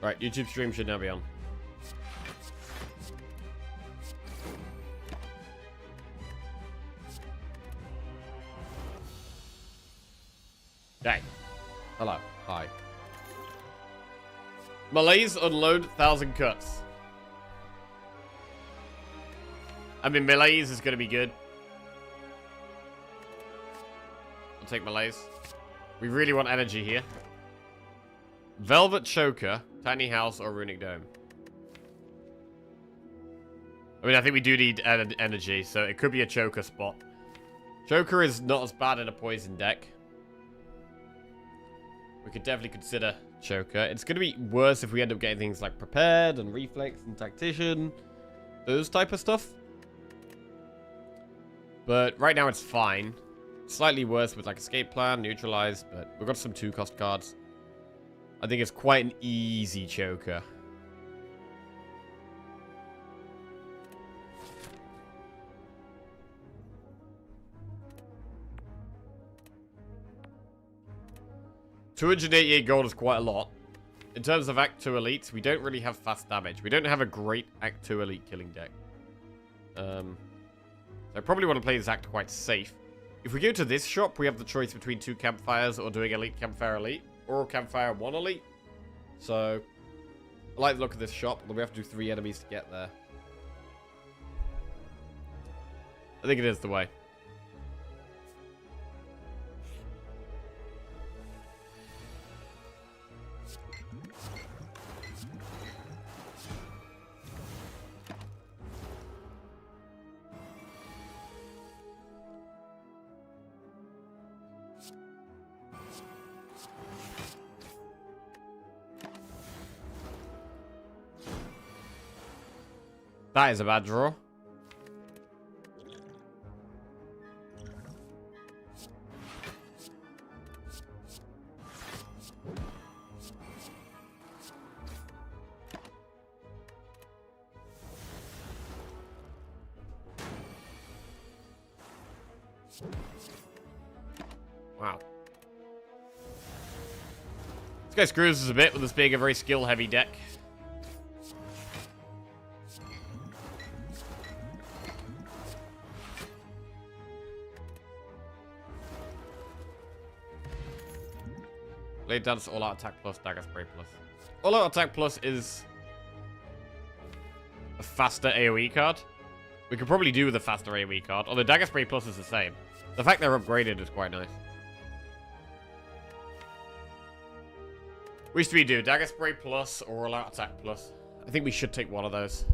Right, YouTube stream should now be on. Okay. Hello. Hi. Malays unload 1,000 cuts. I mean, Malays is going to be good. I'll take Malays. We really want energy here. Velvet Choker, Tiny House, or Runic Dome. I mean, I think we do need energy, so it could be a Choker spot. Choker is not as bad in a poison deck. We could definitely consider Choker. It's going to be worse if we end up getting things like Prepared and Reflex and Tactician. Those type of stuff. But right now it's fine. Slightly worse with like Escape Plan, Neutralize, but we've got some 2-cost cards. I think it's quite an easy Choker. $288 gold is quite a lot. In terms of Act 2 elites, we don't really have fast damage. We don't have a great Act 2 elite killing deck. So I probably want to play this Act quite safe. If we go to this shop, we have the choice between 2 campfires or doing elite campfire elite. Or campfire 1 elite. So, I like the look of this shop, but we have to do 3 enemies to get there. I think it is the way. That is a bad draw. Wow. This guy screws us a bit with this being a very skill-heavy deck. Blade Dance, All Out Attack Plus, Dagger Spray Plus. All Out Attack Plus is a faster AoE card. We could probably do with a faster AoE card, although Dagger Spray Plus is the same. The fact they're upgraded is quite nice. Which do we do? Dagger Spray Plus or All Out Attack Plus? I think we should take one of those.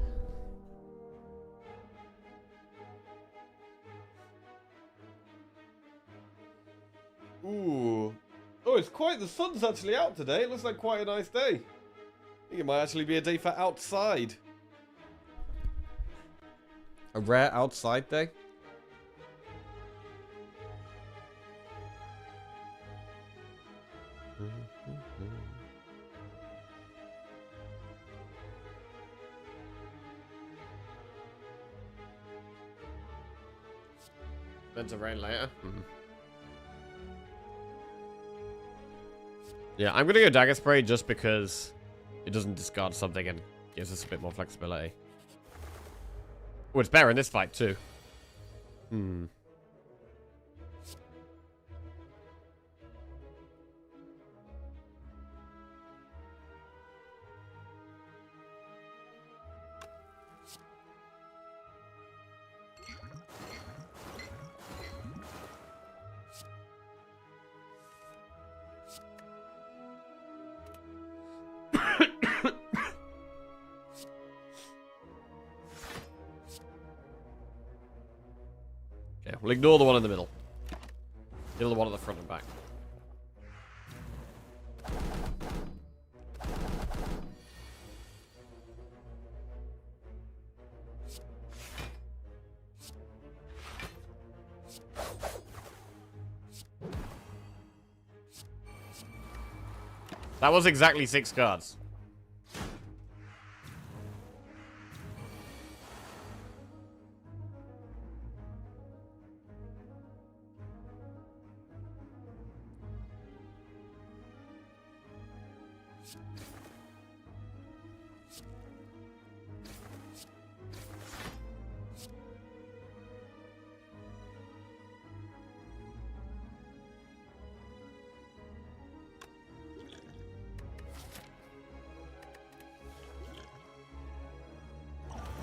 Ooh. Oh, it's quite... The sun's actually out today. It looks like quite a nice day. I think it might actually be a day for outside. A rare outside day? Meant to rain later. Yeah, I'm gonna go Dagger Spray just because it doesn't discard something and gives us a bit more flexibility. Oh, it's better in this fight too. Okay, we'll ignore the one in the middle. Kill the one at the front and back. That was exactly 6 cards.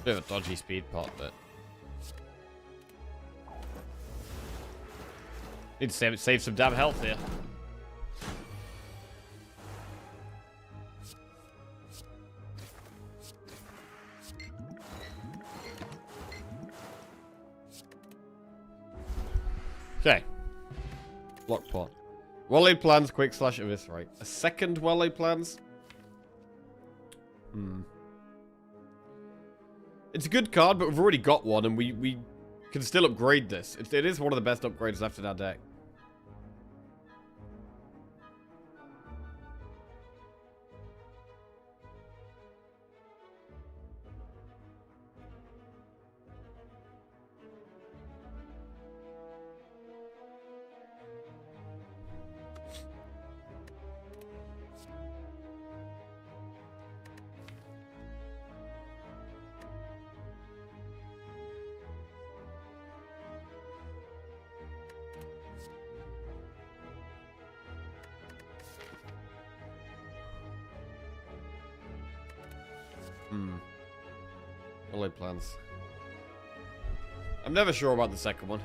Bit of a dodgy speed pot, but need to save some damn health here. Okay. Block pot. Well-laid plans, quick slash eviscerate. A second well-laid plans? It's a good card, but we've already got one, and we can still upgrade this. It is one of the best upgrades left in our deck. Well-laid plans. I'm never sure about the second one.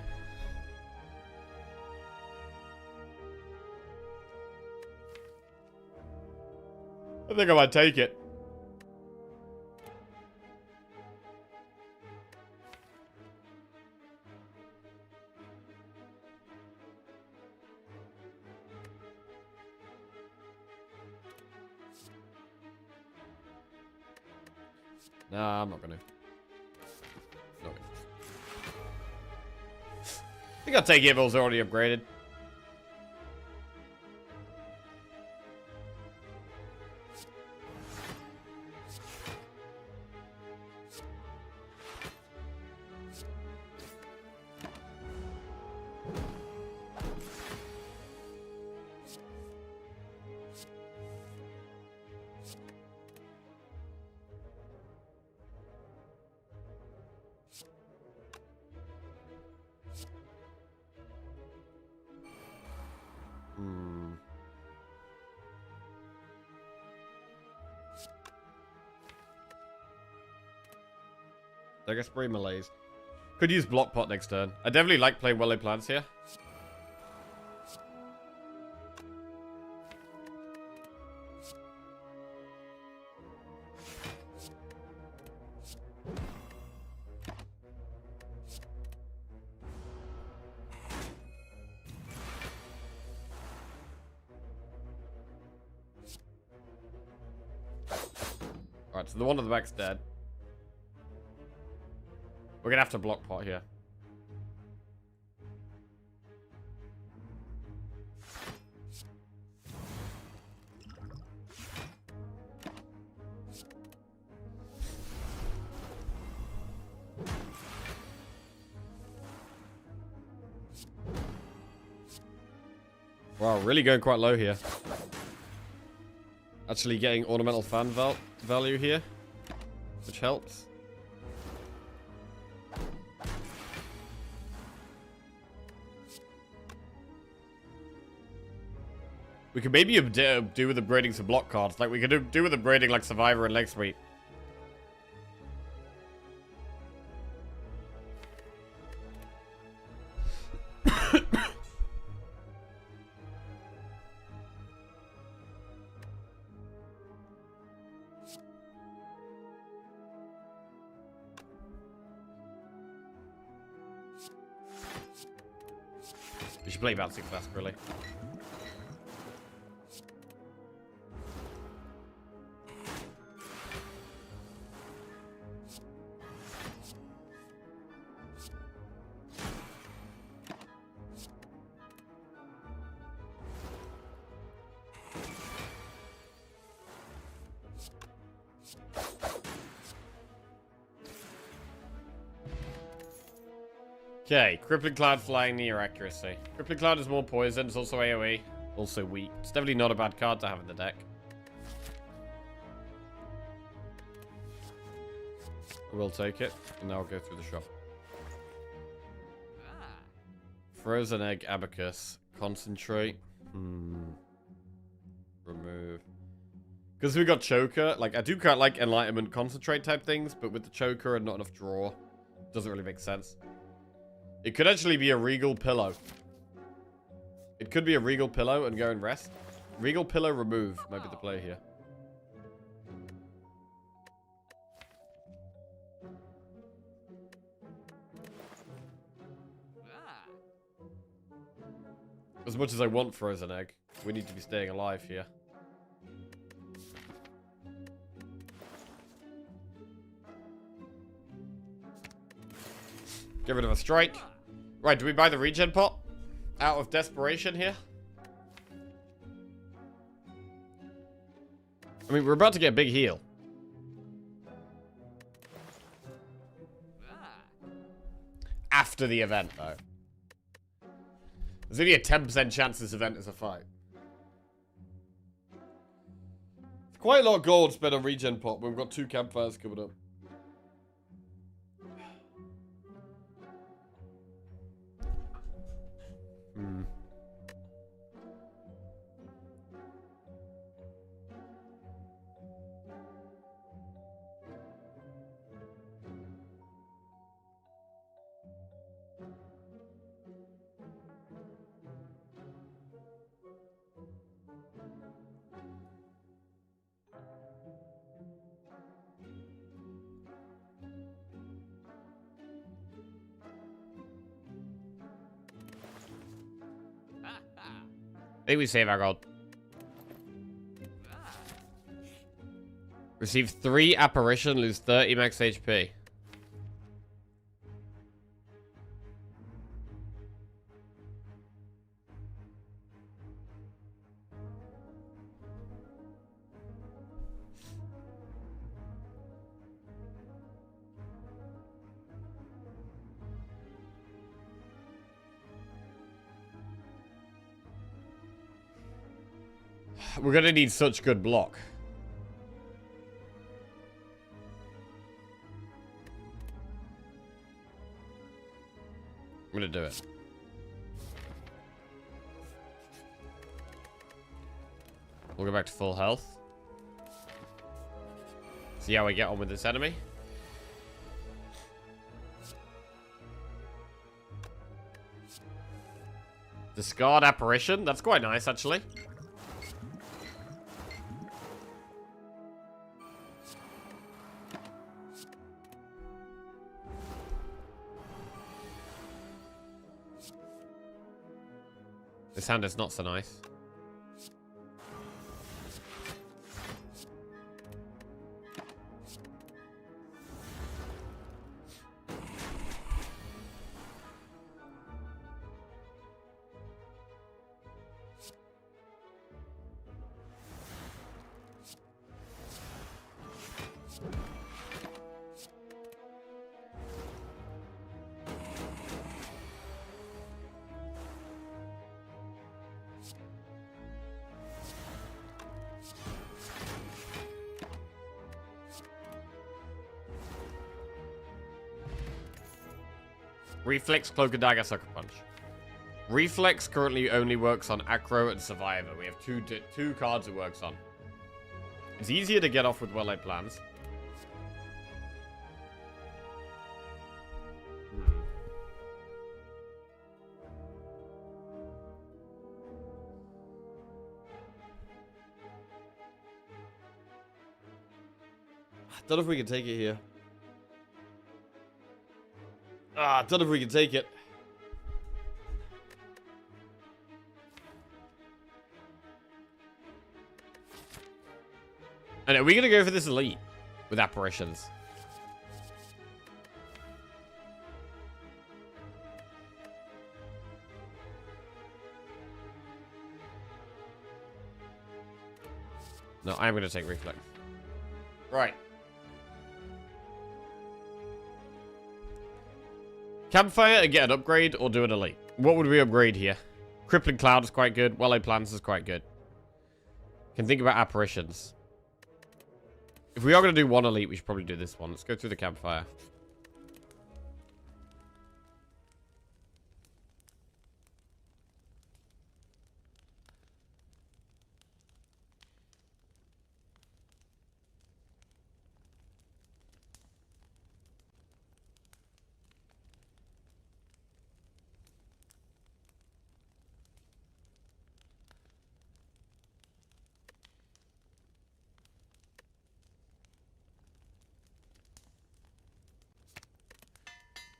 I think I might take it. Nah, I'm not gonna. No. I think I'll take it if it was already upgraded. I guess spray malaise. Could use block pot next turn. I definitely like playing well-laid plans here. Alright, so the one at the back's dead. We're gonna have to block pot here. Wow, really going quite low here. Actually getting ornamental fan value here, which helps. We could maybe do with upgrading some block cards. Like, we could do with upgrading, like, Survivor and Leg Sweep. We should play Bouncing Fast, really. Okay, Crippling Cloud flying near accuracy. Crippling Cloud is more poison, it's also AoE, also weak. It's definitely not a bad card to have in the deck. I will take it, and now I'll go through the shop. Frozen Egg, Abacus, Concentrate. Remove. Because we got Choker, like, I do kind of like Enlightenment Concentrate type things, but with the Choker and not enough draw, doesn't really make sense. It could actually be a Regal Pillow. It could be a Regal Pillow and go and rest. Regal Pillow remove might be the play here. As much as I want Frozen Egg, we need to be staying alive here. Get rid of a strike. Right, do we buy the regen pot? Out of desperation here? I mean, we're about to get a big heal. After the event, though. There's only a 10% chance this event is a fight. It's quite a lot of gold spent on regen pot, but we've got 2 campfires coming up. I think we save our gold. Receive 3 apparition, lose 30 max HP. We're gonna need such good block. I'm gonna do it. We'll go back to full health. See how we get on with this enemy. Discard apparition. That's quite nice, actually. This hand is not so nice. Reflex, Cloak and Dagger, Sucker Punch. Reflex currently only works on Acro and Survivor. We have two cards it works on. It's easier to get off with well-laid plans. I don't know if we can take it here. I don't know if we can take it. And are we going to go for this elite with apparitions? No, I'm going to take reflex. Right. Campfire and get an upgrade or do an elite. What would we upgrade here? Crippling Cloud is quite good. Well-laid plans is quite good. Can think about apparitions. If we are going to do one elite, we should probably do this one. Let's go through the campfire.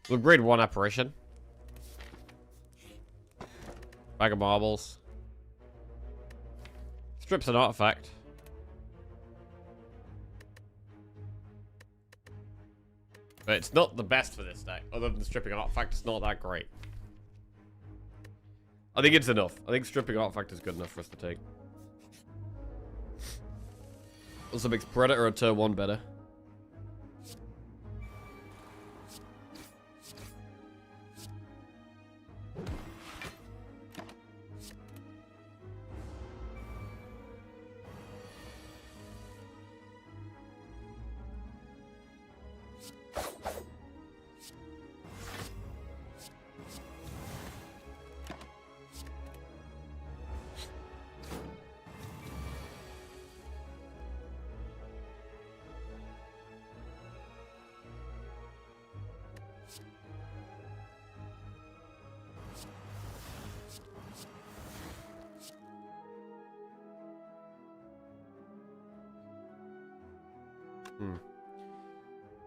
We'll upgrade one apparition. Bag of marbles. Strips an artifact. But it's not the best for this deck. Other than stripping an artifact, it's not that great. I think it's enough. I think stripping an artifact is good enough for us to take. Also makes Predator on turn 1 better.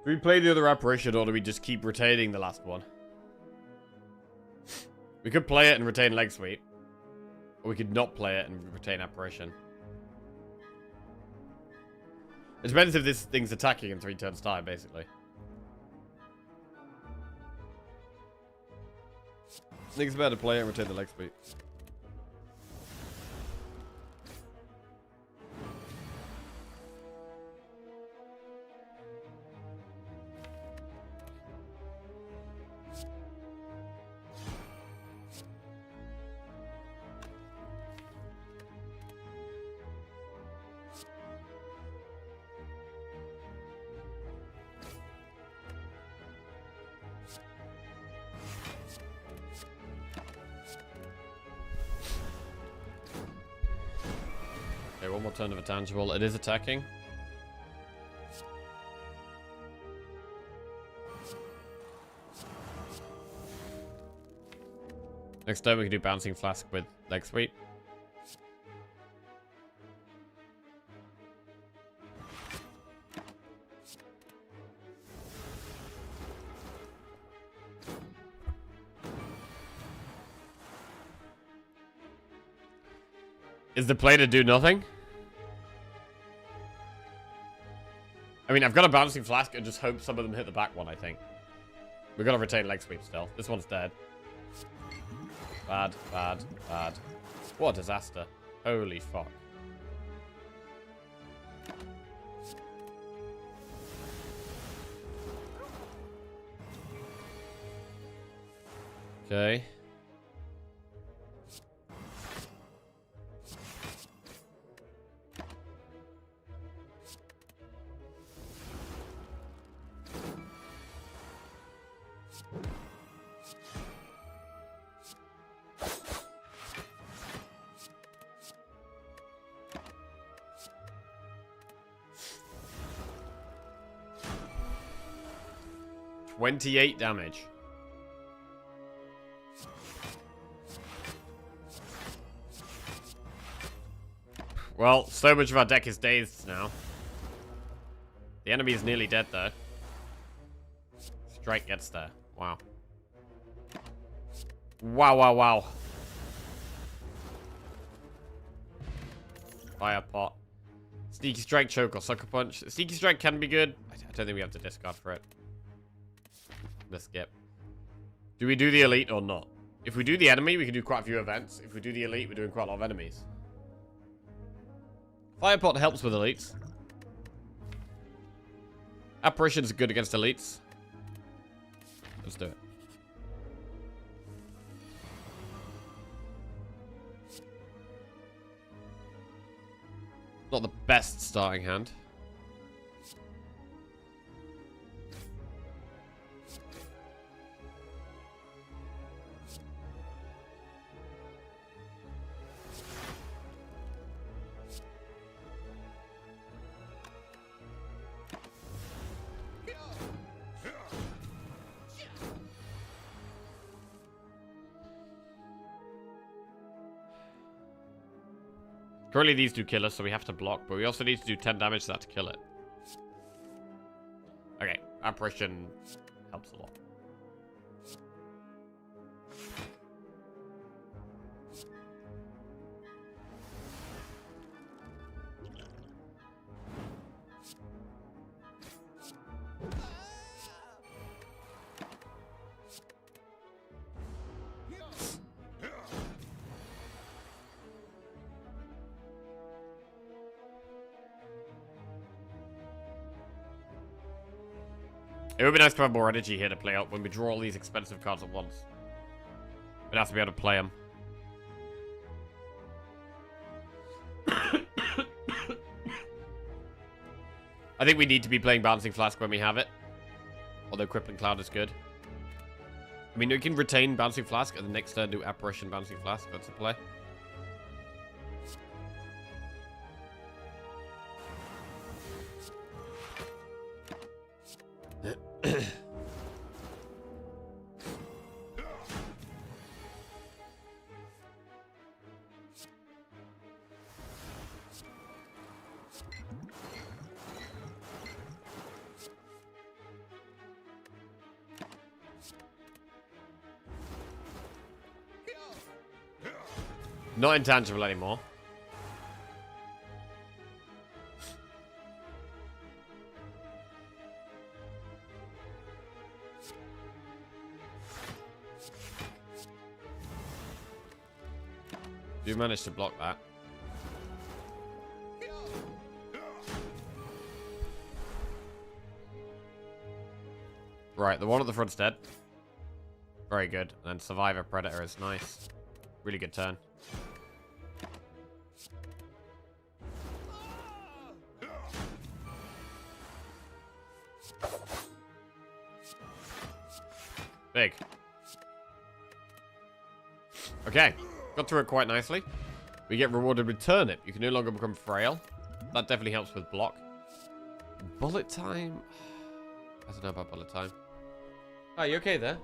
Do we play the other apparition, or do we just keep retaining the last one? We could play it and retain leg sweep. Or we could not play it and retain apparition. It depends if this thing's attacking in 3 turns time, basically. I think it's better to play it and retain the leg sweep. One more turn of a tangible. It is attacking. Next turn we can do Bouncing Flask with leg sweep. Is the play to do nothing? I mean, I've got a Bouncing Flask and just hope some of them hit the back one, I think. We've got to retain leg sweep still. This one's dead. Bad, bad, bad. What a disaster. Holy fuck. Okay. $28 damage. Well, so much of our deck is dazed now. The enemy is nearly dead, though. Strike gets there. Wow. Wow, wow, wow. Fire pot. Sneaky Strike, Choke, or Sucker Punch. Sneaky Strike can be good. I don't think we have to discard for it. Let's skip. Do we do the elite or not? If we do the enemy, we can do quite a few events. If we do the elite, we're doing quite a lot of enemies. Fire pot helps with elites. Apparitions are good against elites. Let's do it. Not the best starting hand. Currently these do kill us, so we have to block, but we also need to do 10 damage to that to kill it. Okay, apparition helps a lot. It would be nice to have more energy here to play out when we draw all these expensive cards at once. We'd have to be able to play them. I think we need to be playing Bouncing Flask when we have it. Although Crippling Cloud is good. I mean, we can retain Bouncing Flask and the next turn do Apparition Bouncing Flask. That's a play. Not intangible anymore. You managed to block that. Right, the one at the front's dead. Very good. And Survivor Predator is nice. Really good turn. Big. Okay. Got through it quite nicely. We get rewarded with Turnip. You can no longer become frail. That definitely helps with block. Bullet time? I don't know about bullet time. Are you okay there?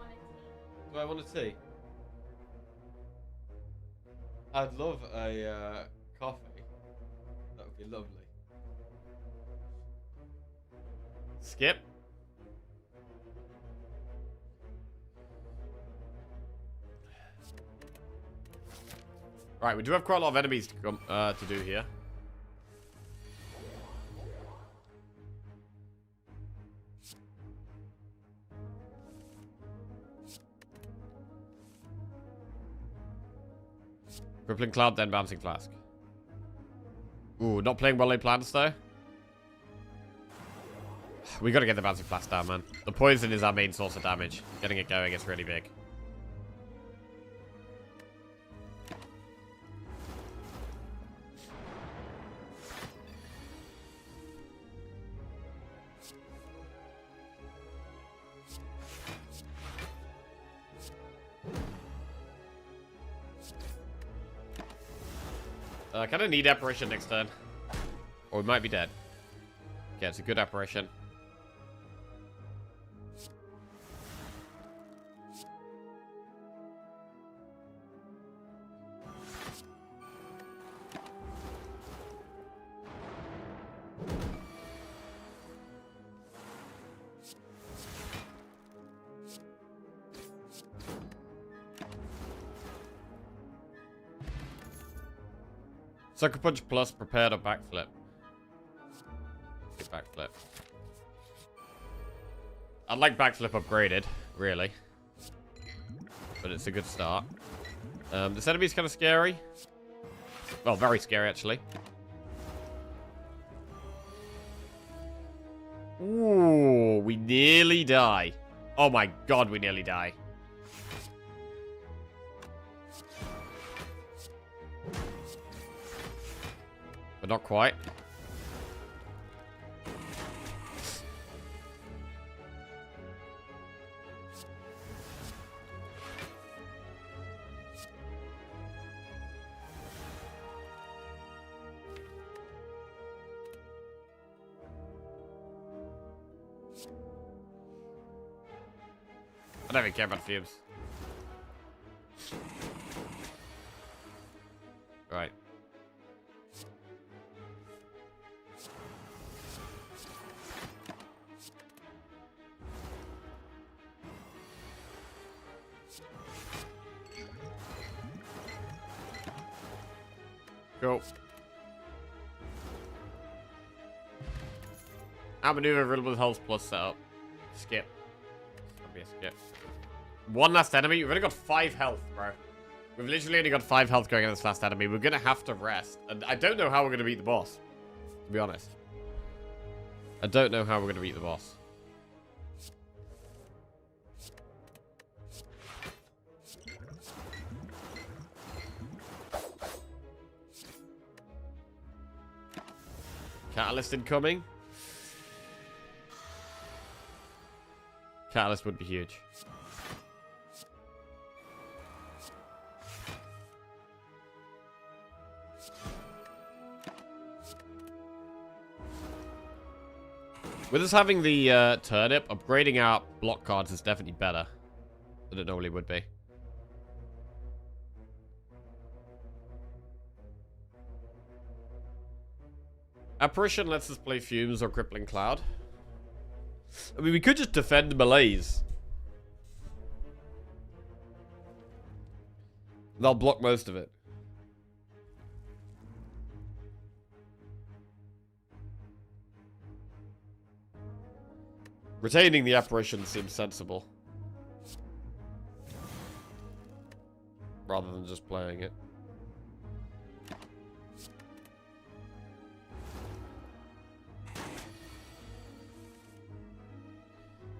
Do I want to tea? I'd love a coffee. That would be lovely. Skip. Right, we do have quite a lot of enemies to come to do here. Crippling Cloud, then Bouncing Flask. Ooh, not playing well laid plans though. We gotta get the Bouncing Flask down, man. The poison is our main source of damage. Getting it going is really big. I kind of need Apparition next turn. Or we might be dead. Okay, it's a good Apparition. Sucker Punch plus prepared or backflip. Backflip. I'd like backflip upgraded, really. But it's a good start. This enemy's kind of scary. Well, very scary, actually. Ooh, we nearly die. Oh my god, we nearly die. But not quite. I don't even care about fumes. Right. Cool. Outmaneuver available with health plus setup. Skip. That'll be a skip. One last enemy. We've only got 5 health, bro. We've literally only got 5 health going on this last enemy. We're gonna have to rest. And I don't know how we're gonna beat the boss. To be honest. I don't know how we're gonna beat the boss. Catalyst incoming. Catalyst would be huge. With us having the turnip, upgrading our block cards is definitely better than it normally would be. Apparition lets us play Fumes or Crippling Cloud. I mean, we could just defend Malaise. They'll block most of it. Retaining the apparition seems sensible. Rather than just playing it.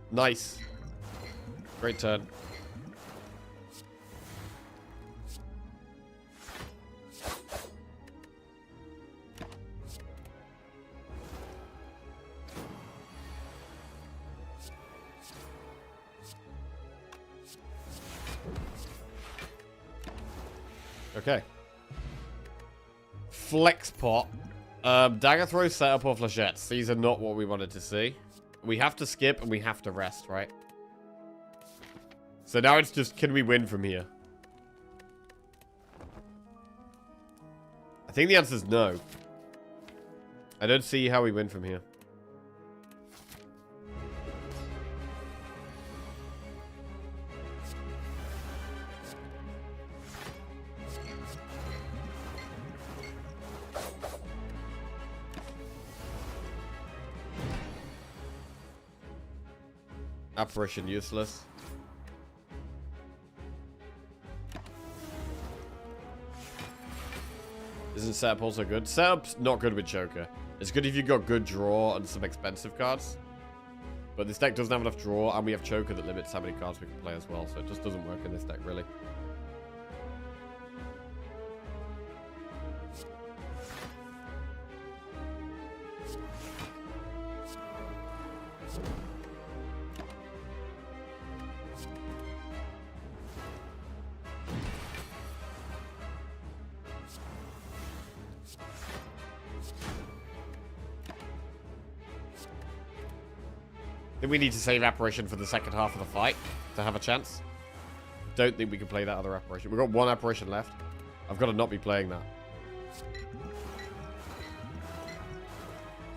Nice. Great turn. Okay. Flex pot. Dagger throw, setup, or flechettes. These are not what we wanted to see. We have to skip and we have to rest, right? So now it's just, can we win from here? I think the answer is no. I don't see how we win from here. Apparition useless. Isn't setup also good? Setup's not good with Joker. It's good if you've got good draw and some expensive cards. But this deck doesn't have enough draw, and we have Choker that limits how many cards we can play as well, so it just doesn't work in this deck, really. Then we need to save Apparition for the second half of the fight to have a chance. Don't think we can play that other Apparition. We've got 1 Apparition left. I've got to not be playing that.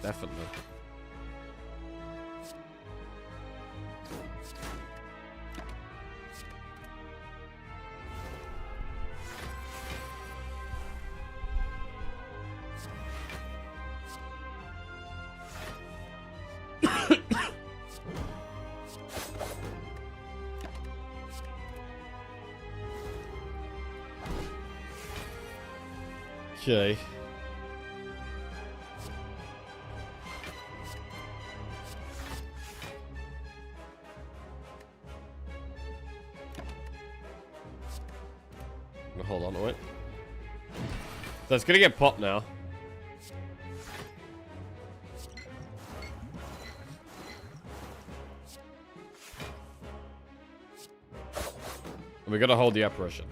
Definitely. Okay. Hold on to it. So it's gonna get popped now. And we gotta hold the apparition.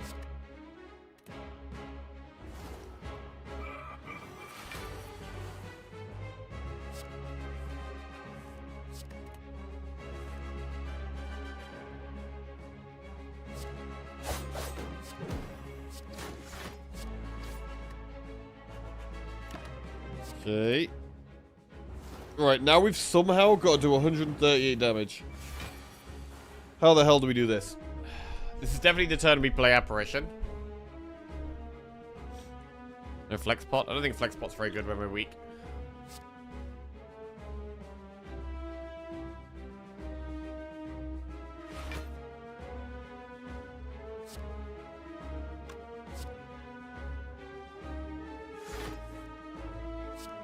Okay. Right, now we've somehow got to do 138 damage. How the hell do we do this? This is definitely the turn we play Apparition. No flex pot? I don't think flex pot's very good when we're weak.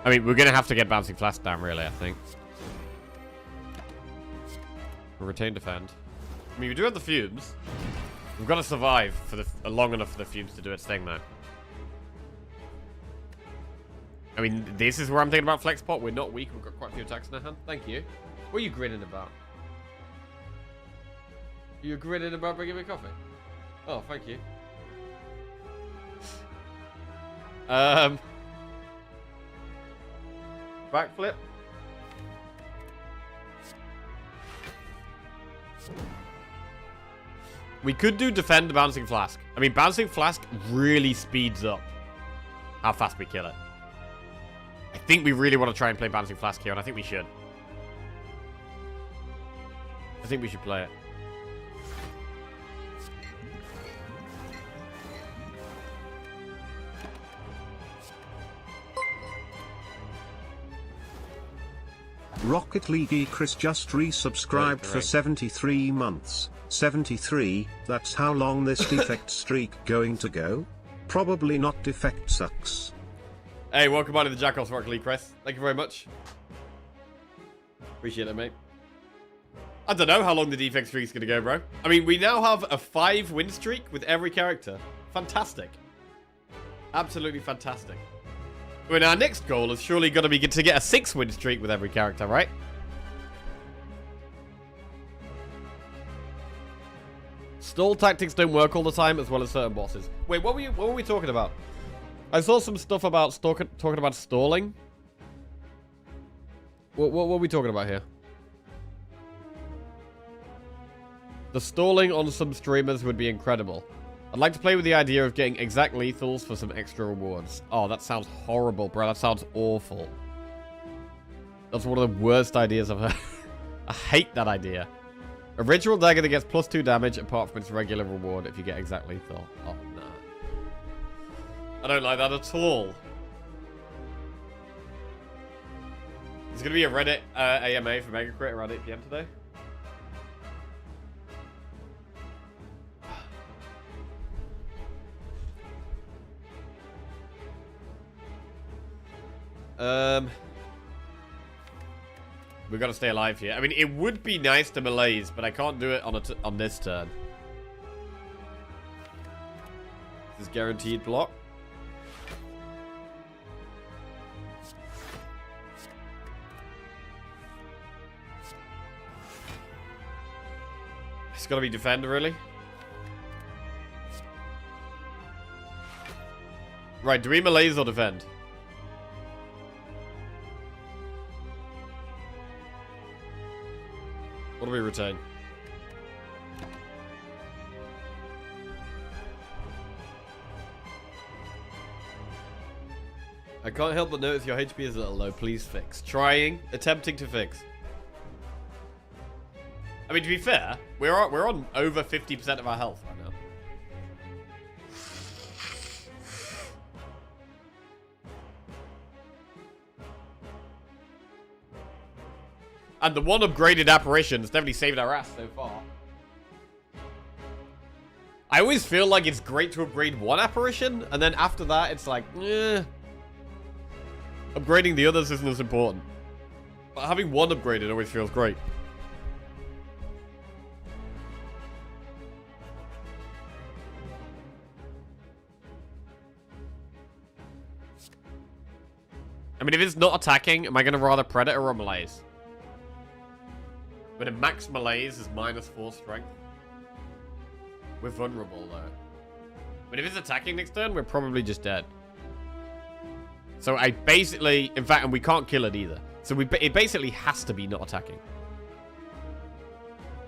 I mean, we're going to have to get Bouncing Flask down, really, I think. We'll retain defend. I mean, we do have the fumes. We've got to survive for the long enough for the fumes to do its thing, though. I mean, this is where I'm thinking about flex pot. We're not weak. We've got quite a few attacks in our hand. Thank you. What are you grinning about? Are you grinning about bringing me coffee? Oh, thank you. Backflip. We could do defend Bouncing Flask. I mean, Bouncing Flask really speeds up how fast we kill it. I think we really want to try and play Bouncing Flask here, and I think we should. I think we should play it. Rocket League Chris just resubscribed for 73 months. 73, that's how long this defect streak going to go? Probably not, defect sucks. Hey, welcome on to the Jackals Rocket League, Chris. Thank you very much. Appreciate it, mate. I don't know how long the defect streak's gonna go, bro. I mean, we now have a 5-win streak with every character. Fantastic. Absolutely fantastic. I mean, our next goal is surely gonna be to get a 6-win streak with every character, right? Stall tactics don't work all the time, as well as certain bosses. Wait, what were we talking about? I saw some stuff about talking about stalling. What were we talking about here? The stalling on some streamers would be incredible. I'd like to play with the idea of getting exact lethals for some extra rewards. Oh, that sounds horrible, bro. That sounds awful. That's one of the worst ideas I've heard. I hate that idea. A ritual dagger that gets +2 damage apart from its regular reward if you get exact lethal. Oh, nah. I don't like that at all. There's going to be a Reddit AMA for Mega Crit around 8 PM today. We've got to stay alive here. I mean, it would be nice to malaise, but I can't do it on this turn. This is guaranteed block. It's got to be defend, really. Right, do we malaise or defend? What do we retain? I can't help but notice your HP is a little low. Please fix. Trying. Attempting to fix. I mean, to be fair, we're on over 50% of our health right now. And the one upgraded apparition has definitely saved our ass so far. I always feel like it's great to upgrade one apparition, and then after that, it's like, eh. Upgrading the others isn't as important. But having one upgraded always feels great. I mean, if it's not attacking, am I going to rather Predator or Malaise? But a max Malaise is -4 strength. We're vulnerable, though. But if it's attacking next turn, we're probably just dead. So I basically... In fact, and we can't kill it either. So it basically has to be not attacking.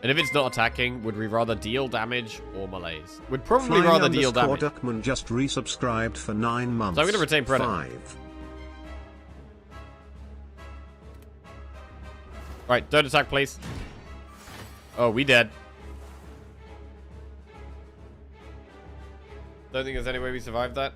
And if it's not attacking, would we rather deal damage or Malaise? We'd probably rather deal damage. Duckman just resubscribed for 9 months. So I'm going to retain Predator. 5. Right, don't attack, please. Oh, we dead. Don't think there's any way we survived that.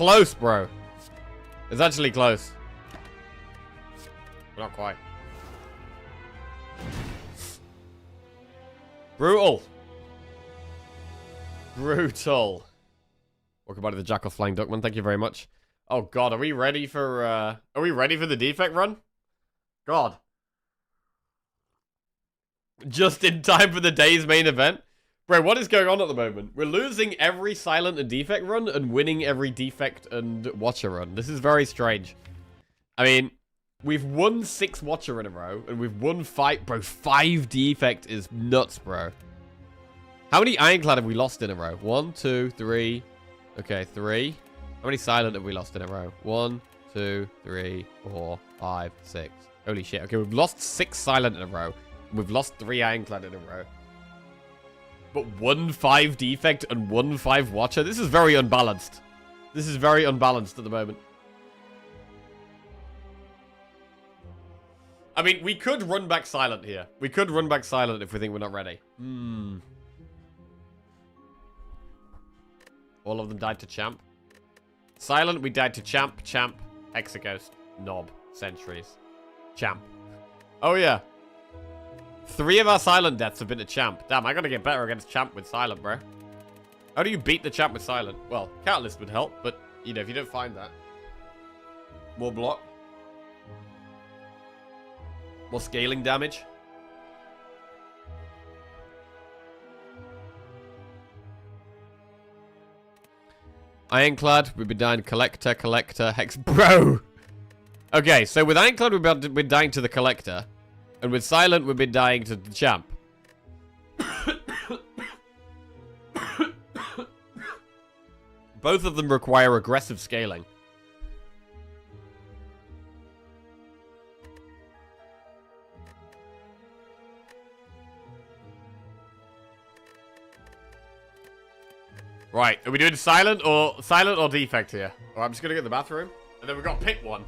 close, bro. It's actually close. But not quite. Brutal. Brutal. Welcome back to the Jackal Flying Duckman. Thank you very much. Oh god, are we ready for the defect run? God. Just in time for the day's main event? Bro, what is going on at the moment? We're losing every silent and defect run and winning every defect and watcher run. This is very strange. I mean, we've won 6 watcher in a row and we've won 5. Bro, 5 defect is nuts, bro. How many ironclad have we lost in a row? 1, 2, 3. Okay, 3. How many silent have we lost in a row? 1, 2, 3, 4, 5, 6. Holy shit. Okay, we've lost 6 silent in a row. We've lost 3 ironclad in a row. But 1 5 defect and 1 5 watcher? This is very unbalanced. This is very unbalanced at the moment. I mean, we could run back silent here. We could run back silent if we think we're not ready. All of them died to champ. Silent, we died to champ, hexaghost, knob, sentries, champ. Oh yeah. 3 of our silent deaths have been to champ. Damn, I gotta get better against champ with silent, bro. How do you beat the champ with silent? Well, catalyst would help, but you know, if you don't find that, more block, more scaling damage. Ironclad, we've been dying collector, hex. Bro! Okay, so with Ironclad, we've been dying to the collector. And with silent, we've been dying to the champ. Both of them require aggressive scaling. Right, are we doing silent or defect here? Or I'm just gonna get the bathroom, and then we've got to pick one.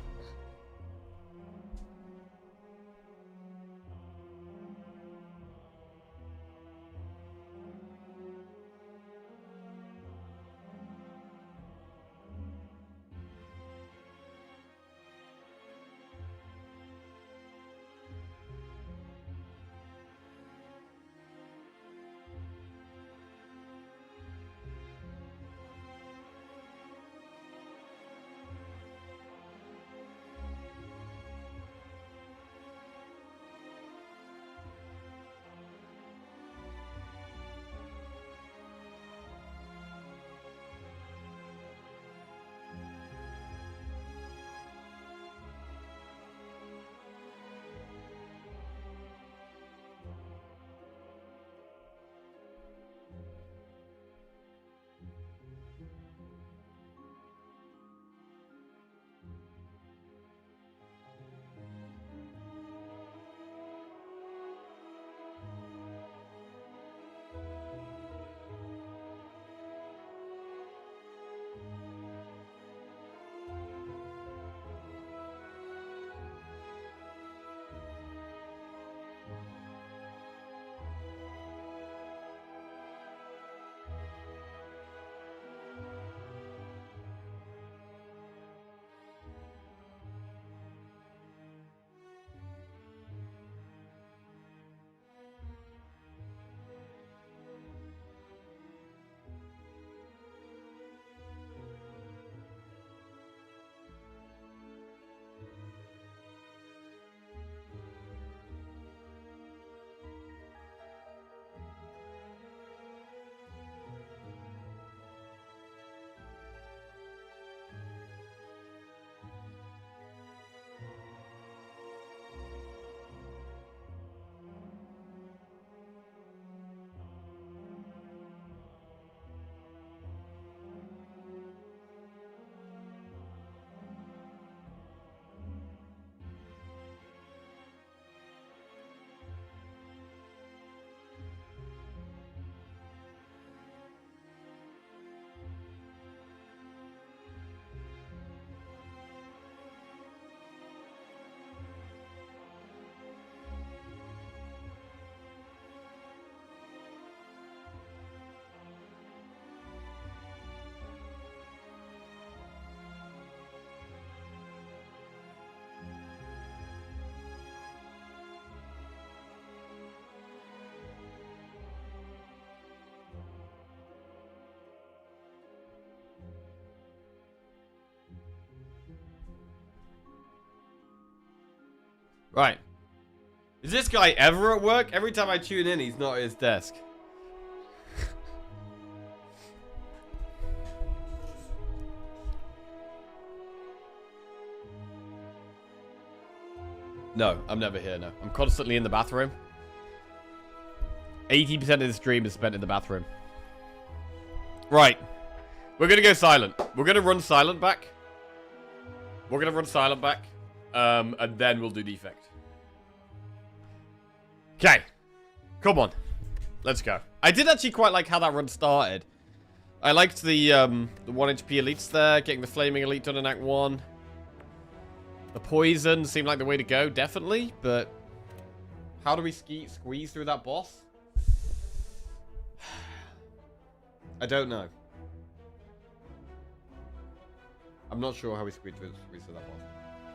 Right. Is this guy ever at work? Every time I tune in, he's not at his desk. No, I'm never here, no. I'm constantly in the bathroom. 80% of the stream is spent in the bathroom. Right. We're going to go silent. We're going to run silent back. We're going to run silent back. And then we'll do defect. Okay. Come on. Let's go. I did actually quite like how that run started. I liked the 1 HP elites there. Getting the flaming elite done in Act 1. The poison seemed like the way to go, definitely. But how do we squeeze through that boss? I don't know. I'm not sure how we squeeze through that boss.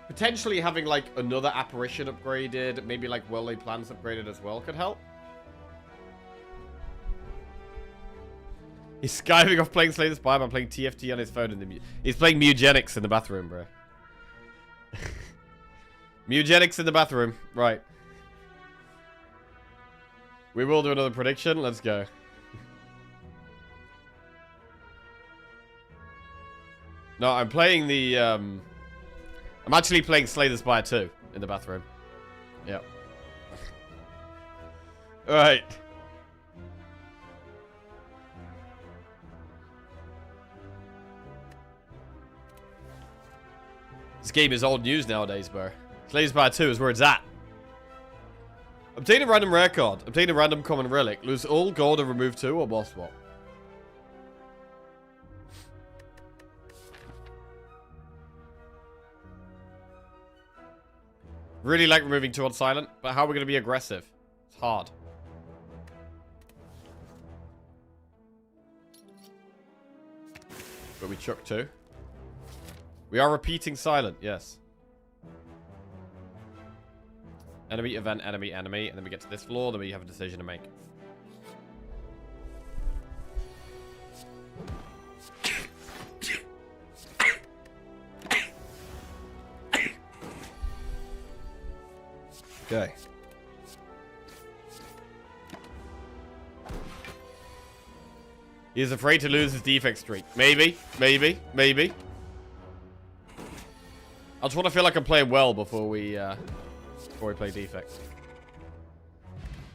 Potentially having, like, another apparition upgraded, maybe, like, well-laid plans upgraded as well could help. He's skiving off playing Slay the Spire by playing TFT on his phone. In he's playing Mugenics in the bathroom, bro. Mugenics in the bathroom. Right. We will do another prediction. Let's go. No, I'm playing the, I'm actually playing Slay the Spire 2 in the bathroom. Yep. Alright. This game is old news nowadays, bro. Slay the Spire 2 is where it's at. Obtain a random rare card. Obtain a random common relic. Lose all gold and remove 2 or boss swap. Really like removing 2 on silent, but how are we going to be aggressive? It's hard. But we chuck 2. We are repeating silent, yes. Enemy, event, enemy, enemy. And then we get to this floor, then we have a decision to make. Okay. He is afraid to lose his defect streak. Maybe, maybe, maybe. I just want to feel like I'm playing well before we play defect.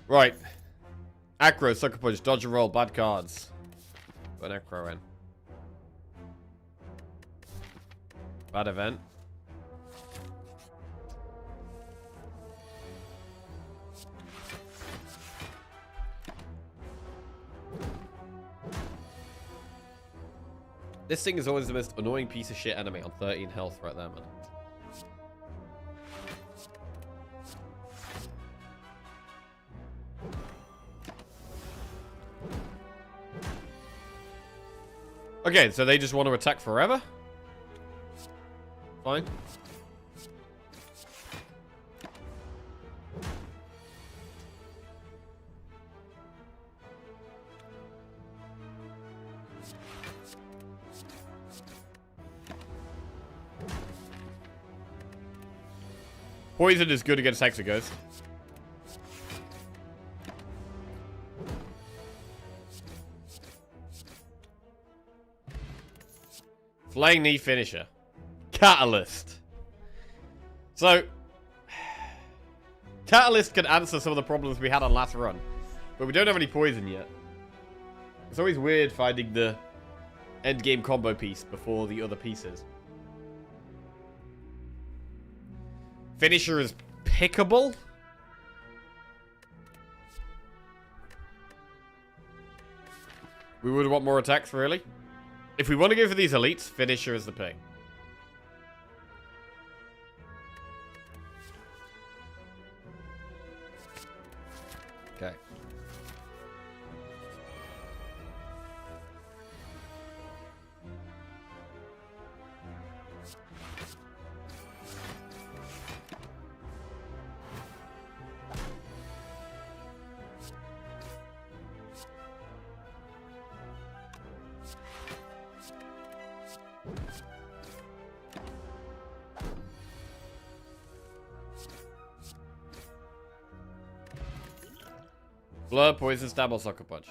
Right. Acro, Sucker Punch, Dodge and Roll, bad cards. Put an Acro in. Bad event. This thing is always the most annoying piece of shit enemy on 13 health right there, man. Okay, so they just want to attack forever? Fine. Poison is good against Hexaghost. Flaying Knee Finisher. Catalyst. So, Catalyst can answer some of the problems we had on last run. But we don't have any poison yet. It's always weird finding the endgame combo piece before the other pieces. Finisher is pickable. We would want more attacks, really. If we want to go for these elites, Finisher is the pick. Okay. Blur, poison stab, or sucker punch.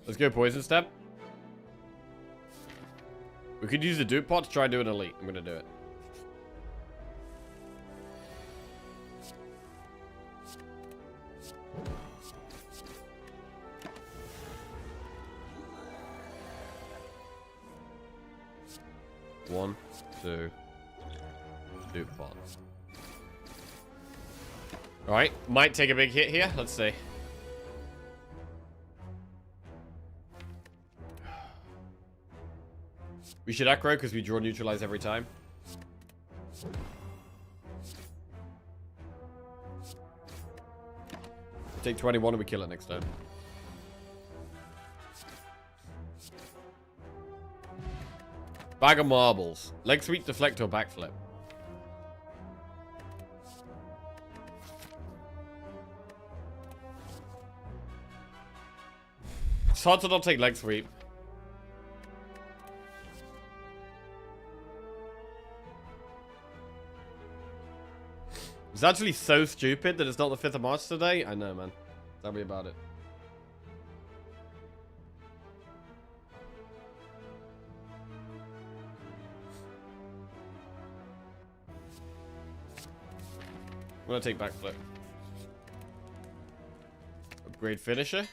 Let's go poison stab. We could use the dupe pot to try and do an elite. I'm gonna do it. One, two, dupe pot. Alright, might take a big hit here. Let's see. We should aggro because we draw neutralize every time. Take 21 and we kill it next time. Bag of marbles. Leg sweep, deflect, or backflip. It's hard to not take leg sweep. It's actually so stupid that it's not the 5th of March today. I know, man. Tell me about it. I'm gonna take backflip. Upgrade finisher.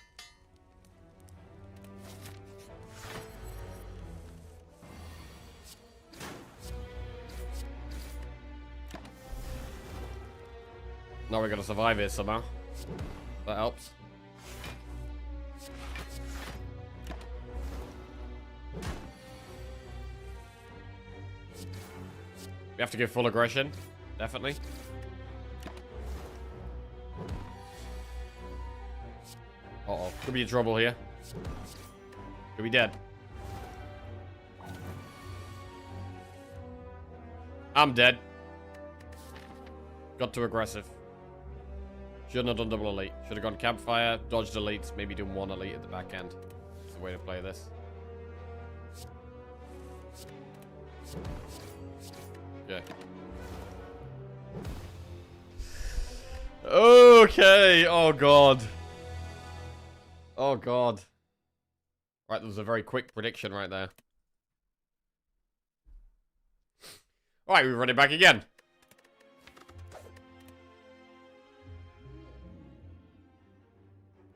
Now we're gonna survive it somehow. That helps. We have to give full aggression. Definitely. Uh-oh. Could be in trouble here. Could be dead. I'm dead. Got too aggressive. Shouldn't have done double elite. Should have gone campfire, dodged elites, maybe done one elite at the back end. That's the way to play this. Okay. Okay. Oh, God. Oh, God. Right, there was a very quick prediction right there. Alright, we run it back again.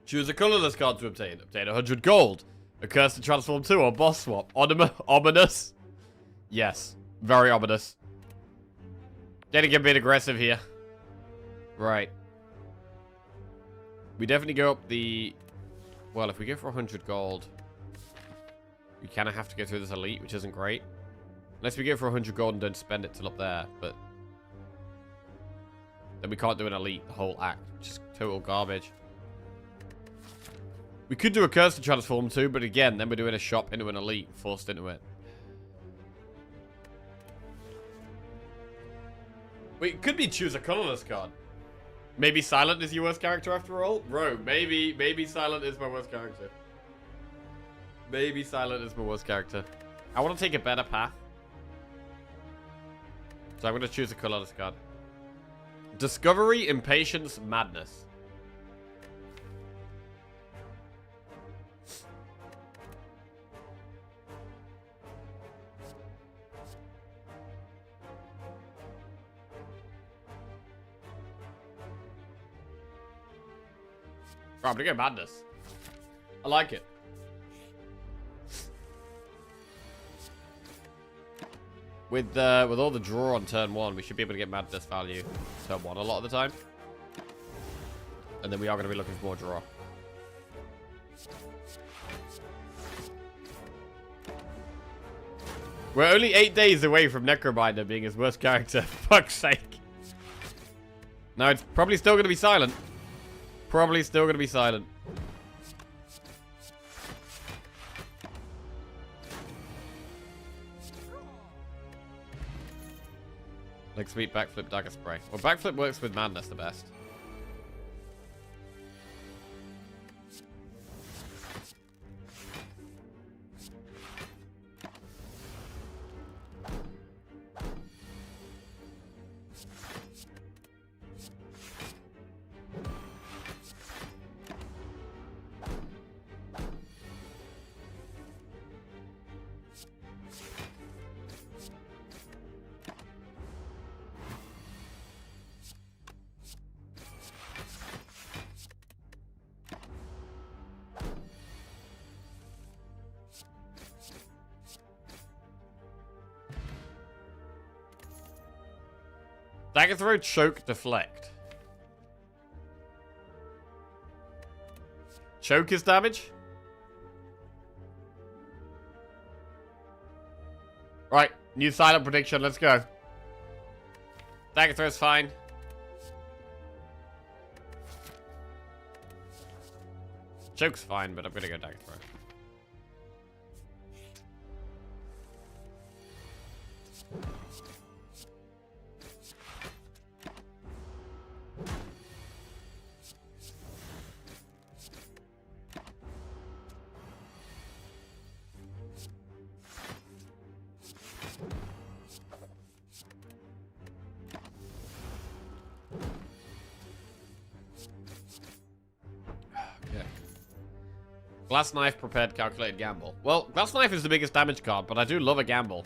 Choose a colorless card to obtain. Obtain 100 gold. A curse to transform 2 or boss swap. Ominous. Yes. Very ominous. Getting a bit aggressive here. Right. We definitely go up the... Well, if we go for 100 gold, we kind of have to go through this elite, which isn't great. Unless we go for 100 gold and don't spend it till up there, but... Then we can't do an elite the whole act, which is total garbage. We could do a curse to transform too, but again, then we're doing a shop into an elite, forced into it. Wait, it could be choose a colorless card. Maybe Silent is your worst character after all? Bro, maybe Silent is my worst character. Maybe Silent is my worst character. I want to take a better path. So I'm going to choose a colorless card. Discovery, Impatience, Madness. Oh, I'm gonna go Madness. I like it. With all the draw on turn 1, we should be able to get Madness value turn 1 a lot of the time. And then we are going to be looking for more draw. We're only 8 days away from Necrobinder being his worst character. For fuck's sake. Now, it's probably still going to be Silent. Probably still going to be Silent. Like sweet backflip, dagger spray. Well, backflip works with Madness the best. Dagger throw, choke, deflect. Choke is damage? Right, new silent prediction, let's go. Dagger throw is fine. Choke's fine, but I'm gonna go dagger throw. Glass Knife, Prepared, Calculated, Gamble. Well, Glass Knife is the biggest damage card, but I do love a gamble.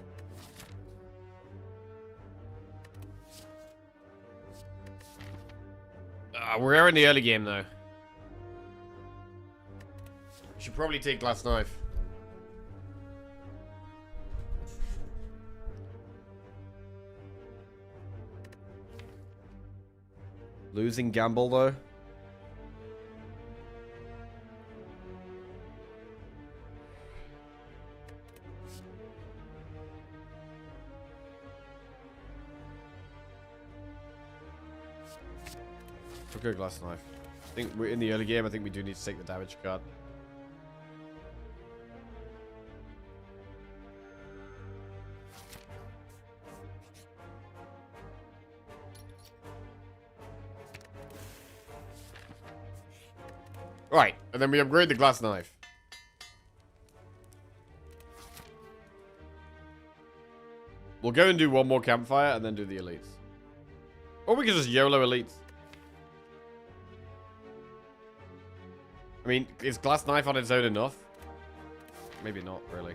We're in the early game, though. Should probably take Glass Knife. Losing Gamble, though. Go Glass Knife. I think we're in the early game. I think we do need to take the damage card. Right, and then we upgrade the Glass Knife. We'll go and do one more campfire and then do the elites. Or we can just YOLO elites. I mean, is Glass Knife on its own enough? Maybe not, really.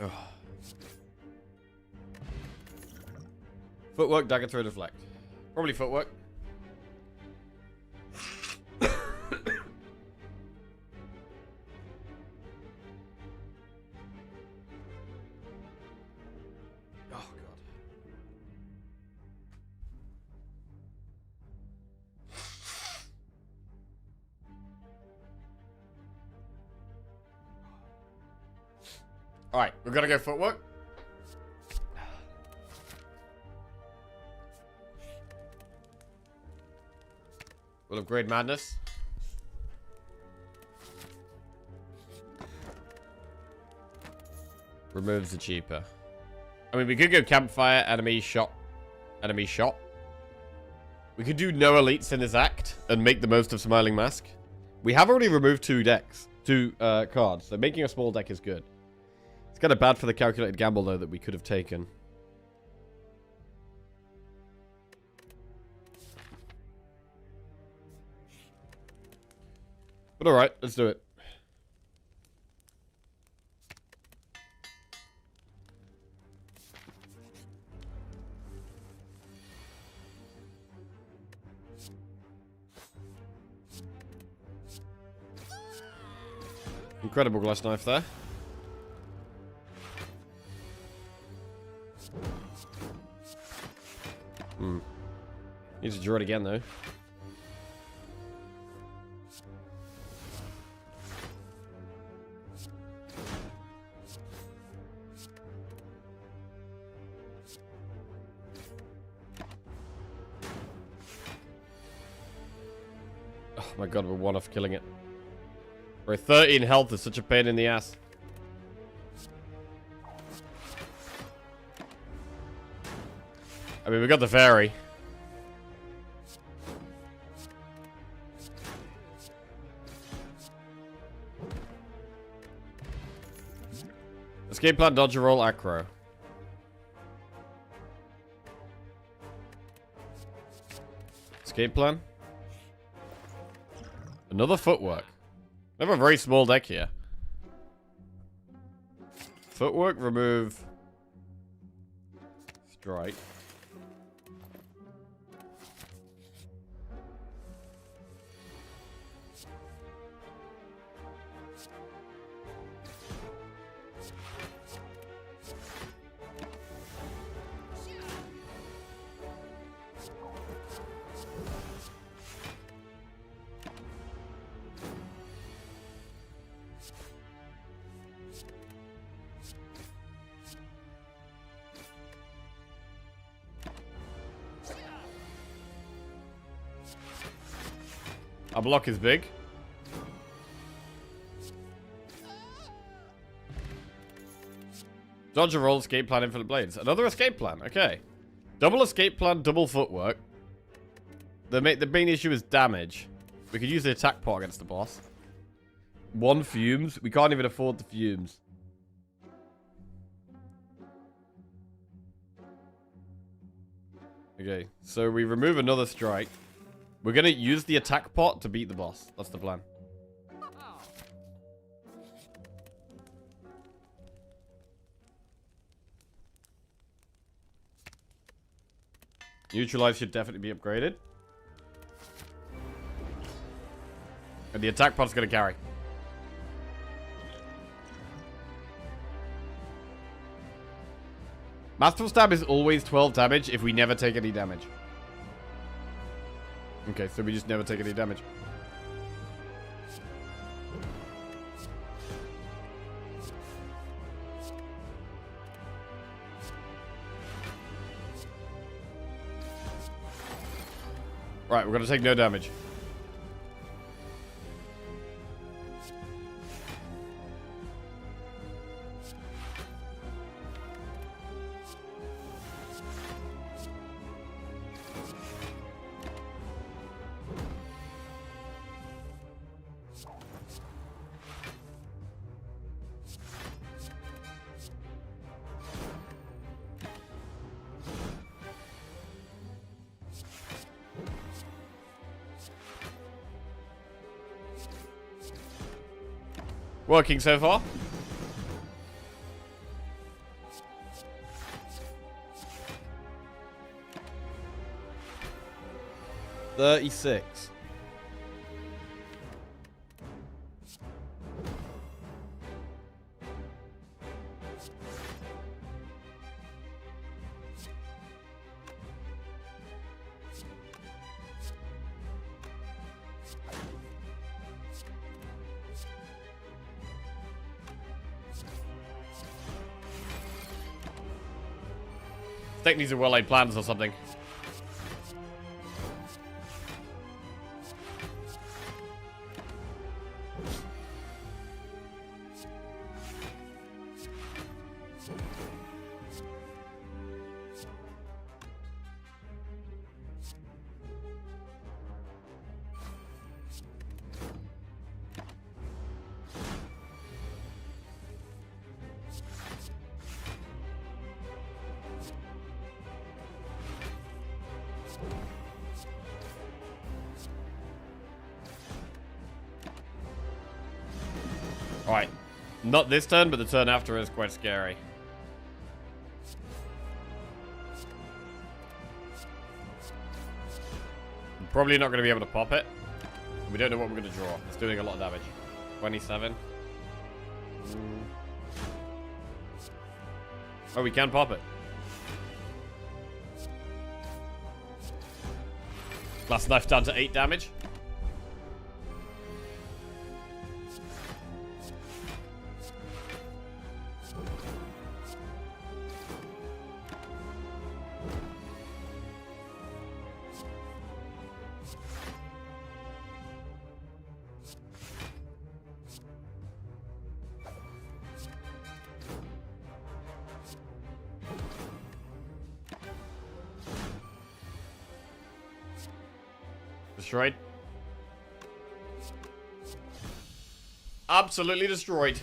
Ugh. Footwork, dagger throw, deflect. Probably footwork. Oh, God. Alright, we've got to go footwork. We'll upgrade Madness. Removes the cheaper. I mean, we could go Campfire, Enemy Shot, Enemy Shot. We could do no elites in this act and make the most of Smiling Mask. We have already removed two cards, so making a small deck is good. It's kind of bad for the Calculated Gamble, though, that we could have taken. But alright, let's do it. Incredible Glass Knife there. Need to draw it again, though. Oh my god, we're one off killing it. We're 13 health is such a pain in the ass. I mean, we got the fairy. Escape plan, dodge a roll, acro. Escape plan. Another footwork. We have a very small deck here. Footwork, remove. Strike. Our block is big. Dodge a roll, escape plan, infinite blades. Another escape plan, okay. Double escape plan, double footwork. The main issue is damage. We could use the attack pot against the boss. 1 fumes. We can't even afford the fumes. Okay, so we remove another strike. We're gonna use the attack pot to beat the boss. That's the plan. Neutralize should definitely be upgraded. And the attack pot's gonna carry. Masterful Stab is always 12 damage if we never take any damage. Okay, so we just never take any damage. Right, we're gonna take no damage. Working so far. $36. I think these are well-laid plans or something. Alright. Not this turn, but the turn after is quite scary. I'm probably not going to be able to pop it. We don't know what we're going to draw. It's doing a lot of damage. 27. Oh, we can pop it. Last knife down to 8 damage. Destroyed. Absolutely destroyed.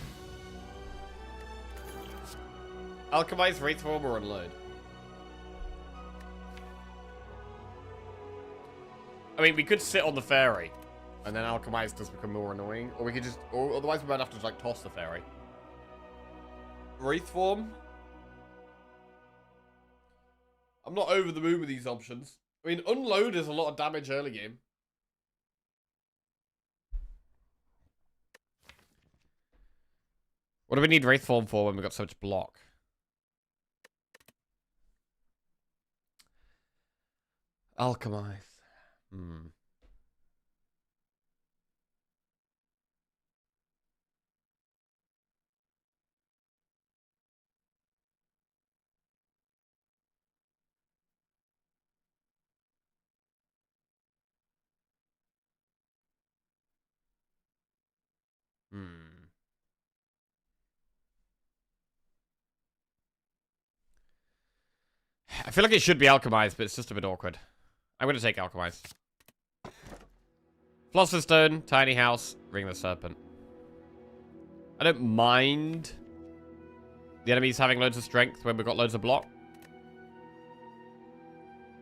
Alchemize, Wraithform, or Unload? I mean, we could sit on the fairy, and then Alchemize does become more annoying. Or we could just... Or otherwise we might have to, like, toss the fairy. Wraithform? I'm not over the moon with these options. I mean, Unload is a lot of damage early game. What do we need Wraithform for when we've got so much block? Alchemize. I feel like it should be Alchemized, but it's just a bit awkward. I'm going to take Alchemized. Philosopher's Stone, Tiny House, Ring of the Serpent. I don't mind the enemies having loads of strength when we've got loads of block.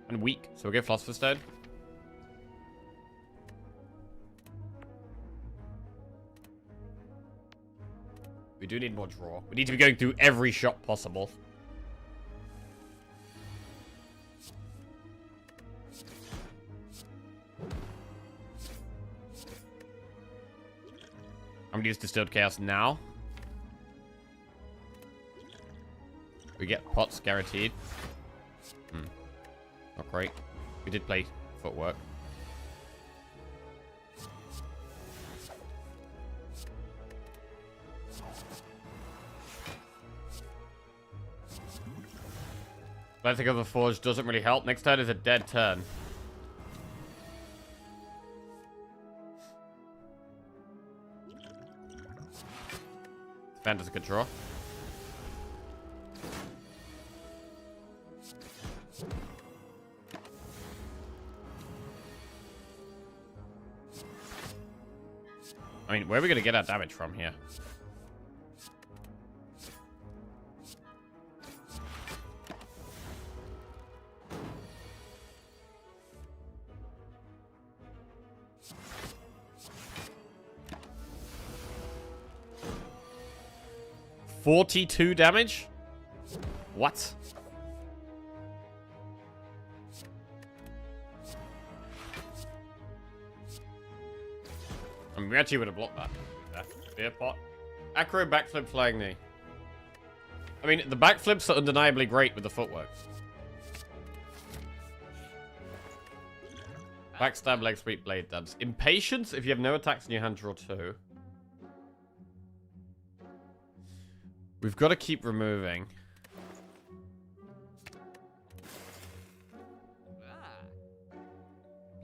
And weak, so we'll get Philosopher's Stone. We do need more draw. We need to be going through every shop possible. I'm gonna use Distilled Chaos now. We get pots guaranteed. Not great. We did play footwork. Blessing of the Forge doesn't really help. Next turn is a dead turn. Defender's a good draw. I mean, where are we going to get our damage from here? $42 damage? What? I mean, we actually would have blocked that. Spear pot. Acro, backflip, flying knee. I mean, the backflips are undeniably great with the footwork. Backstab, leg sweep, blade dance. Impatience, if you have no attacks in your hand, draw 2. We've got to keep removing.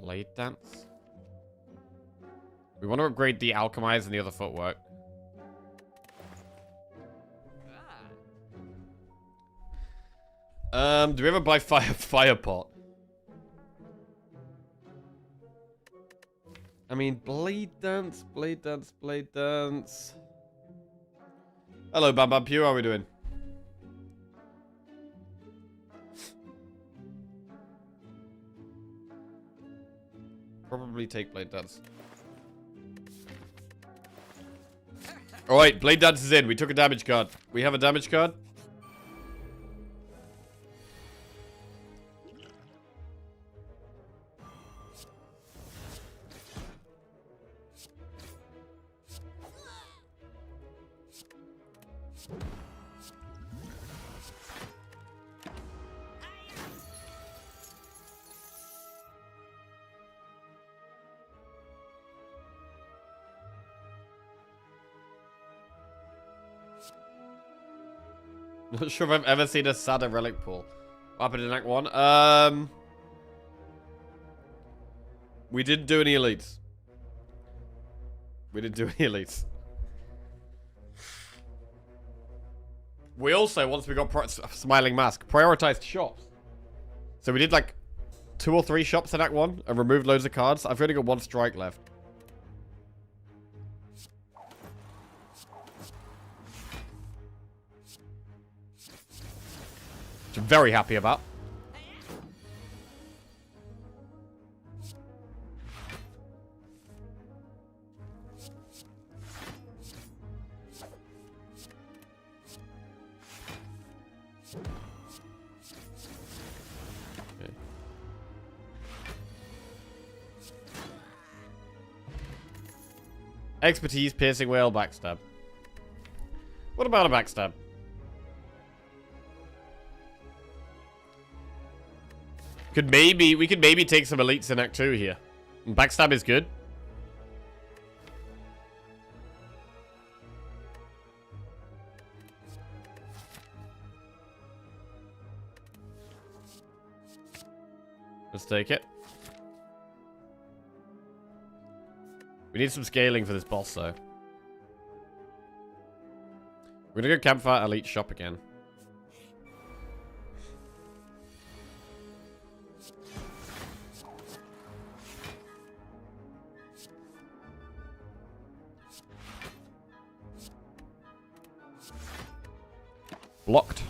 Blade dance. We want to upgrade the alchemize and the other footwork. Do we ever buy fire pot? I mean, blade dance, blade dance, blade dance. Hello, Bam Bam Pew. How are we doing? Probably take blade dance. Alright, blade dance is in. We took a damage card. We have a damage card. Not sure if I've ever seen a sadder relic pool. What happened in Act 1? We didn't do any elites. We didn't do any elites. We also, once we got Smiling Mask, prioritized shops. So we did like 2 or 3 shops in Act 1 and removed loads of cards. I've only got 1 strike left. which I'm very happy about. Expertise, piercing whale, backstab. What about a backstab? We could maybe take some elites in Act 2 here. And backstab is good. Let's take it. We need some scaling for this boss, though. We're gonna go campfire elite shop again. Blocked.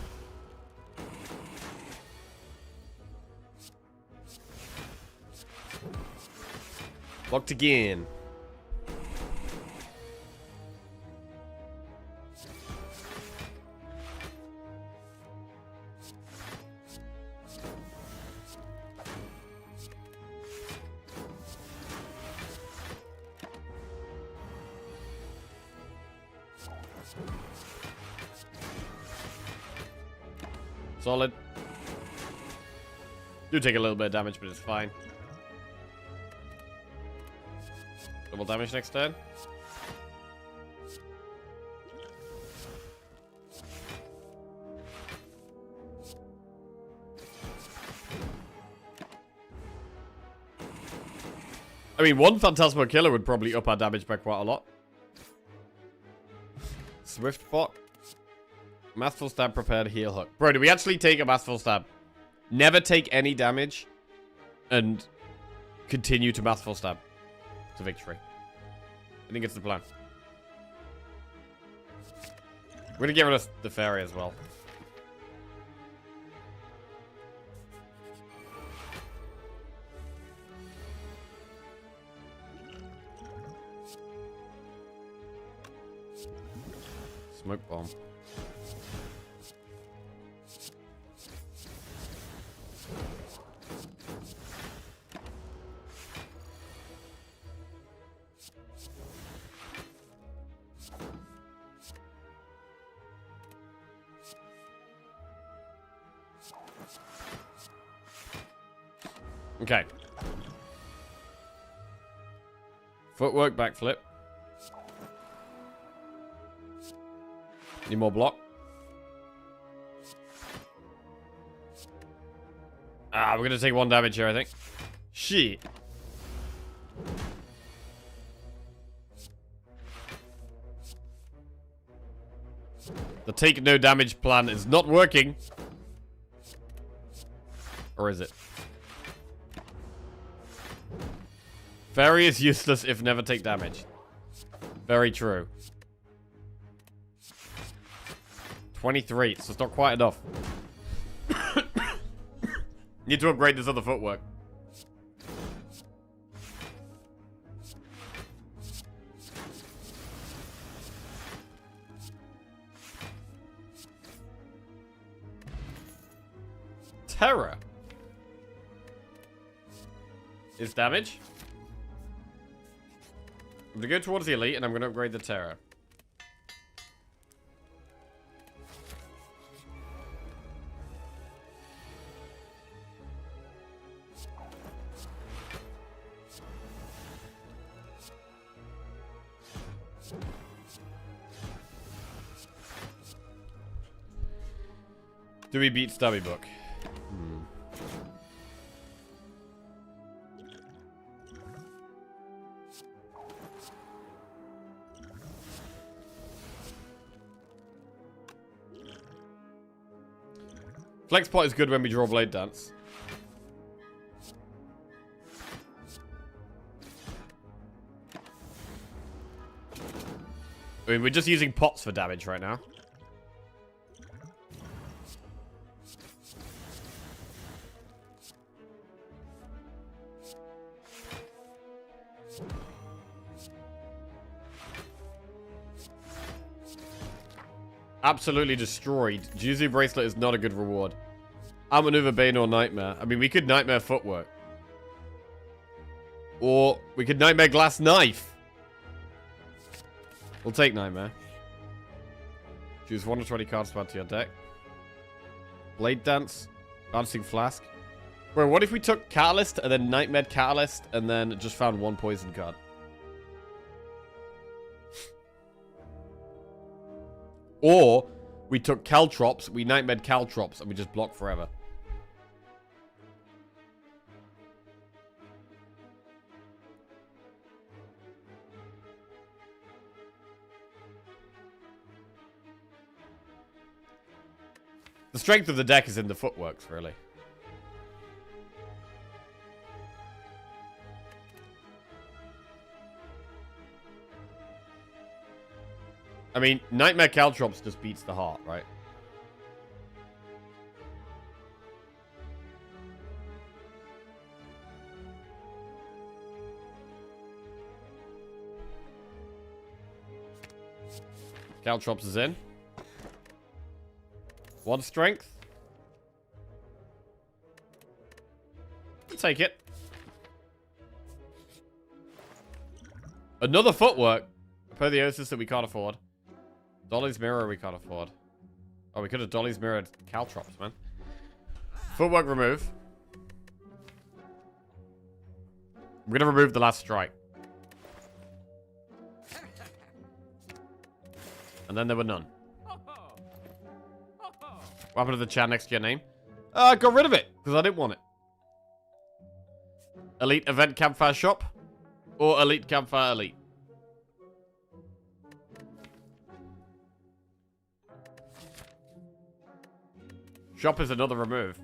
Blocked again. Solid. Do take a little bit of damage, but it's fine. Double damage next turn. I mean, one Phantasmal Killer would probably up our damage by quite a lot. Swift Bot. Masterful Stab, prepared, heal hook. Bro, do we actually take a Masterful Stab? Never take any damage and continue to Masterful Stab to victory. I think it's the plan. We're gonna get rid of the fairy as well. Smoke bomb. Okay. Footwork, backflip. Need more block. Ah, we're gonna take 1 damage here, I think. Shit. The take no damage plan is not working. Or is it? Fairy is useless if never take damage. Very true. 23, so it's not quite enough. Need to upgrade this other footwork. Terror. Is damage. I'm gonna go towards the elite and I'm gonna upgrade the terror. Do we beat Stubby Book? Flex pot is good when we draw Blade Dance. I mean, we're just using pots for damage right now. absolutely destroyed. Juzu Bracelet is not a good reward. Outmaneuver Bane or Nightmare. I mean, we could Nightmare Footwork. Or we could Nightmare Glass Knife. We'll take Nightmare. Choose 1 of 20 cards to add to your deck. Blade Dance. Dancing Flask. Bro, what if we took Catalyst and then Nightmare Catalyst and then just found 1 poison card? Or we took Caltrops, we Nightmare Caltrops, and we just block forever. The strength of the deck is in the footworks, really. I mean, Nightmare Caltrops just beats the heart, right? Caltrops is in. 1 strength. I'll take it. Another footwork. Apotheosis that we can't afford. Dolly's Mirror we can't afford. Oh, we could have Dolly's Mirrored Caltrops, man. Footwork remove. We're gonna remove the last strike. And then there were none. What happened to the chat next to your name? I got rid of it, because I didn't want it. Elite Event Campfire Shop. Or Elite Campfire Elite. Shop is another remove.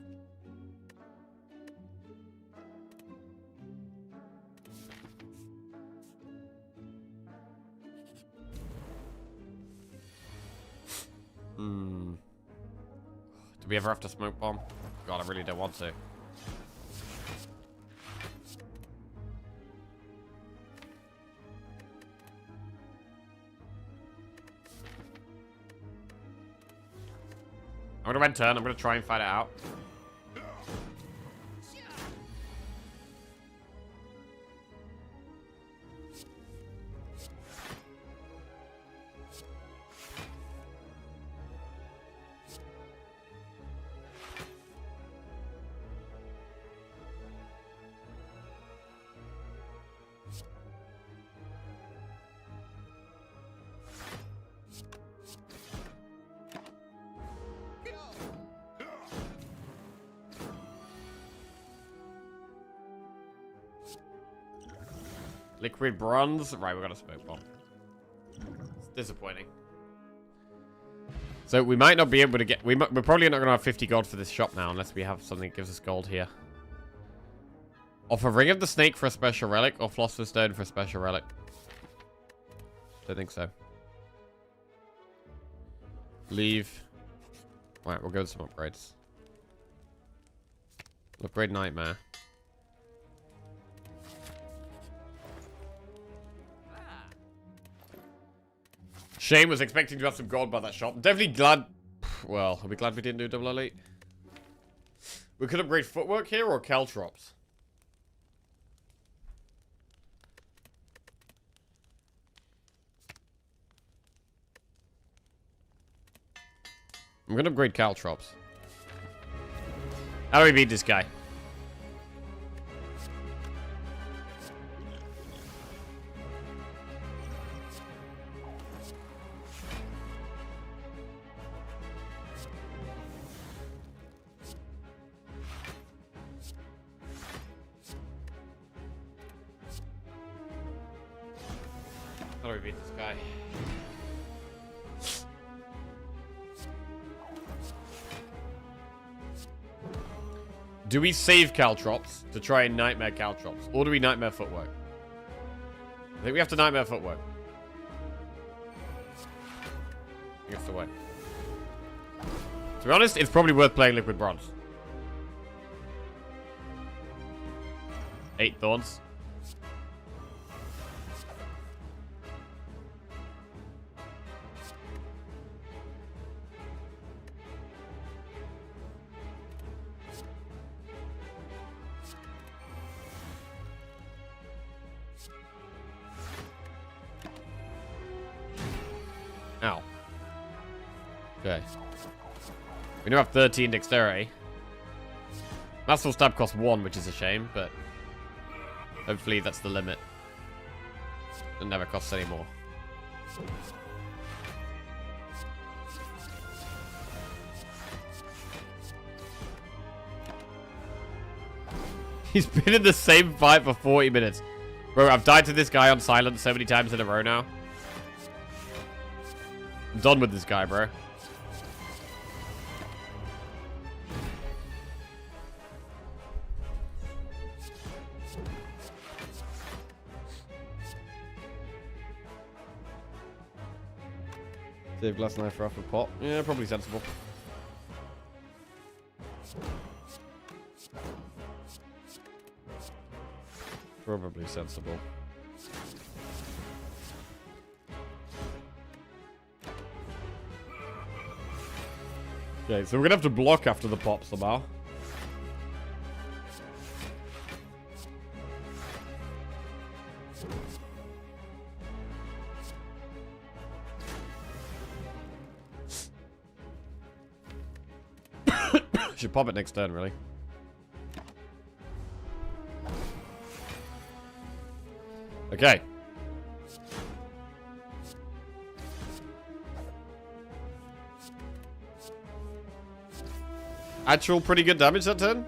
Do we ever have to smoke bomb? God, I really don't want to. I'm gonna end turn. I'm gonna try and fight it out. Liquid bronze. Right, we got a smoke bomb. It's disappointing. So we might not be able to get... We're probably not going to have 50 gold for this shop now, unless we have something that gives us gold here. Offer Ring of the Snake for a special relic, or Philosopher's Stone for a special relic. Don't think so. Leave. Right, we'll go with some upgrades. Upgrade Nightmare. Shane was expecting to have some gold by that shop. Definitely glad... Well, are we glad we didn't do double elite? We could upgrade footwork here or Caltrops. I'm gonna upgrade Caltrops. How do we beat this guy? How do we beat this guy? Do we save Caltrops to try and Nightmare Caltrops? Or do we Nightmare Footwork? I think we have to Nightmare Footwork. I think that's the way. To be honest, it's probably worth playing Liquid Bronze. 8 Thorns. Okay. We now have 13 dexterity. Masterful stab costs 1, which is a shame, but hopefully that's the limit. It never costs any more. He's been in the same fight for 40 minutes. Bro, I've died to this guy on silent so many times in a row now. I'm done with this guy, bro. Save glass knife for after pop. Yeah, probably sensible. Probably sensible. Okay, so we're gonna have to block after the pop somehow. Should pop it next turn, really. Okay. Actual pretty good damage that turn.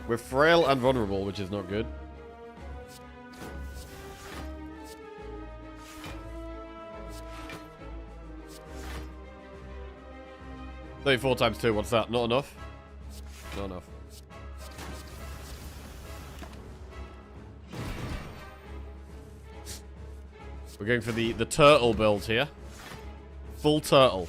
We're frail and vulnerable, which is not good. $34 times 2, what's that? Not enough? Not enough. We're going for the turtle build here. Full turtle.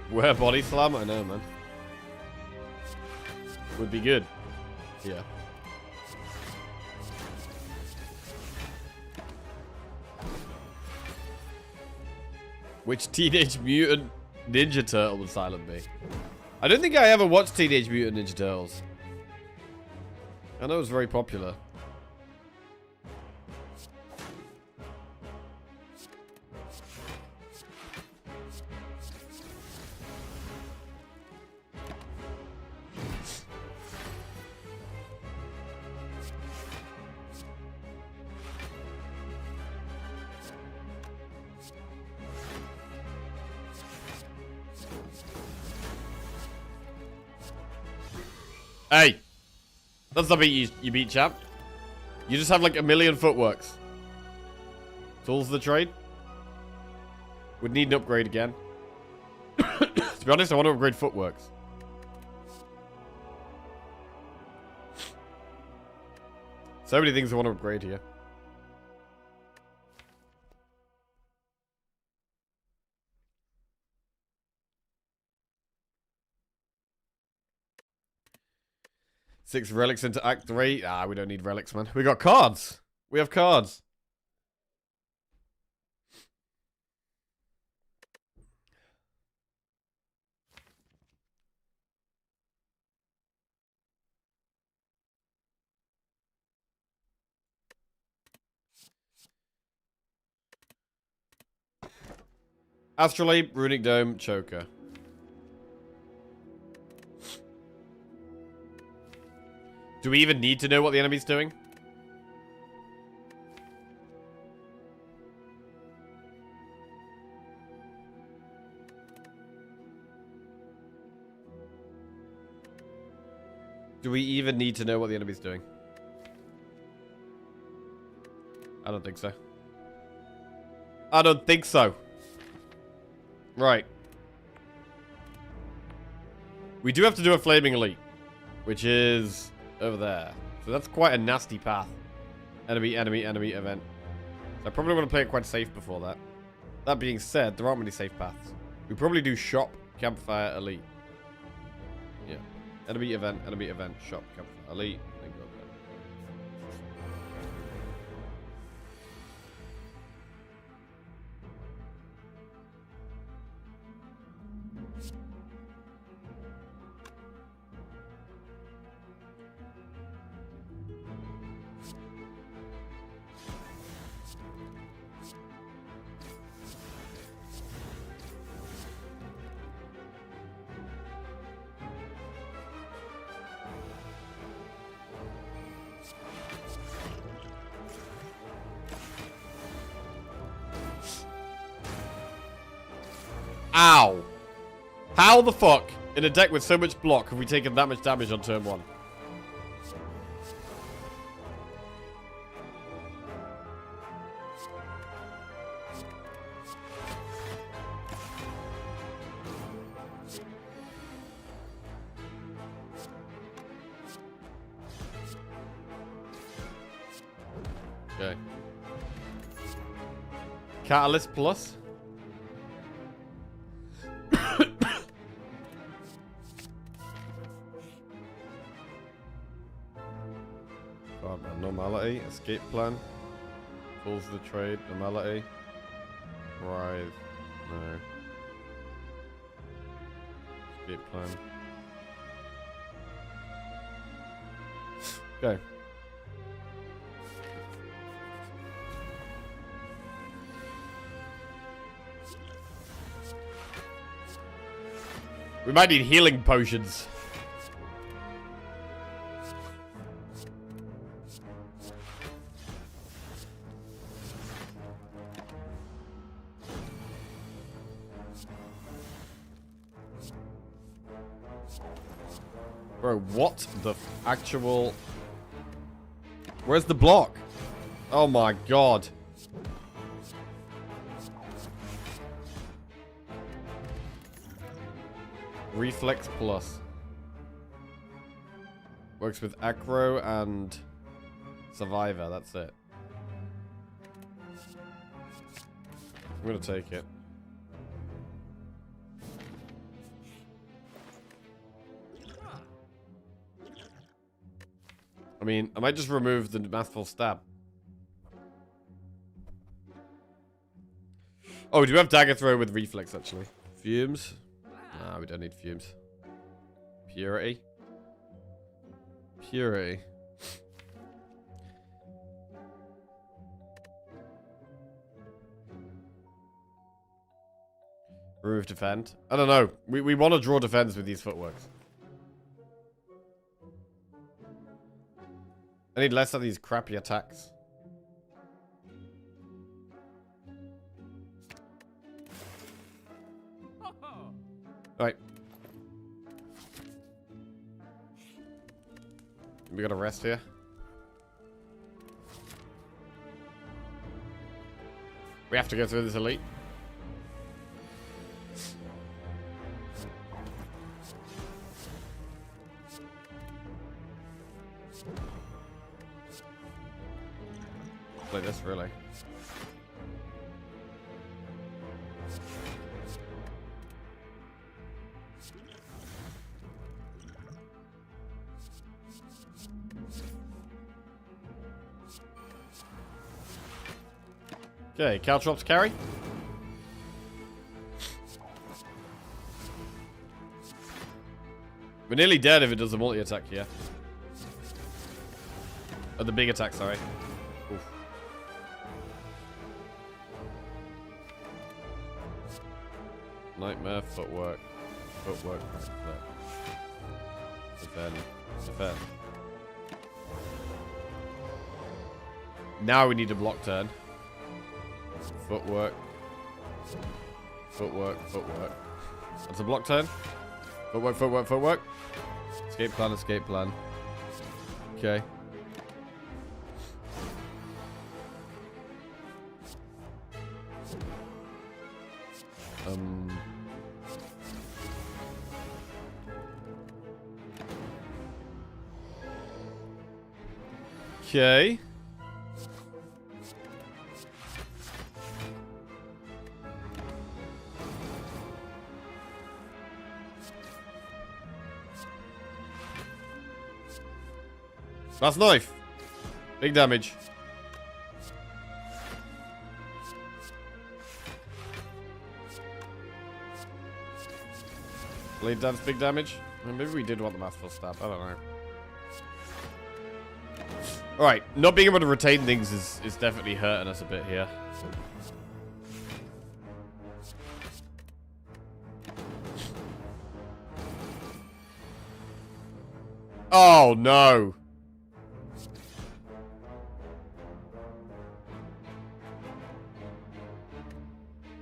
Where body slam? I know, man. Would be good. Yeah. Which Teenage Mutant Ninja Turtle would Silent be? I don't think I ever watched Teenage Mutant Ninja Turtles. I know it was very popular. Hey, that's not beat you beat, chap. You just have like a million footworks. Tools of the trade. Would need an upgrade again. To be honest, I want to upgrade footworks. So many things I want to upgrade here. Six relics into Act 3. Ah, we don't need relics, man. We got cards. We have cards. Astrolabe, Runic Dome, Choker. Do we even need to know what the enemy's doing? Do we even need to know what the enemy's doing? I don't think so. I don't think so. Right. We do have to do a Flaming Elite, which is over there. So that's quite a nasty path. Enemy event. So I probably want to play it quite safe before that. That being said, there aren't many safe paths. We probably do shop, campfire, elite. Yeah. Enemy event, shop, campfire, elite. Then go up there. Ow! How the fuck, in a deck with so much block, have we taken that much damage on turn 1? Okay. Catalyst plus? Normality, escape plan, pulls the trade, normality, rise, no, escape plan. Okay. We might need healing potions. Bro, what the actual... Where's the block? Oh my god. Reflex plus. Works with Acro and Survivor, that's it. I'm gonna take it. I mean, I might just remove the Mathful Stab. Oh, we do have Dagger Throw with Reflex, actually. Fumes? Nah, we don't need Fumes. Purity? Purity. Remove Defend. I don't know. We want to draw Defense with these footworks. I need less of these crappy attacks. Right. We gotta rest here. We have to go through this elite. Play this, really. Okay, Caltrops carry. We're nearly dead if it does a multi-attack here. Oh, the big attack, sorry. Oof. Nightmare, footwork. Footwork, reflect. Defend. Defend. Now we need a block turn. Footwork. Footwork, footwork. That's a block turn. Footwork, footwork, footwork. Escape plan, escape plan. Okay. Okay. Last knife. Big damage. Blade dance, big damage. Maybe we did want the masterful stab. I don't know. Alright, not being able to retain things is definitely hurting us a bit here. Oh, no.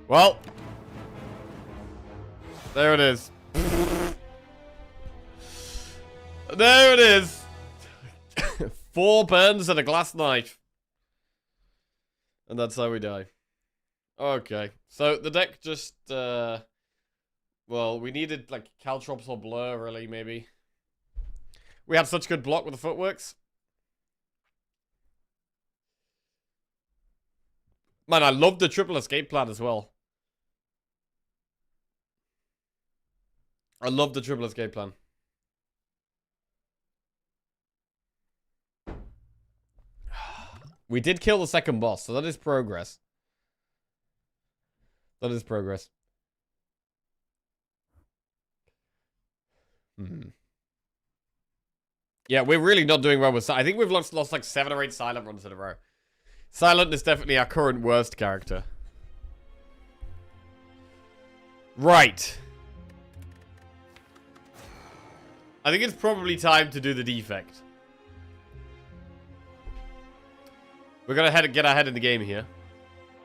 Well. There it is. There it is. 4 burns and a glass knife. And that's how we die. Okay. So the deck just, well, we needed like Caltrops or Blur, really, maybe. We had such good block with the footworks. Man, I love the triple escape plan as well. I love the triple escape plan. We did kill the second boss, so that is progress. That is progress. Yeah, we're really not doing well with... I think we've lost like 7 or 8 silent runs in a row. Silent is definitely our current worst character. Right. I think it's probably time to do the defect. We're gonna get our head in the game here.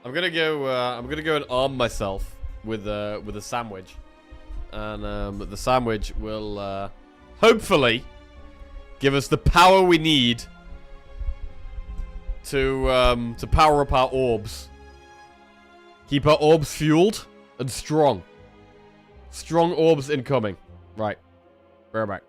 I'm gonna go and arm myself with a sandwich, and the sandwich will hopefully give us the power we need to power up our orbs. Keep our orbs fueled and strong. Strong orbs incoming. Right. We're back.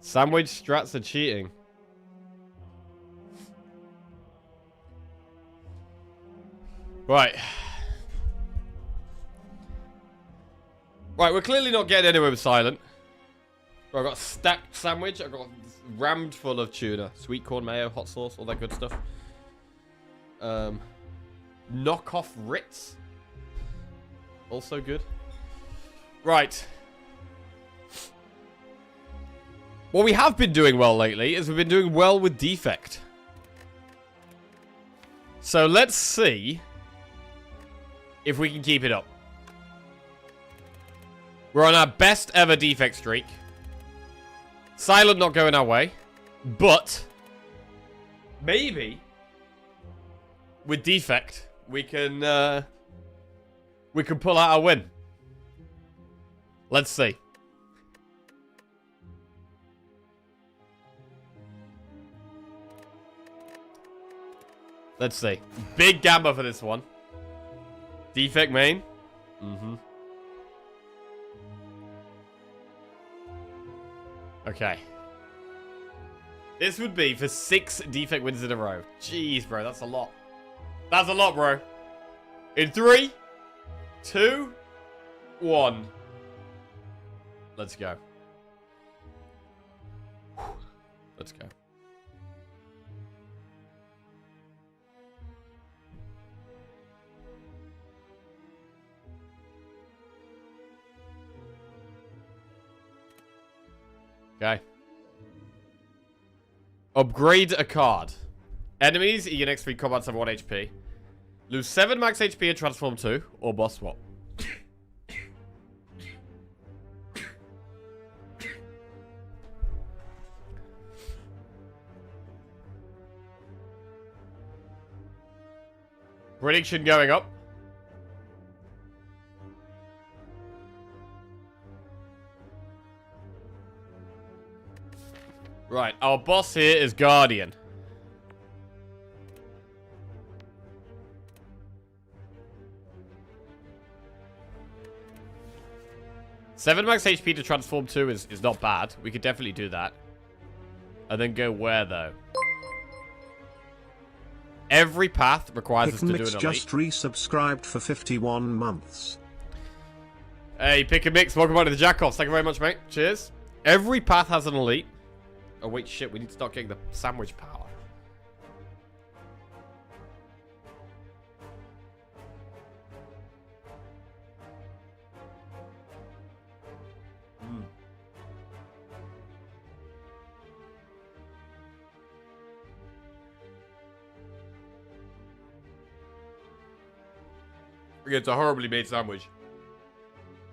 Sandwich strats are cheating. Right. Right, we're clearly not getting anywhere with Silent. I've got a stacked sandwich. I've got rammed full of tuna. Sweet corn mayo, hot sauce, all that good stuff. Knockoff Ritz. Also good. Right. What we have been doing well lately is we've been doing well with defect. So let's see if we can keep it up. We're on our best ever defect streak. Silent not going our way. But maybe with defect we can pull out a win. Let's see. Let's see. Big gamble for this one. Defect main. Okay. This would be for 6 defect wins in a row. Jeez, bro. That's a lot. That's a lot, bro. In 3, 2, 1. Let's go. Let's go. Okay. Upgrade a card. Enemies, you get next 3 combat 7 1 HP. Lose 7 max HP and transform 2, or boss swap. Prediction going up. Right, our boss here is Guardian. Seven max HP to transform 2 is not bad. We could definitely do that. And then go where, though? Every path requires us to do an elite. just resubscribed for 51 months. Hey, Pick and Mix, welcome back to the Jackoffs. Thank you very much, mate. Cheers. Every path has an elite. Oh, wait, shit. We need to start getting the sandwich power. It's a horribly made sandwich.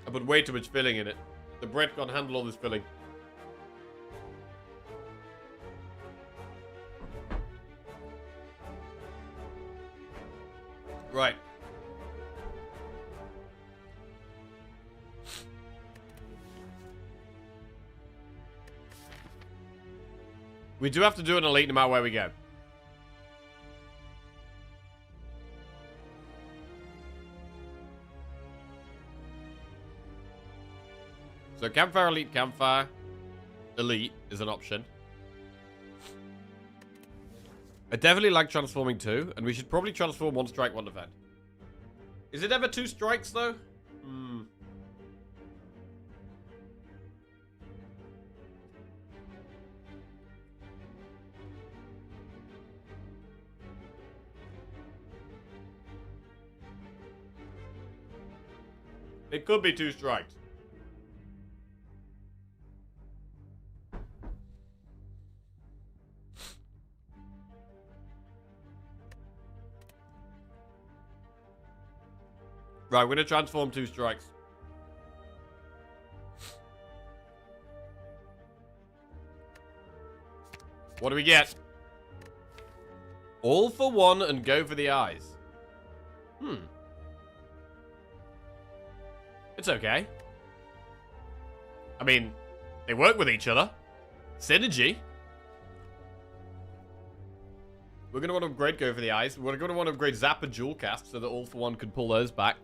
I put way too much filling in it. The bread can't handle all this filling. Right. We do have to do an elite no matter where we go. So Campfire Elite, Campfire Elite is an option. I definitely like transforming 2, and we should probably transform 1 strike, 1 defend. Is it ever 2 strikes, though? It could be 2 strikes. Right, we're going to transform 2 strikes. What do we get? All for 1 and go for the eyes. It's okay. I mean, they work with each other. Synergy. We're going to want to upgrade go for the eyes. We're going to want to upgrade Zap and Jewel Cast so that All for 1 can pull those back.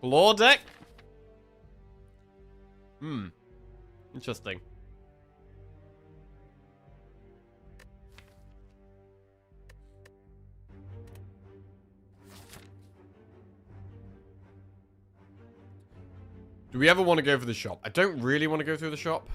Claw deck? Interesting. Do we ever want to go for the shop? I don't really want to go through the shop.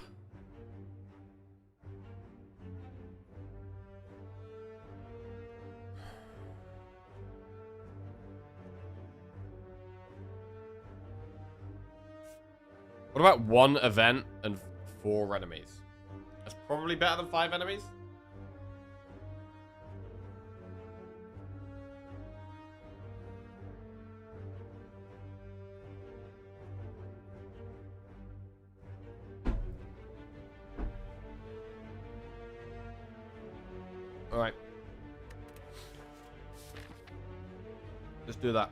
What about 1 event and 4 enemies? That's probably better than 5 enemies. Alright. Let's do that.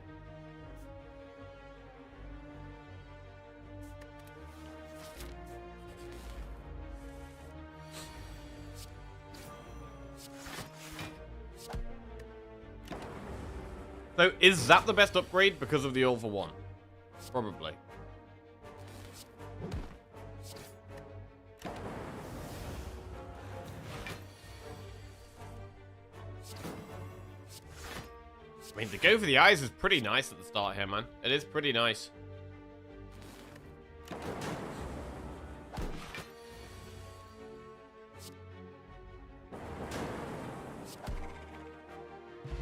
So, is that the best upgrade because of the all for one? Probably. I mean, to go for the eyes is pretty nice at the start here, man. It is pretty nice.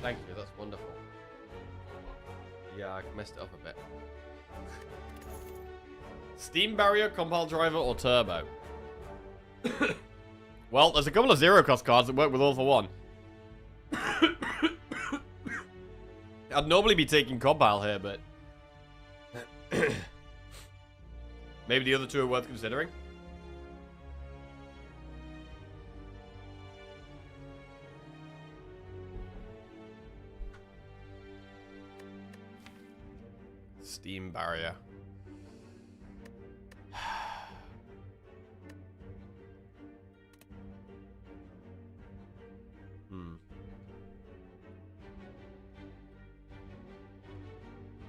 Thank you, that's wonderful. Yeah, I messed it up a bit. Steam barrier, compile driver, or turbo? Well, there's a couple of zero-cost cards that work with all for one. I'd normally be taking compile here, but... maybe the other two are worth considering. Steam barrier.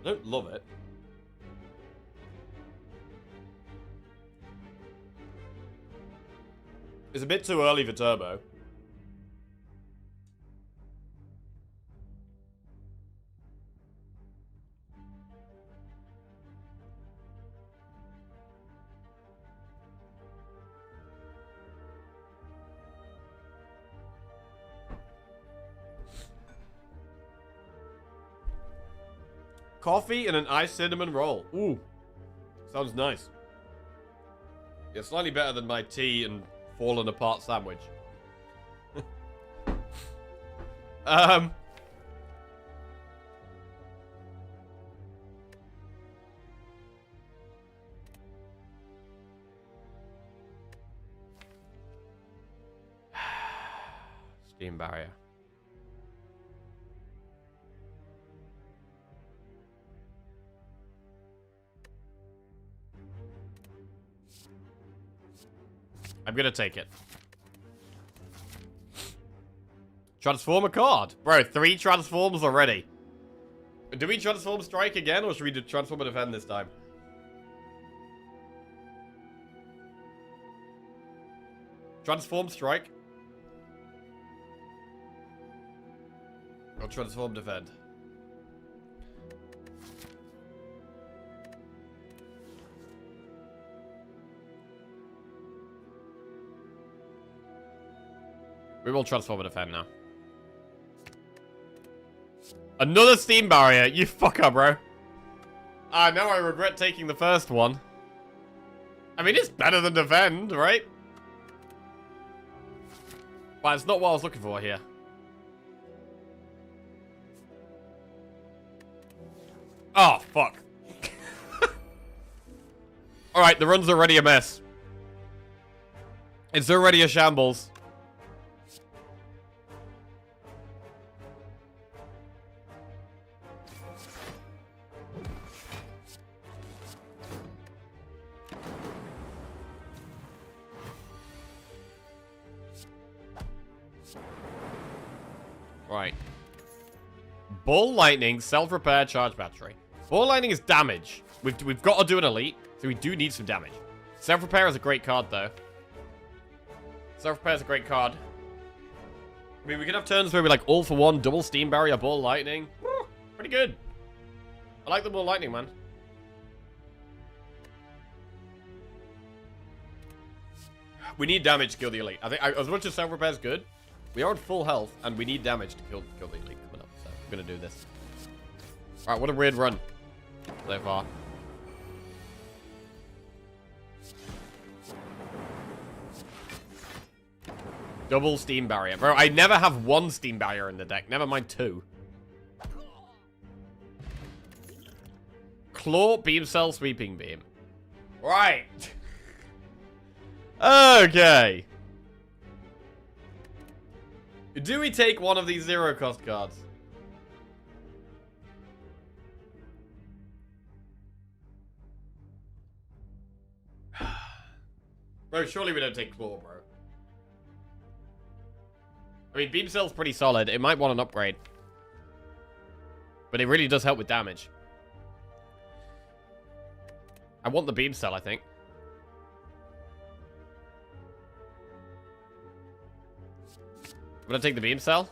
I don't love it. It's a bit too early for turbo. Coffee and an iced cinnamon roll. Ooh. Sounds nice. Yeah, slightly better than my tea and fallen apart sandwich. Steam barrier. I'm gonna take it. Transform a card. Bro, 3 transforms already. Do we transform strike again, or should we do transform and defend this time? Transform strike. Or transform defend. We will transform and defend now. Another steam barrier! You fucker, bro. Ah, now I regret taking the first one. I mean, it's better than defend, right? But it's not what I was looking for here. Oh, fuck. Alright, the run's already a mess. It's already a shambles. Right. Ball lightning, self-repair, charge battery. Ball lightning is damage. We've got to do an elite, so we do need some damage. Self-repair is a great card, though. Self-repair is a great card. I mean, we could have turns where we like all for one, double steam barrier, ball lightning. Woo, pretty good. I like the ball lightning, man. We need damage to kill the elite. I think as much as self-repair is good, we are at full health, and we need damage to kill the elite coming up. So I'm going to do this. All right, what a weird run so far. Double steam barrier. Bro, I never have one steam barrier in the deck. Never mind two. Claw, beam cell, sweeping beam. Right. Okay. Do we take one of these zero cost cards? Bro, surely we don't take claw, bro. I mean, beam cell's pretty solid. It might want an upgrade. But it really does help with damage. I want the beam cell, I think. I'm gonna take the beam cell.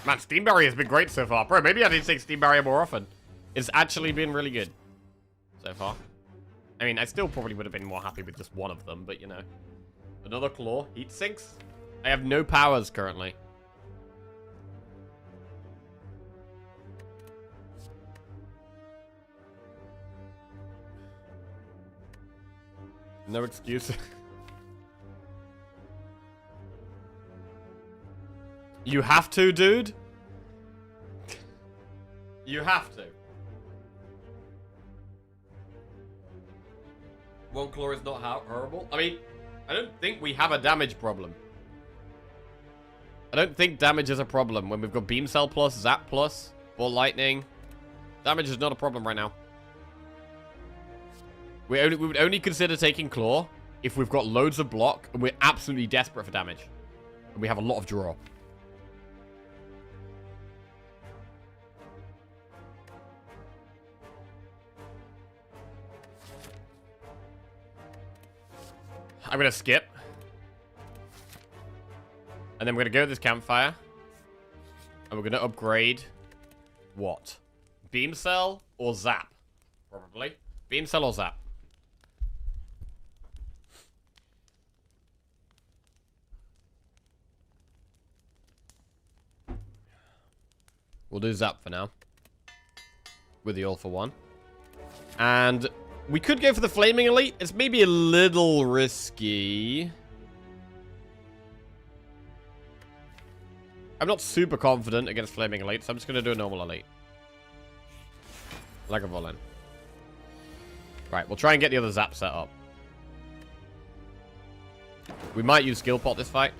Man, Steam Barrier has been great so far. Bro, maybe I need to take Steam Barrier more often. It's actually been really good so far. I mean, I still probably would have been more happy with just one of them, but you know. Another claw. Heat sinks. I have no powers currently. No excuse. You have to, dude? You have to. One claw is not horrible. I mean, I don't think we have a damage problem. I don't think damage is a problem when we've got Beam Cell plus, Zap plus, Ball Lightning. Damage is not a problem right now. We would only consider taking Claw if we've got loads of block and we're absolutely desperate for damage. And we have a lot of draw. I'm going to skip. And then we're going to go to this campfire. And we're going to upgrade... what? Beam Cell or Zap? Probably. Beam Cell or Zap? We'll do Zap for now. With the All for One. And... we could go for the Flaming Elite. It's maybe a little risky. I'm not super confident against Flaming Elite, so I'm just going to do a normal Elite. Like a Volin. Right, we'll try and get the other Zap set up. We might use Skill Pot this fight.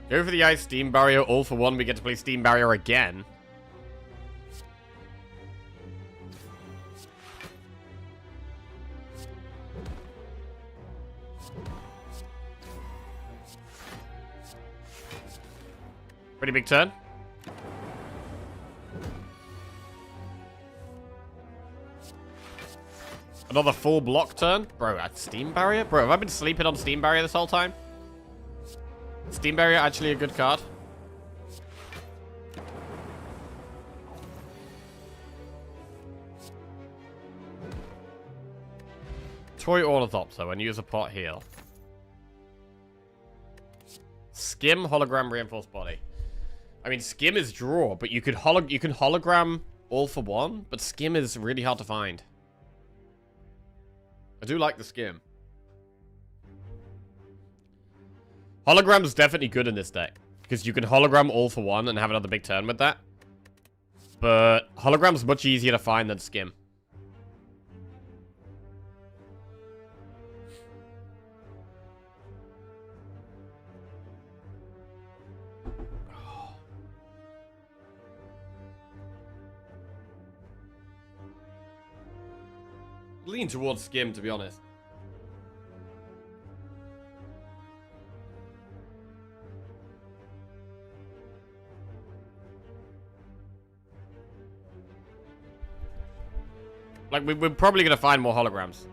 Go for the Ice Steam Barrier. All for one. We get to play Steam Barrier again. Pretty big turn. Another full block turn. Bro, that's Steam Barrier? Bro, have I been sleeping on Steam Barrier this whole time? Steam Barrier actually a good card. Toy Ornithopter and use a pot heal. Skim, hologram, reinforced body. I mean, Skim is draw, but you can hologram All for One, but Skim is really hard to find. I do like the Skim. Hologram's definitely good in this deck. Because you can hologram all for one and have another big turn with that. But hologram's much easier to find than skim. Lean towards skim, to be honest. Like, we're probably going to find more holograms.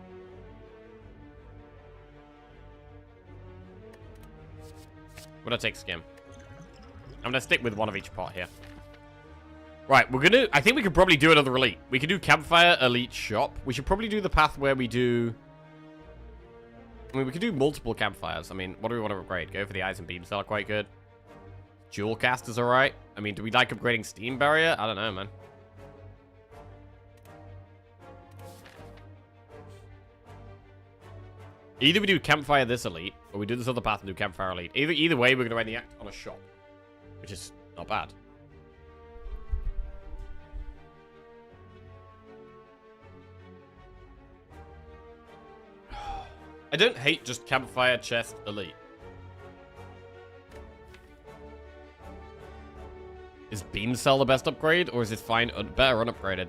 I'm going to take skim. I'm going to stick with one of each pot here. Right, we're going to... I think we could probably do another elite. We could do Campfire, Elite, Shop. We should probably do the path where we do... I mean, we could do multiple Campfires. I mean, what do we want to upgrade? Go for the Eyes and Beam Cell are quite good. Jewel Cast is alright. I mean, do we like upgrading Steam Barrier? I don't know, man. Either we do Campfire this Elite, or we do this other path and do Campfire Elite. Either way, we're going to end the act on a shop. Which is not bad. I don't hate just Campfire, Chest, Elite. Is Beam Cell the best upgrade, or is it fine, better unupgraded?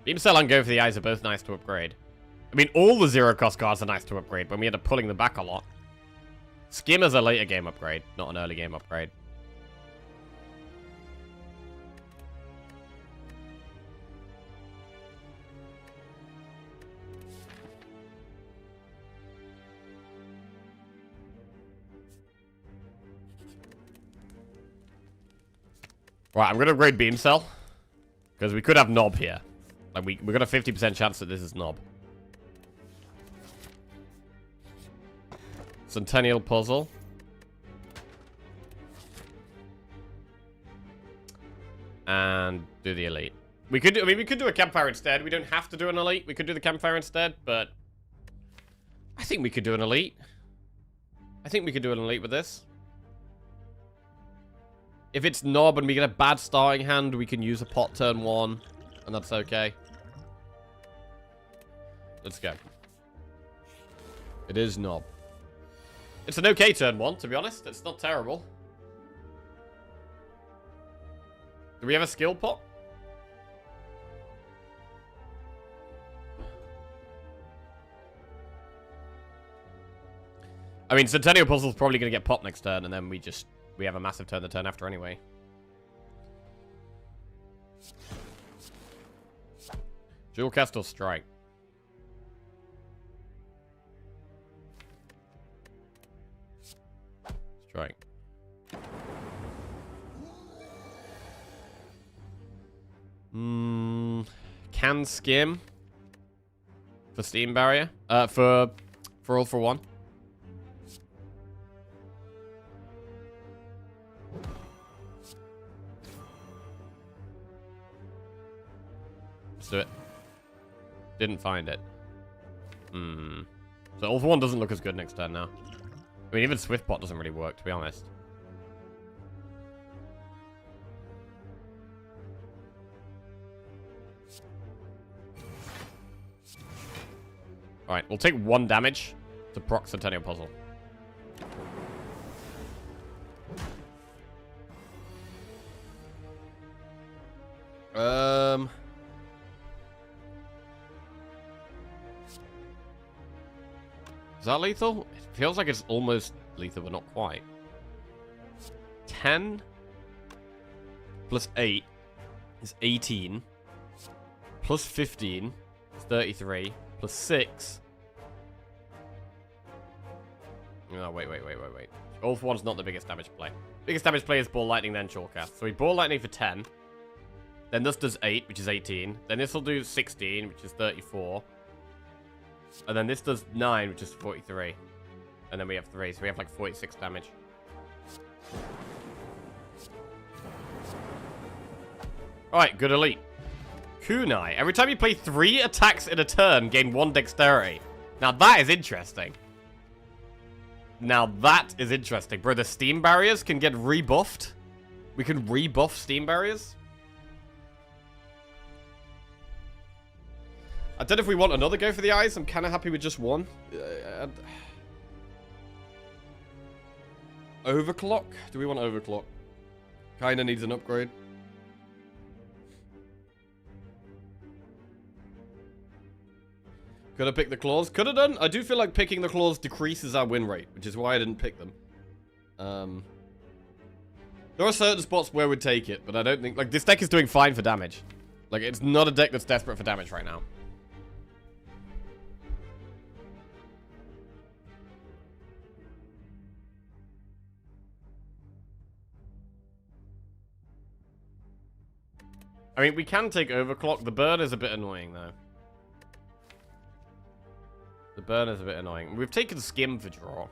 Beam Cell and Go for the Eyes are both nice to upgrade. I mean, all the zero-cost cards are nice to upgrade, but we end up pulling them back a lot. Skim is a later game upgrade, not an early game upgrade. Right, I'm going to upgrade Beam Cell. Because we could have Knob here. Like, we got a 50% chance that this is Knob. Centennial Puzzle. And do the Elite. We could do, I mean, we could do a Campfire instead. We don't have to do an Elite. We could do the Campfire instead, but... I think we could do an Elite. I think we could do an Elite with this. If it's Knob and we get a bad starting hand, we can use a pot turn 1. And that's okay. Let's go. It is Knob. It's an okay turn 1, to be honest. It's not terrible. Do we have a skill pot? I mean, Centennial Puzzle's probably going to get popped next turn, and then we have a massive turn the turn after anyway. Jewel Cast or Strike? Strike. Can Skim for Steam Barrier? For all for one. Let's do it. Didn't find it. So all for one doesn't look as good next turn now. I mean, even Swiftbot doesn't really work, to be honest. Alright, we'll take 1 damage to proc Centennial Puzzle. Is that lethal? It feels like it's almost lethal, but not quite. 10 plus 8 is 18. Plus 15 is 33. Plus 6. Oh, wait. All for one's not the biggest damage play. Biggest damage play is Ball Lightning, then Chalkcast. So we Ball Lightning for 10. Then this does 8, which is 18. Then this will do 16, which is 34. And then this does 9, which is 43. And then we have 3, so we have like 46 damage. Alright, good elite. Kunai. Every time you play 3 attacks in a turn, gain 1 dexterity. Now that is interesting. Now that is interesting. Bro, the steam barriers can get rebuffed. We can rebuff steam barriers. I don't know if we want another go for the eyes. I'm kind of happy with just one. Overclock? Do we want overclock? Kinda needs an upgrade. Could I pick the claws? Could have done. I do feel like picking the claws decreases our win rate, which is why I didn't pick them. There are certain spots where we'd take it, but I don't think... Like, this deck is doing fine for damage. Like, it's not a deck that's desperate for damage right now. I mean, we can take overclock. The burn is a bit annoying, though. The burn is a bit annoying. We've taken skim for draw.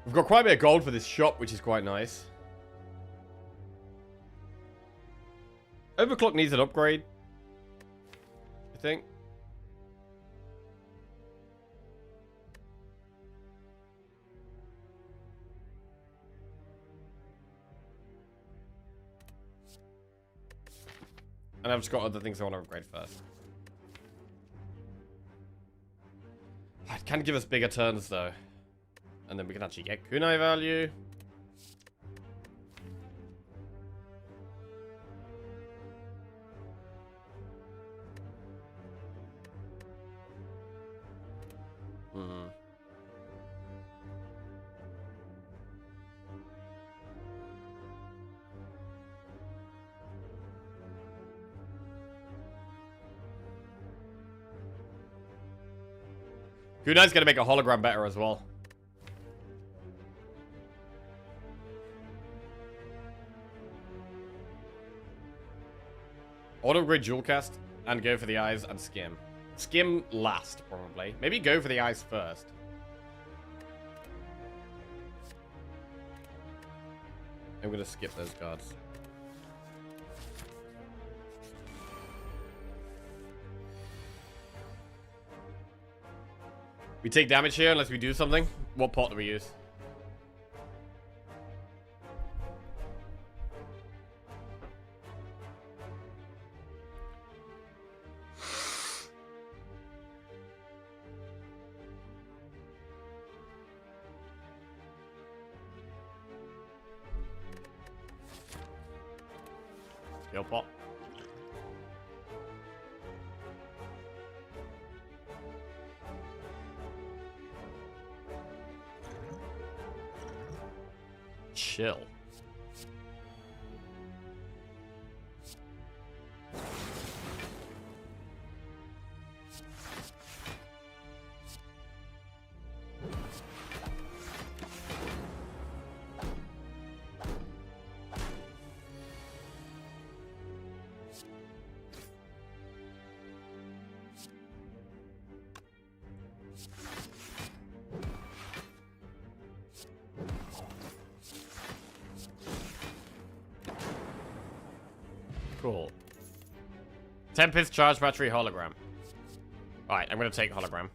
We've got quite a bit of gold for this shop, which is quite nice. Overclock needs an upgrade, I think. And I've just got other things I want to upgrade first. It can give us bigger turns, though. And then we can actually get kunai value. Kunai's gonna make a hologram better as well. Auto-grade dual cast and go for the eyes and skim. Skim last, probably. Maybe go for the eyes first. I'm gonna skip those cards. We take damage here unless we do something. What pot do we use? Skill pot. Chill. Cool. Tempest, charge battery, hologram. Alright, I'm gonna take hologram.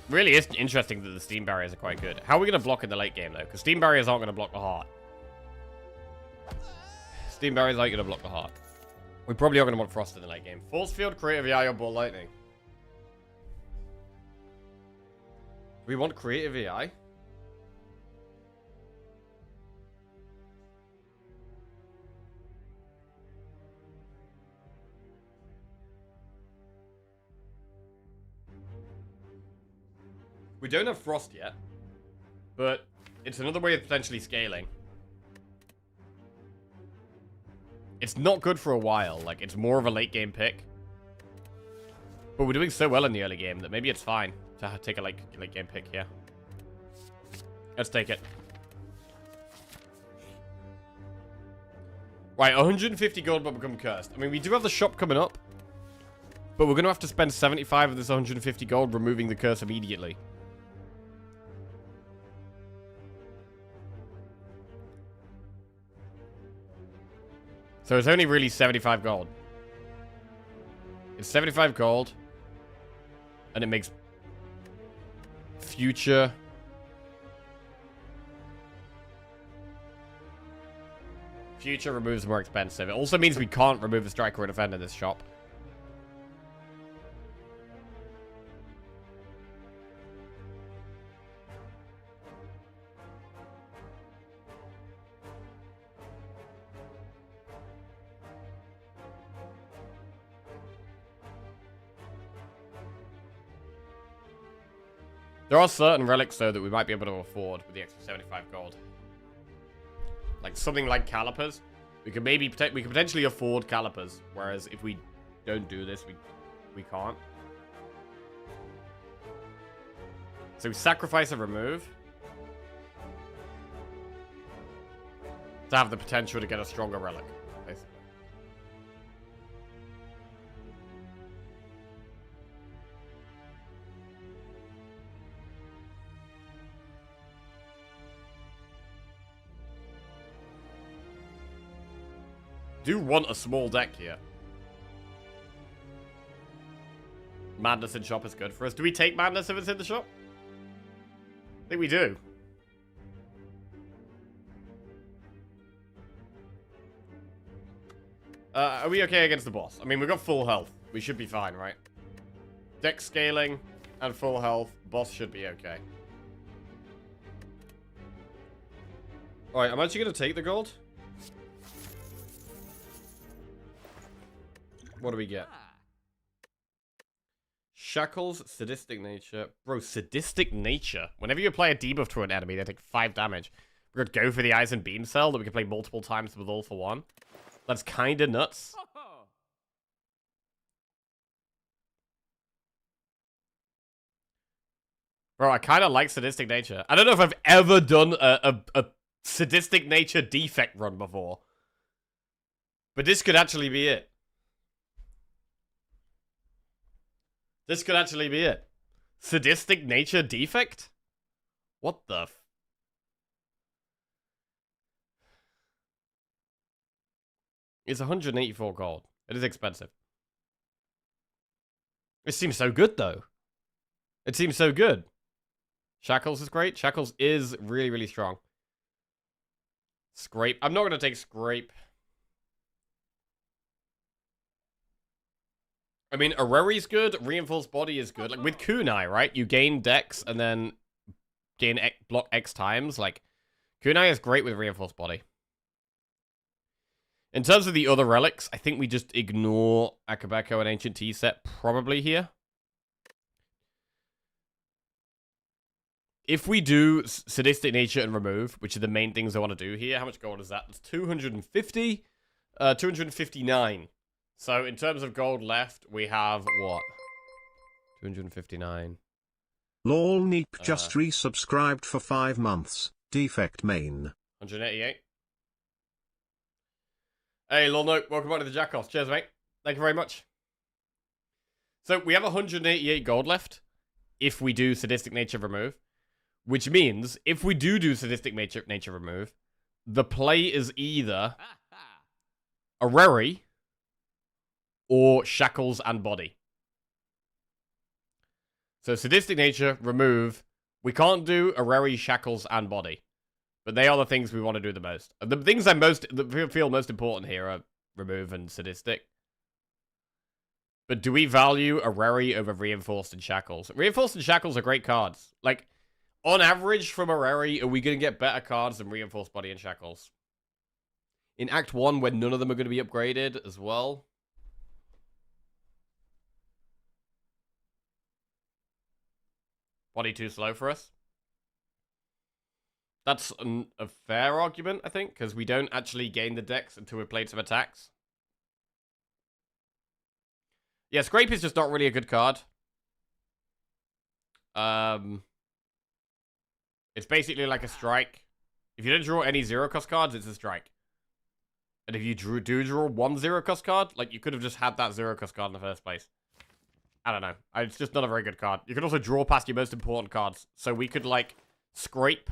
Really is interesting that the steam barriers are quite good. How are we going to block in the late game, though? Because steam barriers aren't going to block the heart. Steam barriers aren't going to block the heart. We probably are going to want frost in the late game. Force field, creative AI, or ball lightning. We want creative AI. We don't have Frost yet, but it's another way of potentially scaling. It's not good for a while. Like, it's more of a late game pick. But we're doing so well in the early game that maybe it's fine to take a late game pick here. Let's take it. Right, 150 gold but become cursed. I mean, we do have the shop coming up. But we're going to have to spend 75 of this 150 gold removing the curse immediately. So it's only really 75 gold. It's 75 gold. And it makes future... Future removes more expensive. It also means we can't remove the striker or defender in this shop. There are certain relics, though, that we might be able to afford with the extra 75 gold. Like something like calipers. We could potentially afford calipers, whereas if we don't do this, we can't. So we sacrifice a remove to have the potential to get a stronger relic, basically. Do want a small deck here. Madness in shop is good for us. Do we take Madness if it's in the shop? I think we do. Are we okay against the boss? I mean, we've got full health. We should be fine, right? Deck scaling and full health. Boss should be okay. Alright, I'm actually going to take the gold. What do we get? Shackles, Sadistic Nature. Bro, Sadistic Nature. Whenever you apply a debuff to an enemy, they take 5 damage. We're going to go for the Eyes and Beam Cell that we can play multiple times with all for 1. That's kind of nuts. Bro, I kind of like Sadistic Nature. I don't know if I've ever done a Sadistic Nature defect run before. But this could actually be it. This could actually be it. Sadistic Nature defect? What the f... It's 184 gold. It is expensive. It seems so good, though. It seems so good. Shackles is great. Shackles is really, really strong. Scrape. I'm not going to take Scrape. I mean, Areri's good. Reinforced Body is good. Like, with Kunai, right? You gain Dex and then gain block X times. Like, Kunai is great with Reinforced Body. In terms of the other relics, I think we just ignore Akabeko and Ancient Tea set probably here. If we do Sadistic Nature and Remove, which are the main things I want to do here, how much gold is that? That's 250? 259. So, in terms of gold left, we have, what? 259. Lol Neep just resubscribed for 5 months. Defect main. 188. Hey, Lol Nope, welcome back to the Jackoff. Cheers, mate. Thank you very much. So, we have 188 gold left if we do Sadistic Nature Remove. Which means, if we do Sadistic Nature Remove, the play is either Areri or Shackles and Body. So Sadistic Nature, Remove. We can't do Areri, Shackles, and Body. But they are the things we want to do the most. The things that feel most important here are Remove and Sadistic. But do we value Areri over Reinforced and Shackles? Reinforced and Shackles are great cards. Like, on average, from Areri, are we going to get better cards than Reinforced Body and Shackles? In Act 1, when none of them are going to be upgraded as well? Body too slow for us. That's a fair argument, I think, because we don't actually gain the dex until we played some attacks. Yeah, Scrape is just not really a good card. It's basically like a strike. If you don't draw any 0-cost cards, it's a strike. And if you do draw one 0-cost card, like, you could have just had that 0-cost card in the first place. I don't know. It's just not a very good card. You could also draw past your most important cards. So we could, like, scrape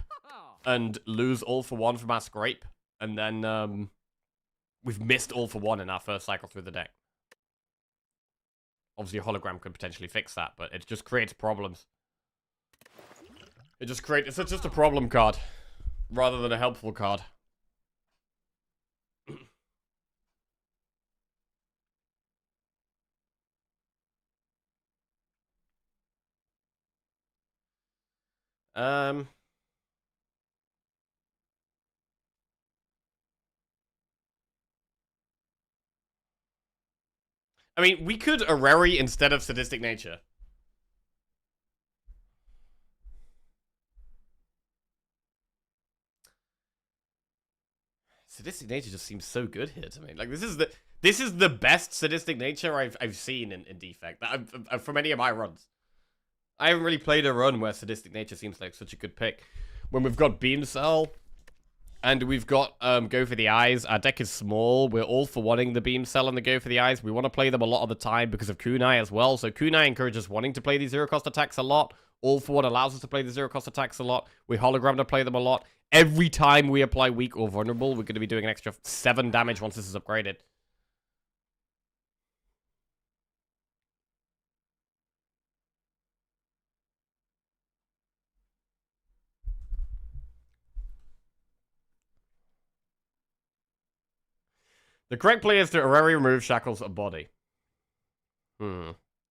and lose all for one from our scrape. And then, we've missed all for one in our first cycle through the deck. Obviously, a hologram could potentially fix that, but it just creates problems. It's just a problem card, rather than a helpful card. I mean, we could Areri instead of Sadistic Nature. Sadistic Nature just seems so good here to me. Like, this is the best Sadistic Nature I've seen in Defect from any of my runs. I haven't really played a run where Sadistic Nature seems like such a good pick. When we've got Beam Cell and we've got Go for the Eyes, our deck is small. We're all for wanting the Beam Cell and the Go for the Eyes. We want to play them a lot of the time because of Kunai as well. So Kunai encourages wanting to play these 0-cost attacks a lot. All for One allows us to play the 0-cost attacks a lot. We hologram to play them a lot. Every time we apply Weak or Vulnerable, we're going to be doing an extra 7 damage once this is upgraded. The correct play is to Areri remove Shackles a body. If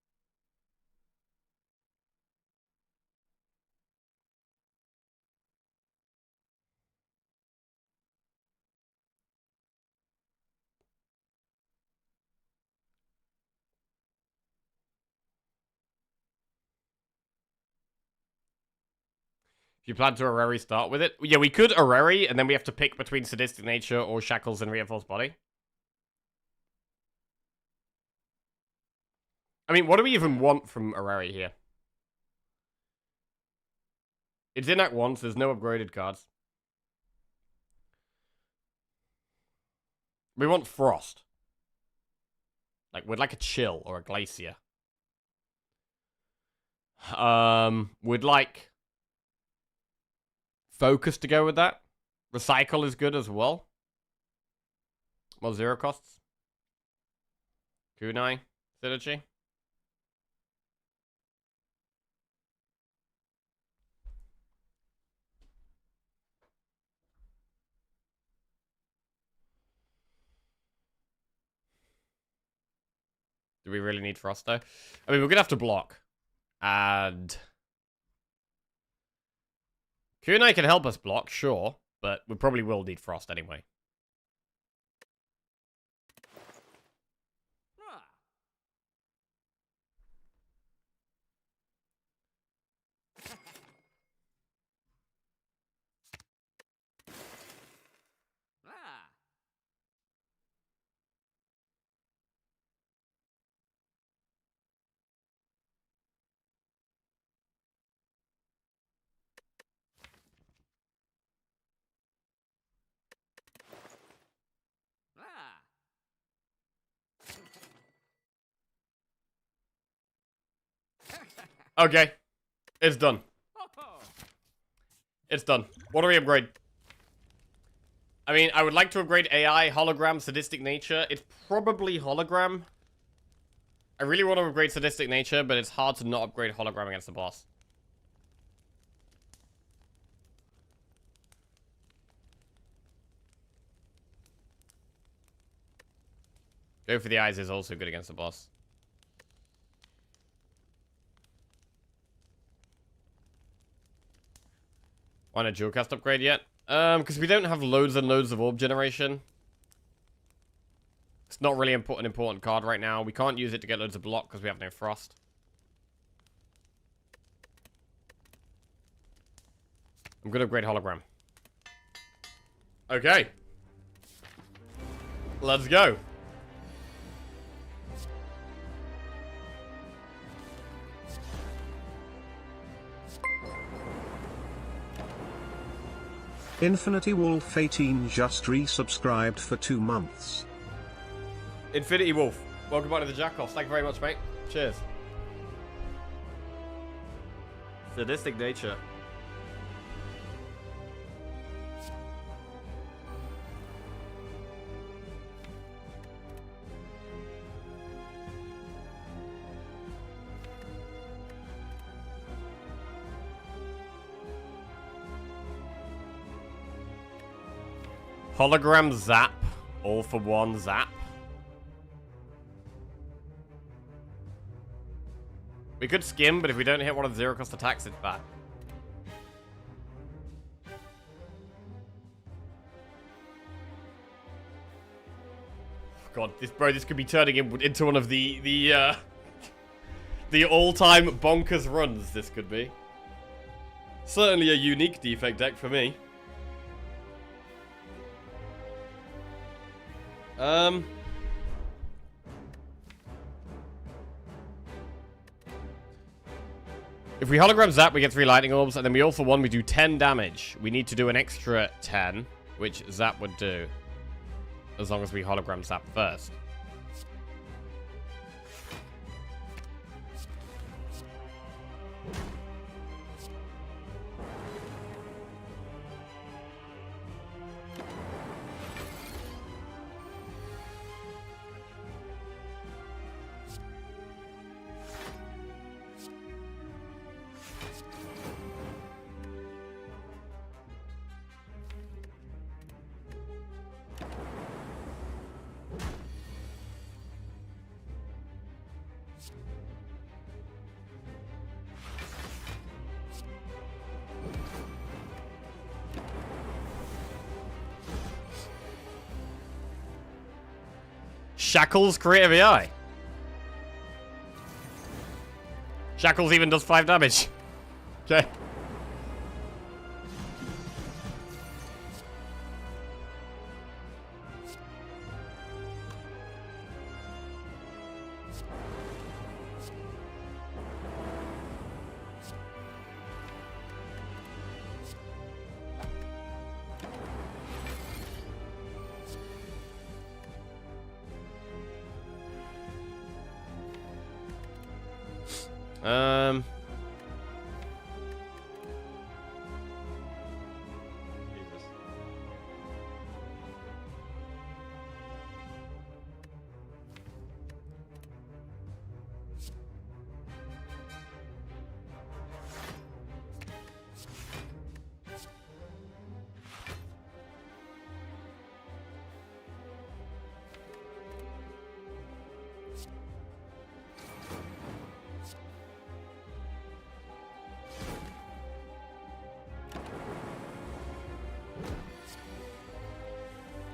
you plan to Areri, start with it. Yeah, we could Areri, and then we have to pick between Sadistic Nature or Shackles and Reinforced Body. I mean, what do we even want from Areri here? It's in Act 1, so there's no upgraded cards. We want Frost. Like, we'd like a Chill or a Glacier. We'd like Focus to go with that. Recycle is good as well. More 0 costs. Kunai. Synergy. Do we really need Frost, though? I mean, we're going to have to block. And Kunai can help us block, sure. But we probably will need Frost anyway. Okay. It's done. It's done. What do we upgrade? I mean, I would like to upgrade AI, Hologram, Sadistic Nature. It's probably Hologram. I really want to upgrade Sadistic Nature, but it's hard to not upgrade Hologram against the boss. Go for the Eyes is also good against the boss. Want a dual cast upgrade yet? Because we don't have loads and loads of orb generation. It's not really an important card right now. We can't use it to get loads of block because we have no Frost. I'm going to upgrade hologram. Okay. Let's go. Infinity Wolf 18 just resubscribed for 2 months. Infinity Wolf, welcome back to the Jackoffs. Thank you very much, mate. Cheers. Sadistic nature. Hologram zap. All for one zap. We could skim, but if we don't hit one of the zero cost attacks, it's bad. God, this could be turning into one of the all-time bonkers runs. This could be. Certainly a unique defect deck for me. If we hologram zap, we get 3 lightning orbs, and then we all for 1, we do 10 damage. We need to do an extra 10, which zap would do, as long as we hologram zap first. Shackles creative AI. Shackles even does 5 damage. Okay. Jesus.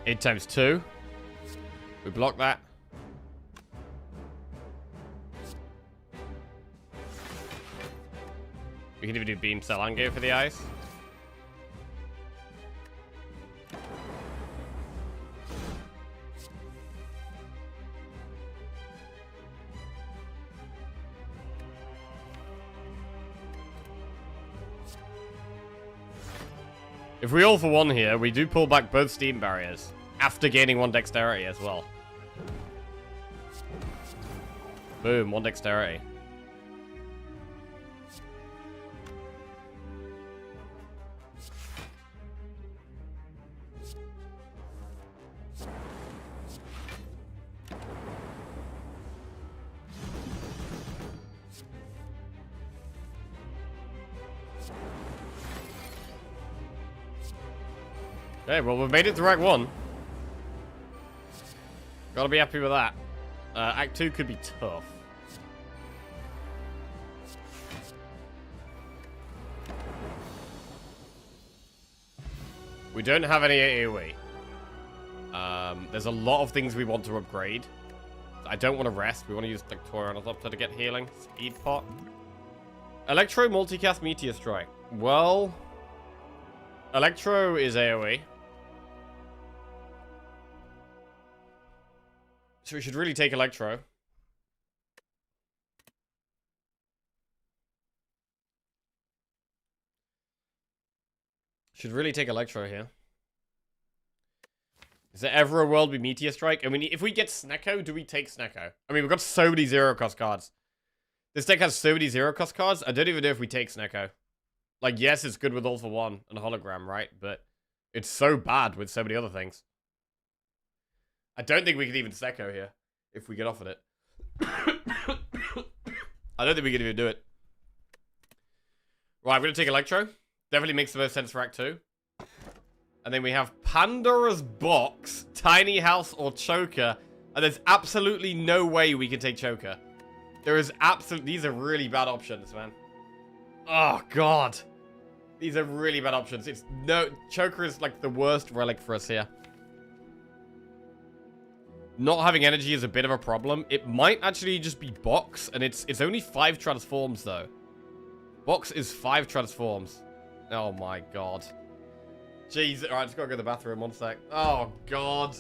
Eight times 2. We block that. We can even do beam cell and go for the ice. If we all for 1 here, we do pull back both steam barriers after gaining 1 dexterity as well. Boom, 1 dexterity. Okay, well, we've made it to Act 1. Gotta be happy with that. Act 2 could be tough. We don't have any AoE. There's a lot of things we want to upgrade. I don't want to rest. We want to use Ornithopter to get healing. Speed pot. Electro multicast Meteor Strike. Well, Electro is AoE. So we should really take Electro. Should really take Electro here. Is there ever a world with Meteor Strike? I mean, if we get Snecko, do we take Snecko? I mean, we've got so many zero-cost cards. This deck has so many zero-cost cards, I don't even know if we take Snecko. Like, yes, it's good with All for One and Hologram, right? But it's so bad with so many other things. I don't think we can even Snecko here if we get offered it. I don't think we can even do it. Right, I'm going to take Electro. Definitely makes the most sense for Act 2. And then we have Pandora's Box, Tiny House, or Choker. And there's absolutely no way we can take Choker. There is absolutely... These are really bad options, man. Oh, God. These are really bad options. It's no... Choker is like the worst relic for us here. Not having energy is a bit of a problem. It might actually just be Box. And it's only 5 transforms, though. Box is 5 transforms. Oh, my God. Jeez, alright, just gotta go to the bathroom, 1 sec. Oh, God.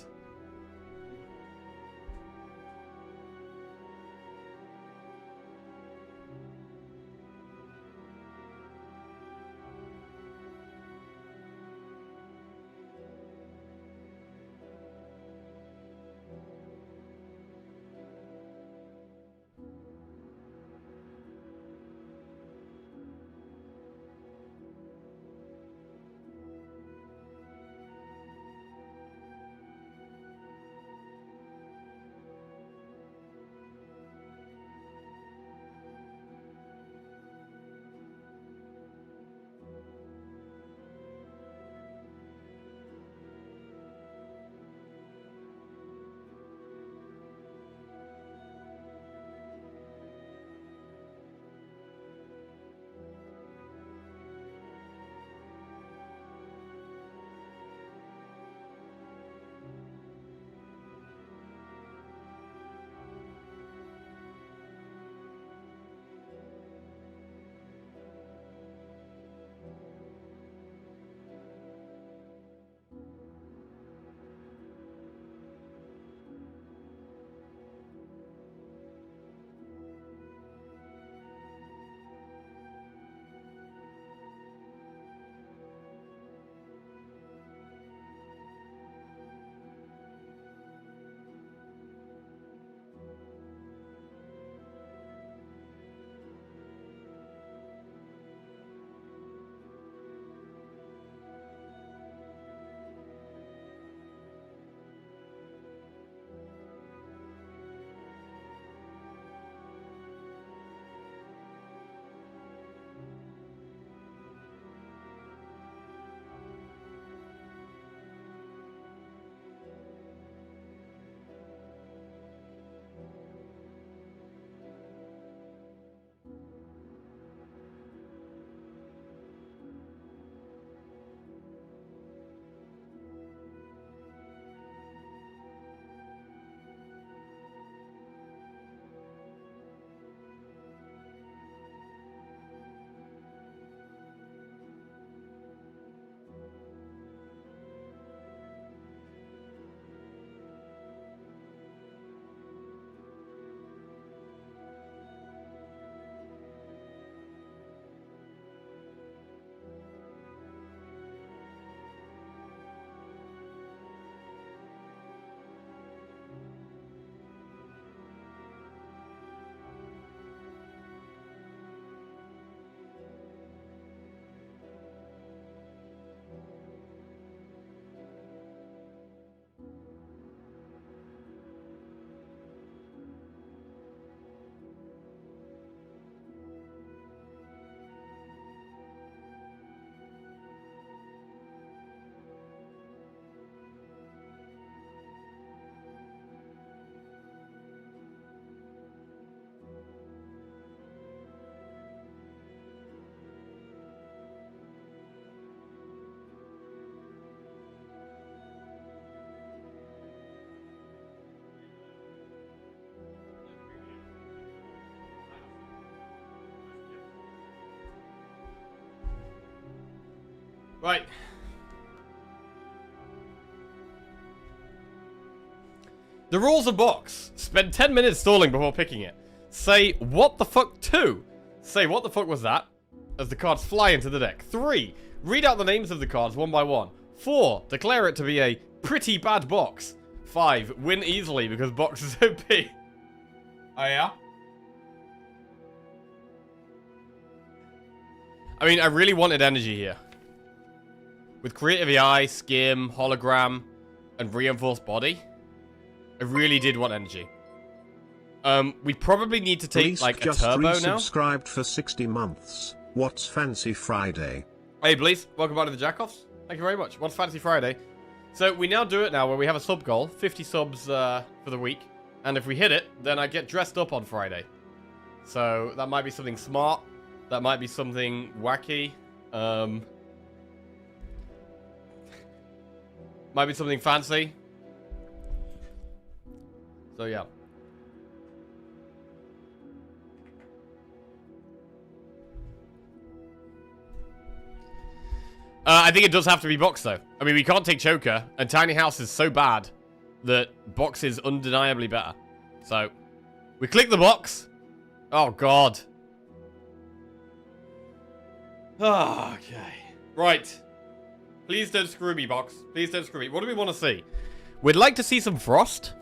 Right. The rules of box. Spend 10 minutes stalling before picking it. Say, what the fuck 2? Say, what the fuck was that? As the cards fly into the deck. 3. Read out the names of the cards one by one. 4. Declare it to be a pretty bad box. 5. Win easily because box is OP. Oh yeah? I mean, I really wanted energy here. With Creative AI, Skim, Hologram, and Reinforced Body, I really did want energy. We probably need to take, like, a turbo now. Subscribed for 60 months. What's Fancy Friday? Hey, Blease, welcome back to the Jackoffs. Thank you very much. What's Fancy Friday? So, we now do it now where we have a sub goal, 50 subs for the week. And if we hit it, then I get dressed up on Friday. So, that might be something smart. That might be something wacky. Might be something fancy. So, yeah. I think it does have to be box, though. I mean, we can't take Choker, and Tiny House is so bad that box is undeniably better. So, we click the box. Oh, God. Oh, okay. Right. Please don't screw me, box. Please don't screw me. What do we want to see? We'd like to see some Frost.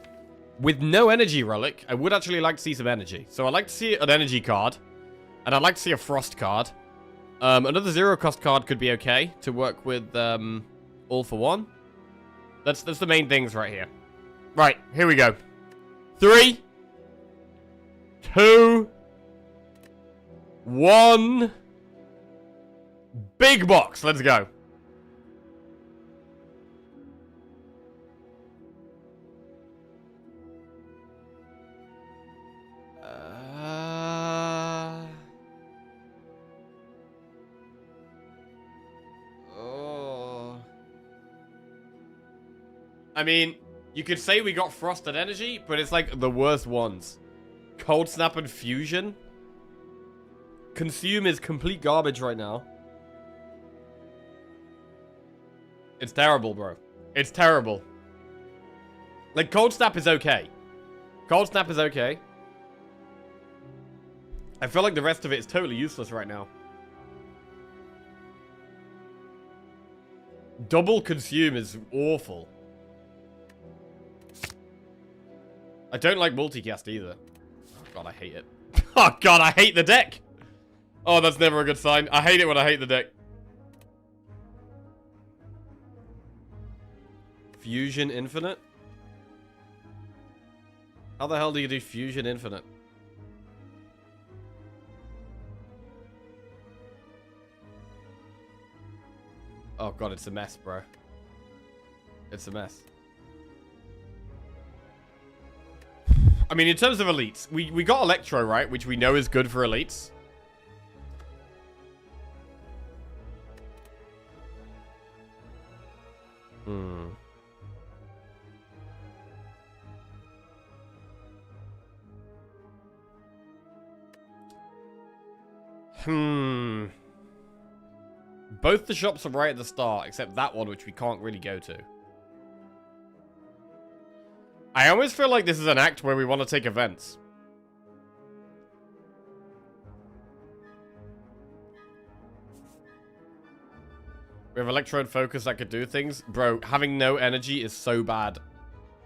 With no energy relic, I would actually like to see some energy. So I'd like to see an energy card. And I'd like to see a Frost card. Another 0-cost card could be okay to work with All for One. That's the main things right here. Right, here we go. 3, 2, 1. Big box. Let's go. I mean, you could say we got Frosted Energy, but it's like the worst ones. Cold Snap and Fusion. Consume is complete garbage right now. It's terrible, bro. It's terrible. Like, Cold Snap is okay. Cold Snap is okay. I feel like the rest of it is totally useless right now. Double Consume is awful. I don't like multicast either. Oh, God, I hate it. Oh, God, I hate the deck. Oh, that's never a good sign. I hate it when I hate the deck. Fusion Infinite? How the hell do you do Fusion Infinite? Oh, God, it's a mess, bro. It's a mess. I mean, in terms of elites, we got Electro, right? Which we know is good for elites. Both the shops are right at the start, except that one, which we can't really go to. I almost feel like this is an act where we want to take events. We have Electrode Focus that could do things. Bro, having no energy is so bad.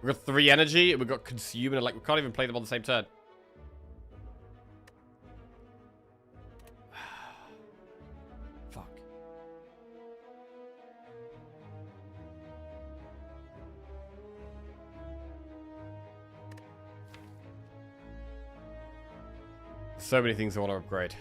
We've got 3 energy, and we've got Consume, and like, we can't even play them on the same turn. Fuck. So many things I want to upgrade.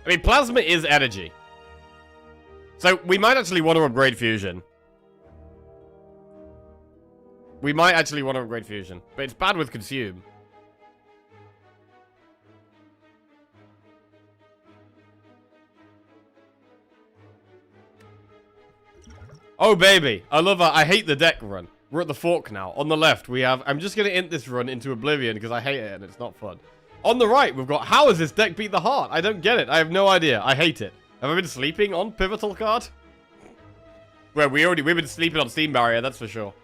I mean, Plasma is energy. So, we might actually want to upgrade Fusion. We might actually want to upgrade Fusion. But it's bad with Consume. Oh, baby. I love I hate the deck run. We're at the fork now. On the left, we have... I'm just going to int this run into oblivion because I hate it and it's not fun. On the right, we've got... How has this deck beat the heart? I don't get it. I have no idea. I hate it. Have I been sleeping on Pivotal card? Well, we've been sleeping on Steam Barrier, that's for sure.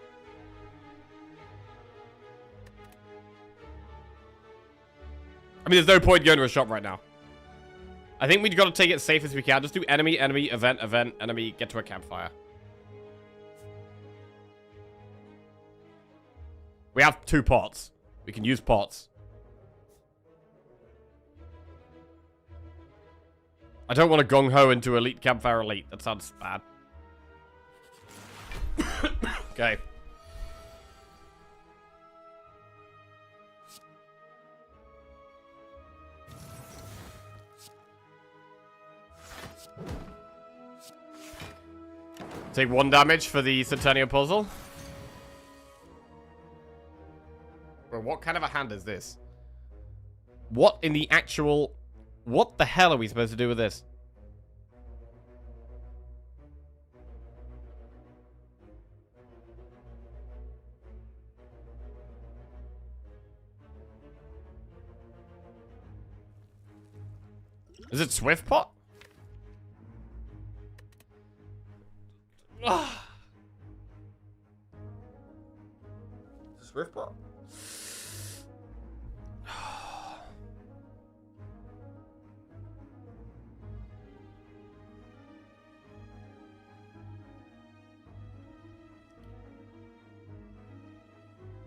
I mean, there's no point going to a shop right now. I think we've got to take it as safe as we can. Just do enemy, enemy, event, event, enemy, get to a campfire. We have 2 pots. We can use pots. I don't want to gung-ho into elite campfire elite. That sounds bad. Okay. Take 1 damage for the Centennial Puzzle. Bro, what kind of a hand is this? What in the actual... What the hell are we supposed to do with this? Is it Swift Pot? Swift Pot?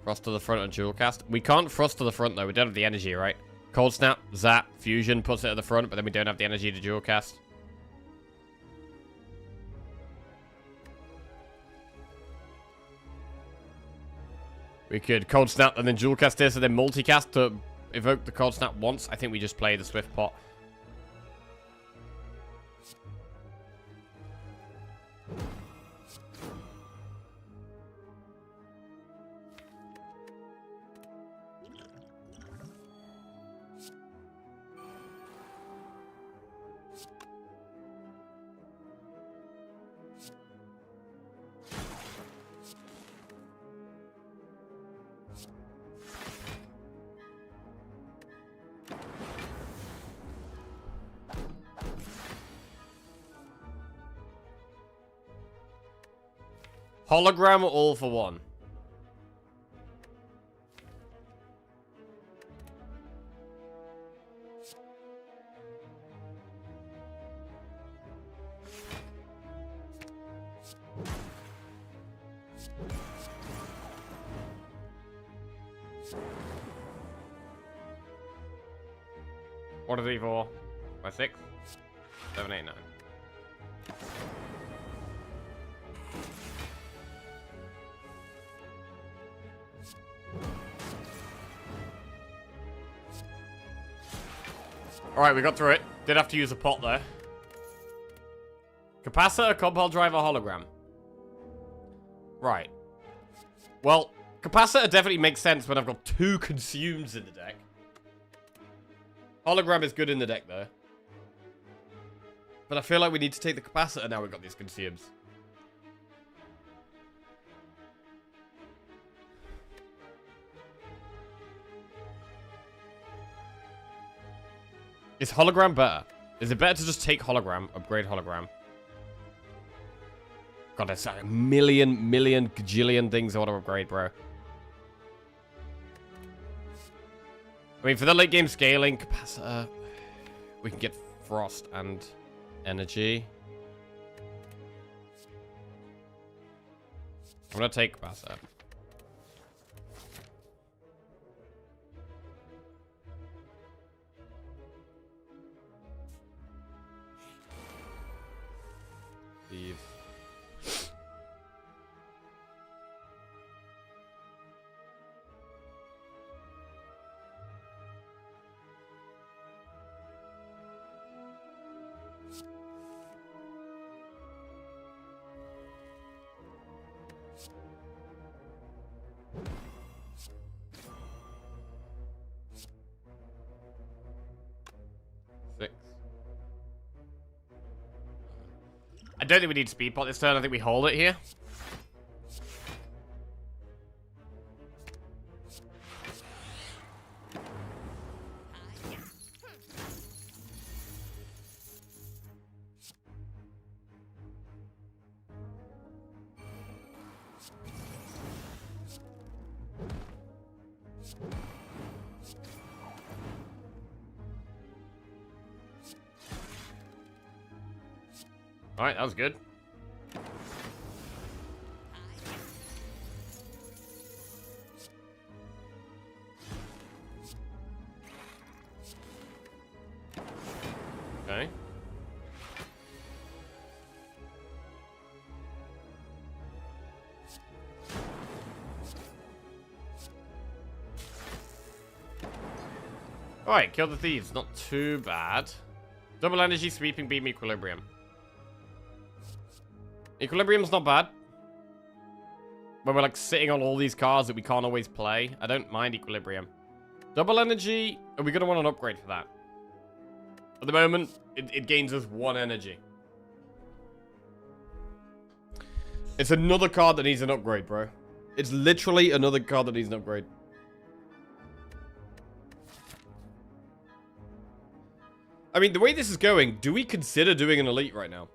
Frost to the front and dual cast. We can't frost to the front though. We don't have the energy, right? Cold Snap, Zap, Fusion puts it at the front, but then we don't have the energy to dual cast. We could Cold Snap and then dual cast this and then multicast to evoke the Cold Snap once. I think we just play the Swift Pot. Hologram or all for one? What is he for? By 6? 7, 8, 9. Alright, we got through it. Did have to use a pot there. Capacitor, Compile Driver, Hologram. Right. Well, Capacitor definitely makes sense when I've got 2 Consumes in the deck. Hologram is good in the deck, though. But I feel like we need to take the Capacitor now we've got these Consumes. Is Hologram better? Is it better to just take Hologram, upgrade Hologram? God, there's a million gajillion things I want to upgrade, bro. I mean, for the late game scaling, Capacitor, we can get Frost and Energy. I'm gonna take Capacitor. Leave. don't think we need speed pot this turn. I think we hold it here. Alright, that was good. Okay. Alright, kill the thieves. Not too bad. Double energy, sweeping beam, equilibrium. Equilibrium's not bad. When we're like sitting on all these cards that we can't always play. I don't mind equilibrium. Double energy, are we going to want an upgrade for that? At the moment, it gains us 1 energy. It's another card that needs an upgrade, bro. It's literally another card that needs an upgrade. I mean, the way this is going, do we consider doing an elite right now?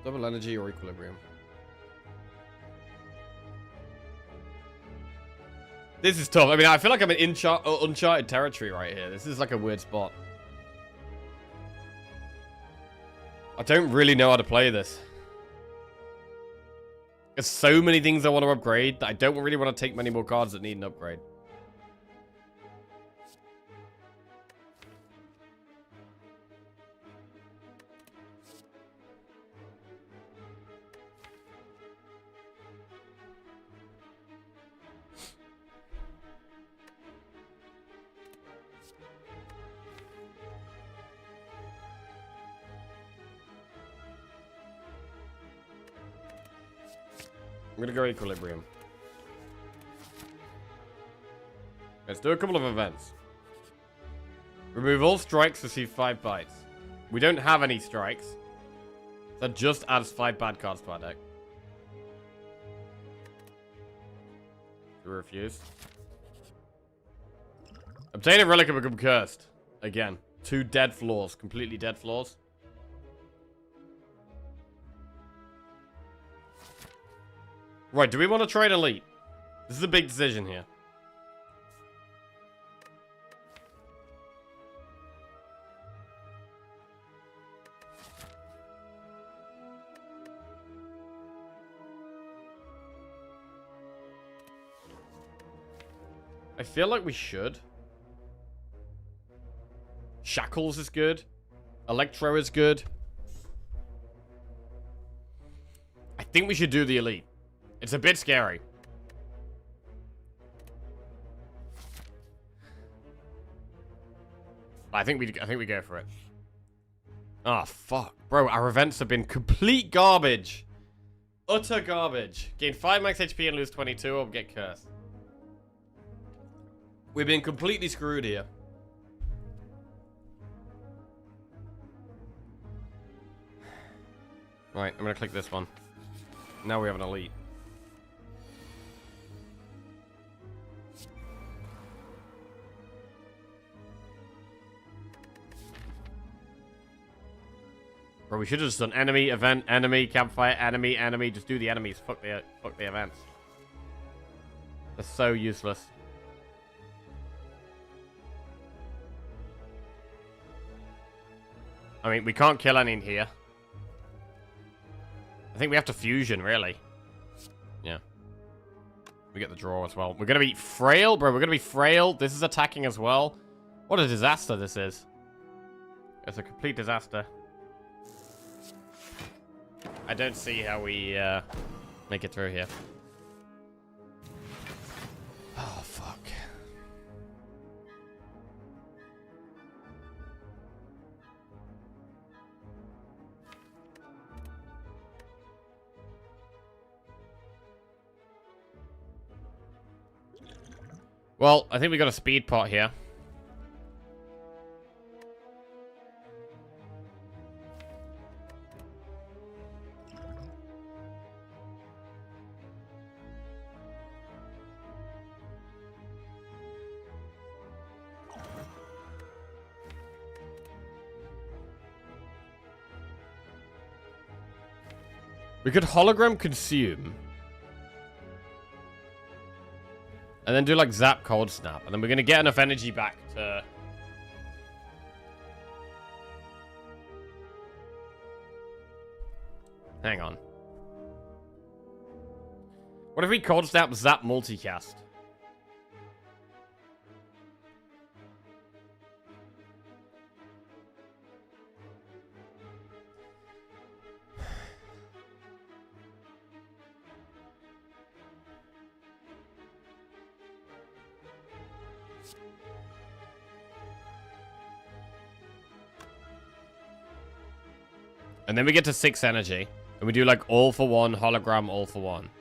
Double energy or equilibrium. This is tough. I mean, I feel like I'm in uncharted territory right here. This is like a weird spot. I don't really know how to play this. There's so many things I want to upgrade that I don't really want to take many more cards that need an upgrade. I'm gonna go equilibrium. Let's do a couple of events. Remove all strikes, receive 5 bites. We don't have any strikes. That just adds 5 bad cards to our deck. We refuse. Obtain a relic of a cursed. Again. 2 dead floors. Completely dead floors. Right, do we want to trade elite? This is a big decision here. I feel like we should. Shackles is good. Electro is good. I think we should do the elite. It's a bit scary. I think we go for it. Oh, fuck. Bro, our events have been complete garbage. Utter garbage. Gain 5 max HP and lose 22 or get cursed. We've been completely screwed here. Right, I'm gonna click this one. Now we have an elite. Bro, we should have just done enemy, event, enemy, campfire, enemy, enemy. Just do the enemies. Fuck the events. They're so useless. I mean, we can't kill any in here. I think we have to fusion, really. Yeah. We get the draw as well. We're going to be frail, bro. We're going to be frail. This is attacking as well. What a disaster this is. It's a complete disaster. I don't see how we make it through here. fuck. Well, I think we got a speed pot here. We could hologram consume. And then do like zap cold snap. And then we're going to get enough energy back to... Hang on. What if we cold snap zap multicast? And then we get to 6 energy. And we do like all for one, hologram, all for one.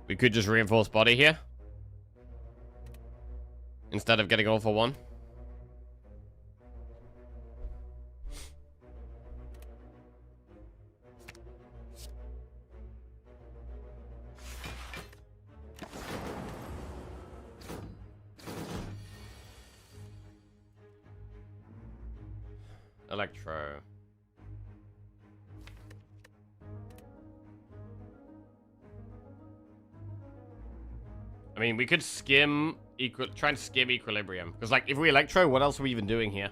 We could just reinforce body here. Instead of getting all for one. Electro. I mean, we could skim try and skim equilibrium. Because, like, if we electro, what else are we even doing here?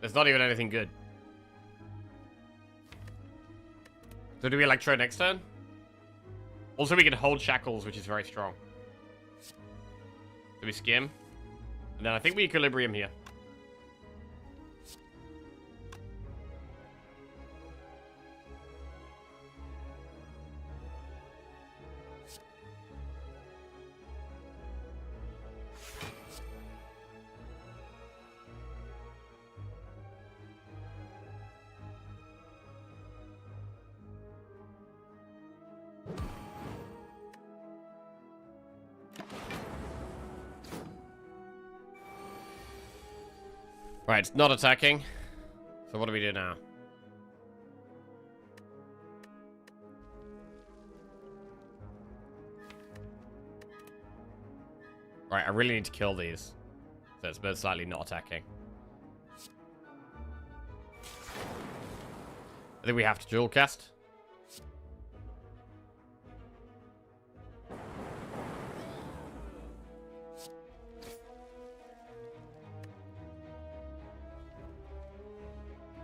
There's not even anything good. So do we electro next turn? Also, we can hold shackles, which is very strong. Do we skim? And then I think we equilibrium here. Right, it's not attacking. So what do we do now? Right, I really need to kill these. So it's most likely not attacking. I think we have to dual cast.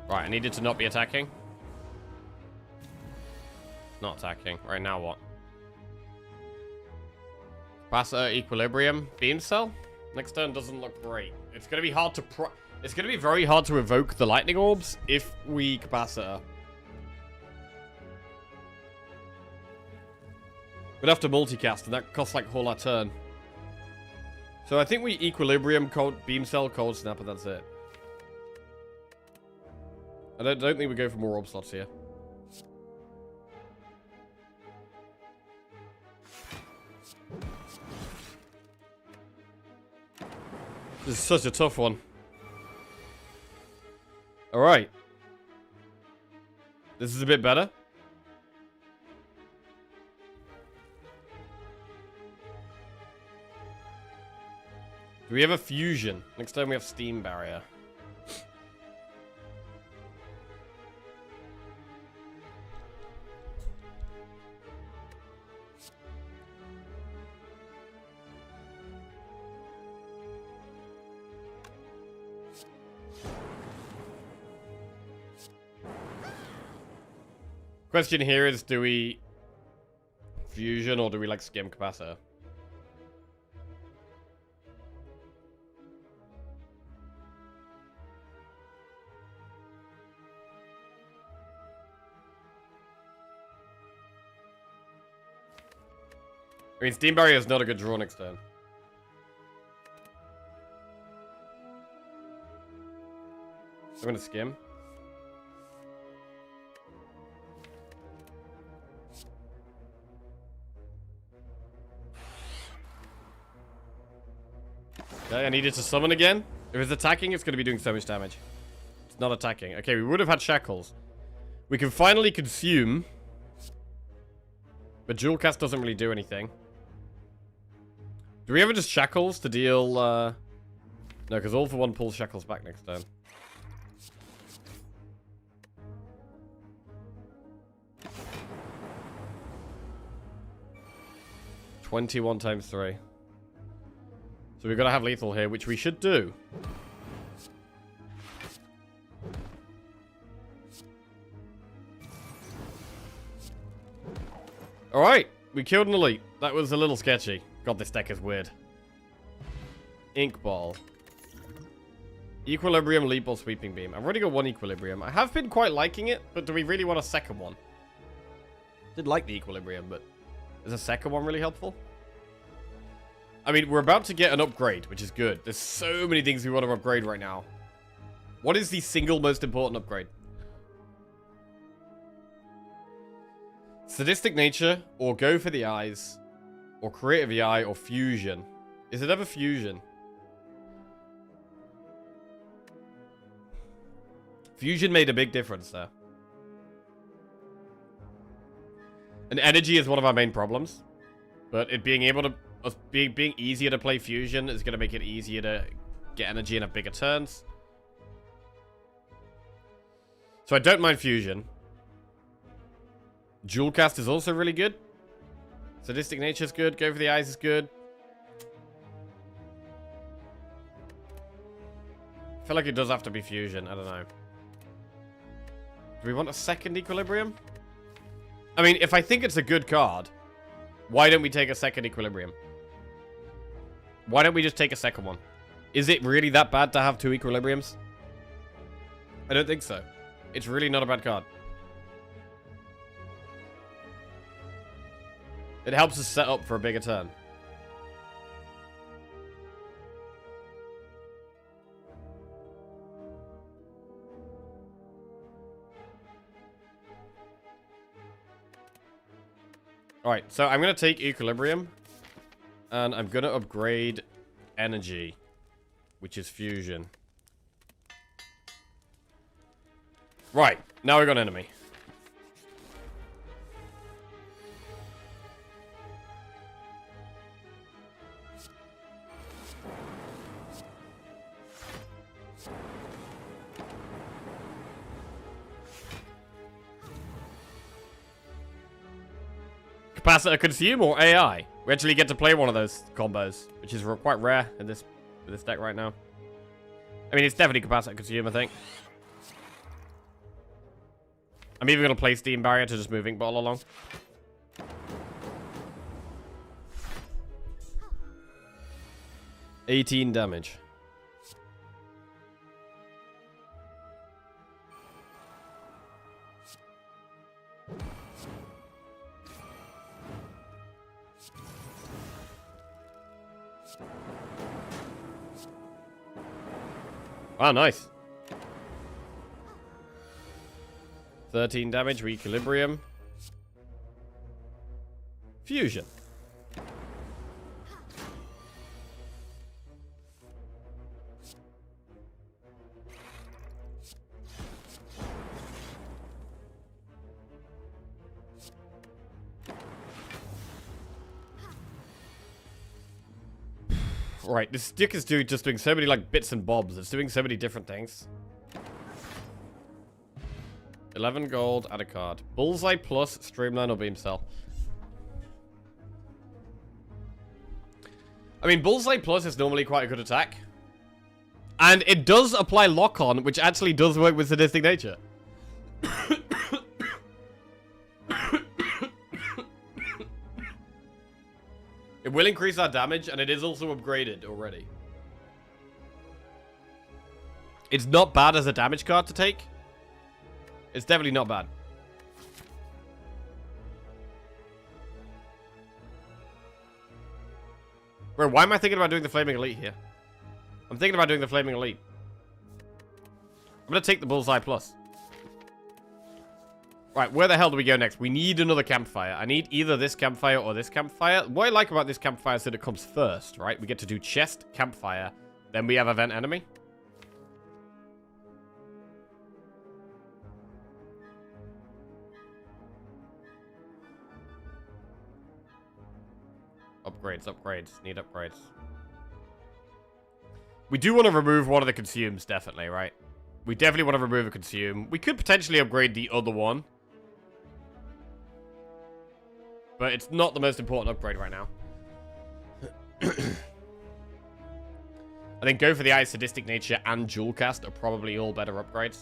Right, I needed to not be attacking. Not attacking. Right, now what? Capacitor, equilibrium, beam cell. Next turn doesn't look great. It's gonna be hard to it's gonna be very hard to evoke the lightning orbs if we capacitor. We'd have to multicast, and that costs like whole our turn. So I think we equilibrium, cold beam cell, cold snap, and that's it. I don't think we go for more orb slots here. This is such a tough one. Alright. This is a bit better. Do we have a fusion? Next time we have steam barrier. Question here is, do we fusion or do we like skim capacitor? I mean, steam barrier is not a good draw next turn. I'm gonna skim. Okay, I needed to summon again. If it's attacking, it's going to be doing so much damage. It's not attacking. Okay, we would have had shackles. We can finally consume. But dual cast doesn't really do anything. Do we ever just shackles to deal... No, because all for one pulls shackles back next turn. $21 times 3. So we've got to have lethal here, which we should do. Alright, we killed an elite. That was a little sketchy. God, this deck is weird. Ink Ball. Equilibrium, Leap Ball, Sweeping Beam. I've already got one Equilibrium. I have been quite liking it, but do we really want a second one? Did like the Equilibrium, but is a second one really helpful? I mean, we're about to get an upgrade, which is good. There's so many things we want to upgrade right now. What is the single most important upgrade? Sadistic Nature, or Go for the Eyes, or Creative EI, or Fusion. Is it ever Fusion? Fusion made a big difference there. And energy is one of our main problems. But it being able to... Us being easier to play Fusion is going to make it easier to get energy in a bigger turns. So I don't mind Fusion. Dual Cast is also really good. Sadistic Nature is good. Go for the Eyes is good. I feel like it does have to be Fusion. I don't know. Do we want a second Equilibrium? I mean, if I think it's a good card, why don't we take a second Equilibrium? Why don't we just take a second one? Is it really that bad to have two Equilibriums? I don't think so. It's really not a bad card. It helps us set up for a bigger turn. Alright, so I'm going to take Equilibrium. And I'm going to upgrade Energy, which is Fusion. Right, now we got enemy. Capacitor Consume or AI? We actually get to play one of those combos, which is quite rare in this deck right now. I mean, it's definitely Capacitor Consume, I think. I'm even going to play Steam Barrier to just move Ink Bottle along. $18 damage. Ah, nice. 13 damage, Equilibrium. Fusion. Right, this stick is just doing so many, like, bits and bobs. It's doing so many different things. 11 gold, add a card. Bullseye plus, streamline or beam cell. I mean, Bullseye plus is normally quite a good attack. And it does apply lock-on, which actually does work with Sadistic Nature. It will increase our damage, and it is also upgraded already. It's not bad as a damage card to take. It's definitely not bad. Bro, why am I thinking about doing the Flaming Elite here? I'm thinking about doing the Flaming Elite. I'm going to take the Bullseye Plus. Right, where the hell do we go next? We need another campfire. I need either this campfire or this campfire. What I like about this campfire is that it comes first, right? We get to do chest, campfire, then we have event enemy. Upgrades, upgrades. Need upgrades. We do want to remove one of the consumes, definitely, right? We definitely want to remove a consume. We could potentially upgrade the other one. But it's not the most important upgrade right now. I think go for the Eye, Sadistic Nature, and Jewel Cast are probably all better upgrades.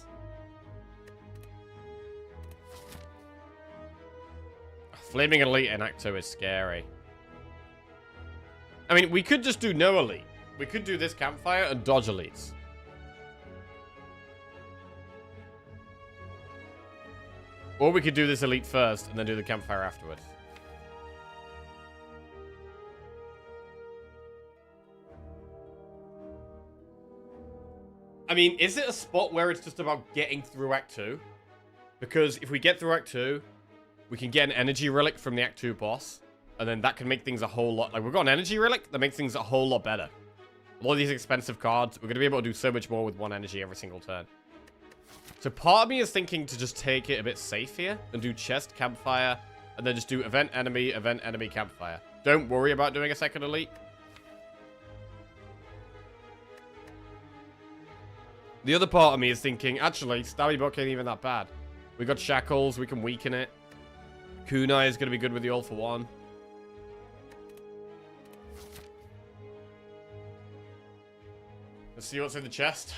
Flaming Elite in Act 2 is scary. I mean, we could just do no Elite. We could do this campfire and dodge Elites. Or we could do this Elite first and then do the campfire afterwards. I mean, is it a spot where it's just about getting through Act 2? Because if we get through Act 2, we can get an energy relic from the Act 2 boss. And then that can make things a whole lot... Like, we've got an energy relic that makes things a whole lot better. All these expensive cards, we're going to be able to do so much more with one energy every single turn. So part of me is thinking to just take it a bit safe here and do chest, campfire, and then just do event, enemy, campfire. Don't worry about doing a second elite. The other part of me is thinking, actually, Stabby Buck ain't even that bad. We got Shackles, we can weaken it. Kunai is going to be good with the All for One. Let's see what's in the chest.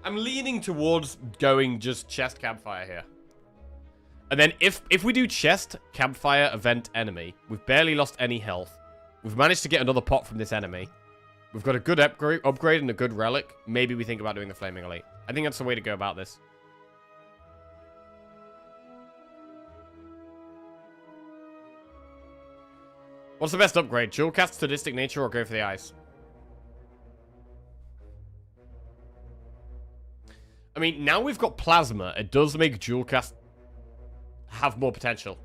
I'm leaning towards going just chest, campfire here. And then if we do chest, campfire, event, enemy, we've barely lost any health. We've managed to get another pot from this enemy. We've got a good upgrade and a good relic. Maybe we think about doing the Flaming Elite. I think that's the way to go about this. What's the best upgrade? Jewel Cast, Sadistic Nature, or go for the Eyes? I mean, now we've got Plasma. It does make Jewel Cast have more potential.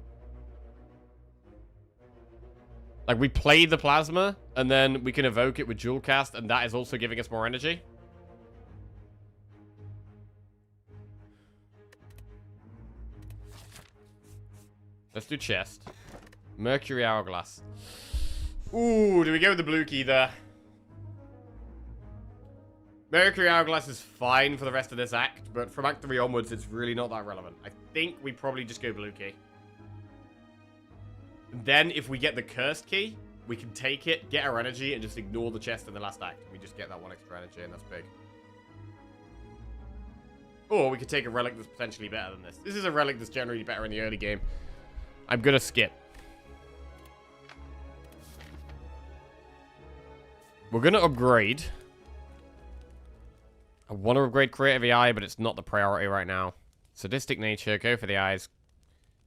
Like, we play the Plasma, and then we can evoke it with Jewel Cast, and that is also giving us more energy. Let's do chest. Mercury Hourglass. Ooh, do we go with the blue key there? Mercury Hourglass is fine for the rest of this act, but from Act 3 onwards, it's really not that relevant. I think we probably just go blue key. Then, if we get the cursed key, we can take it, get our energy, and just ignore the chest in the last act. We just get that one extra energy, and that's big. Or we could take a relic that's potentially better than this. This is a relic that's generally better in the early game. I'm gonna skip. We're gonna upgrade. I want to upgrade Creative AI, but it's not the priority right now. Sadistic Nature, go for the Eyes.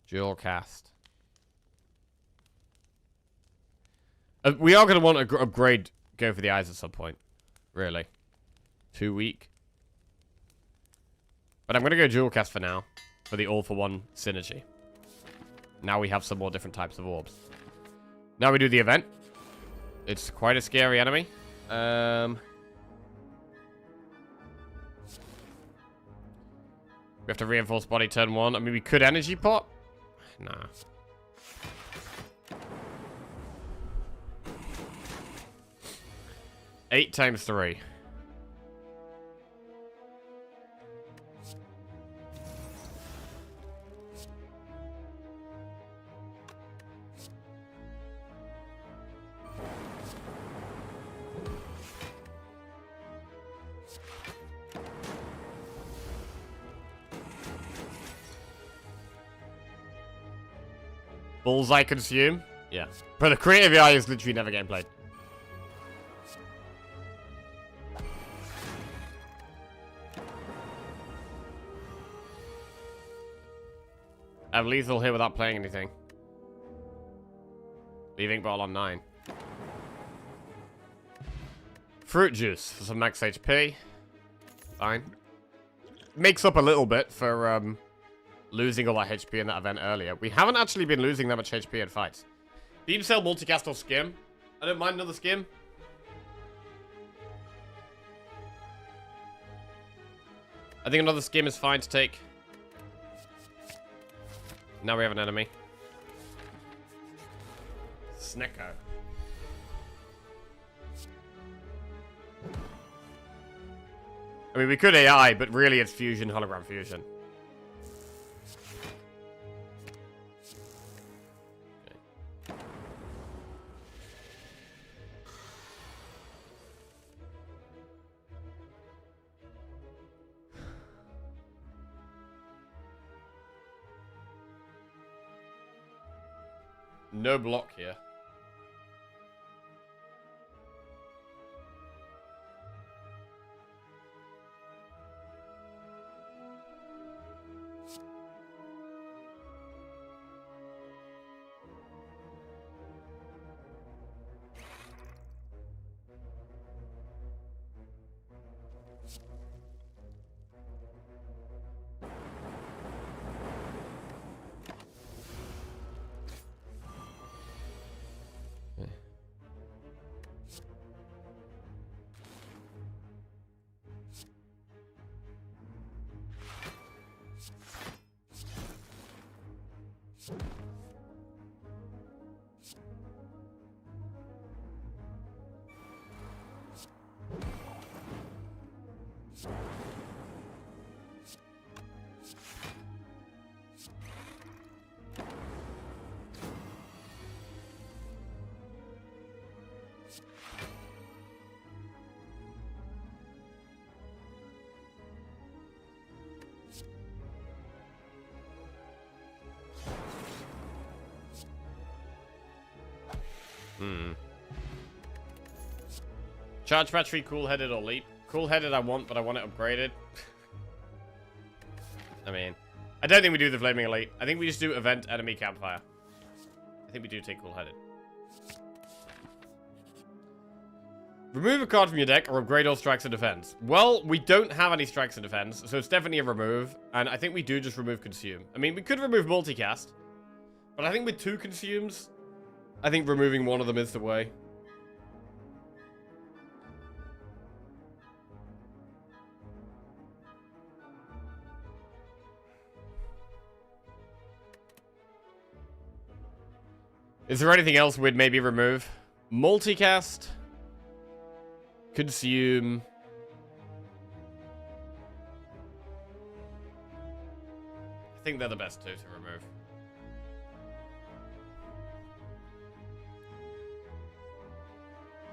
Jewel Cast. We are going to want to upgrade Go for the Eyes at some point. Really. Too weak. But I'm going to go Jewel Cast for now. For the all-for-one synergy. Now we have some more different types of orbs. Now we do the event. It's quite a scary enemy. We have to reinforce body turn 1. I mean, we could energy pot. Nah. 8 times 3. Bullseye consume? Yeah. But the creative AI is literally never getting played. I have lethal here without playing anything. Leaving bottle on 9. Fruit juice for some max HP. Fine. Makes up a little bit for losing all that HP in that event earlier. We haven't actually been losing that much HP in fights. Beam Cell, multicast, or skim. I don't mind another skim. I think another skim is fine to take. Now we have an enemy. Snecko. I mean, we could AI, but really it's fusion, hologram fusion. Okay. No block here. Charge battery, cool-headed, or leap. Cool-headed I want, but I want it upgraded. I mean, I don't think we do the Flaming Elite. I think we just do event, enemy, campfire. I think we do take cool-headed. Remove a card from your deck or upgrade all strikes and defense. Well, we don't have any strikes and defense, so it's definitely a remove. And I think we do just remove consume. I mean, we could remove multicast, but I think with 2 consumes, I think removing one of them is the way. Is there anything else we'd maybe remove? Multicast. Consume. I think they're the best 2 to remove.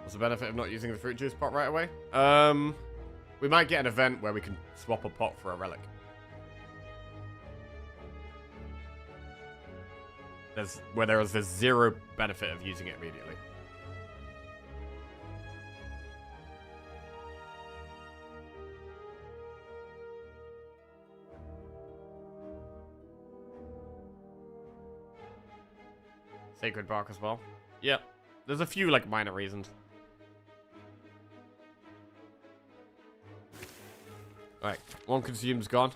What's the benefit of not using the fruit juice pot right away? We might get an event where we can swap a pot for a relic. There's 0 benefit of using it immediately. Sacred Bark as well. Yep. There's a few, like, minor reasons. Alright, 1 consume's gone.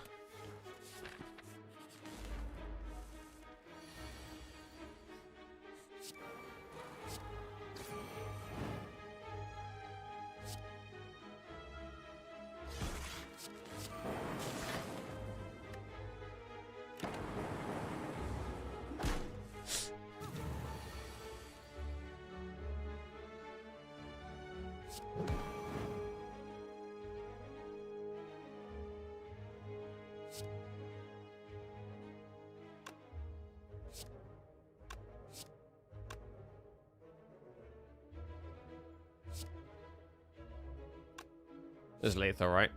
This is lethal, right?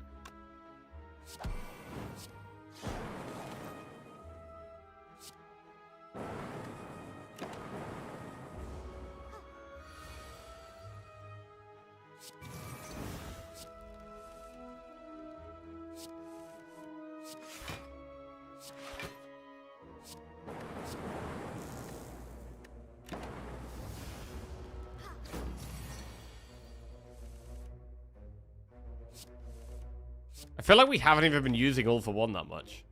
I feel like we haven't even been using all for one that much.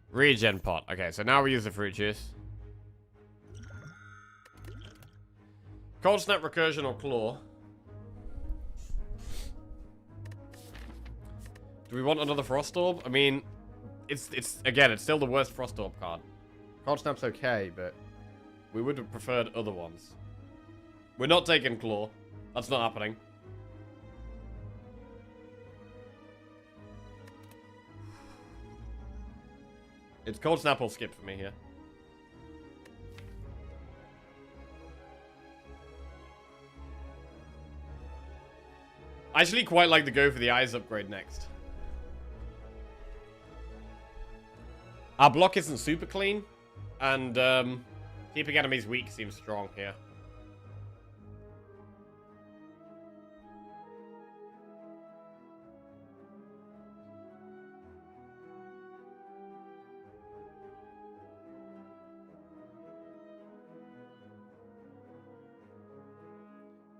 Regen pot. Okay, so now we use the fruit juice. Cold snap, recursion, or claw. Do we want another frost orb? I mean, it's again, it's still the worst frost orb card. Cold snap's okay, but we would have preferred other ones. We're not taking claw. That's not happening. It's cold snap or skip for me here. I actually quite like to go for the eyes upgrade next. Our block isn't super clean, and keeping enemies weak seems strong here.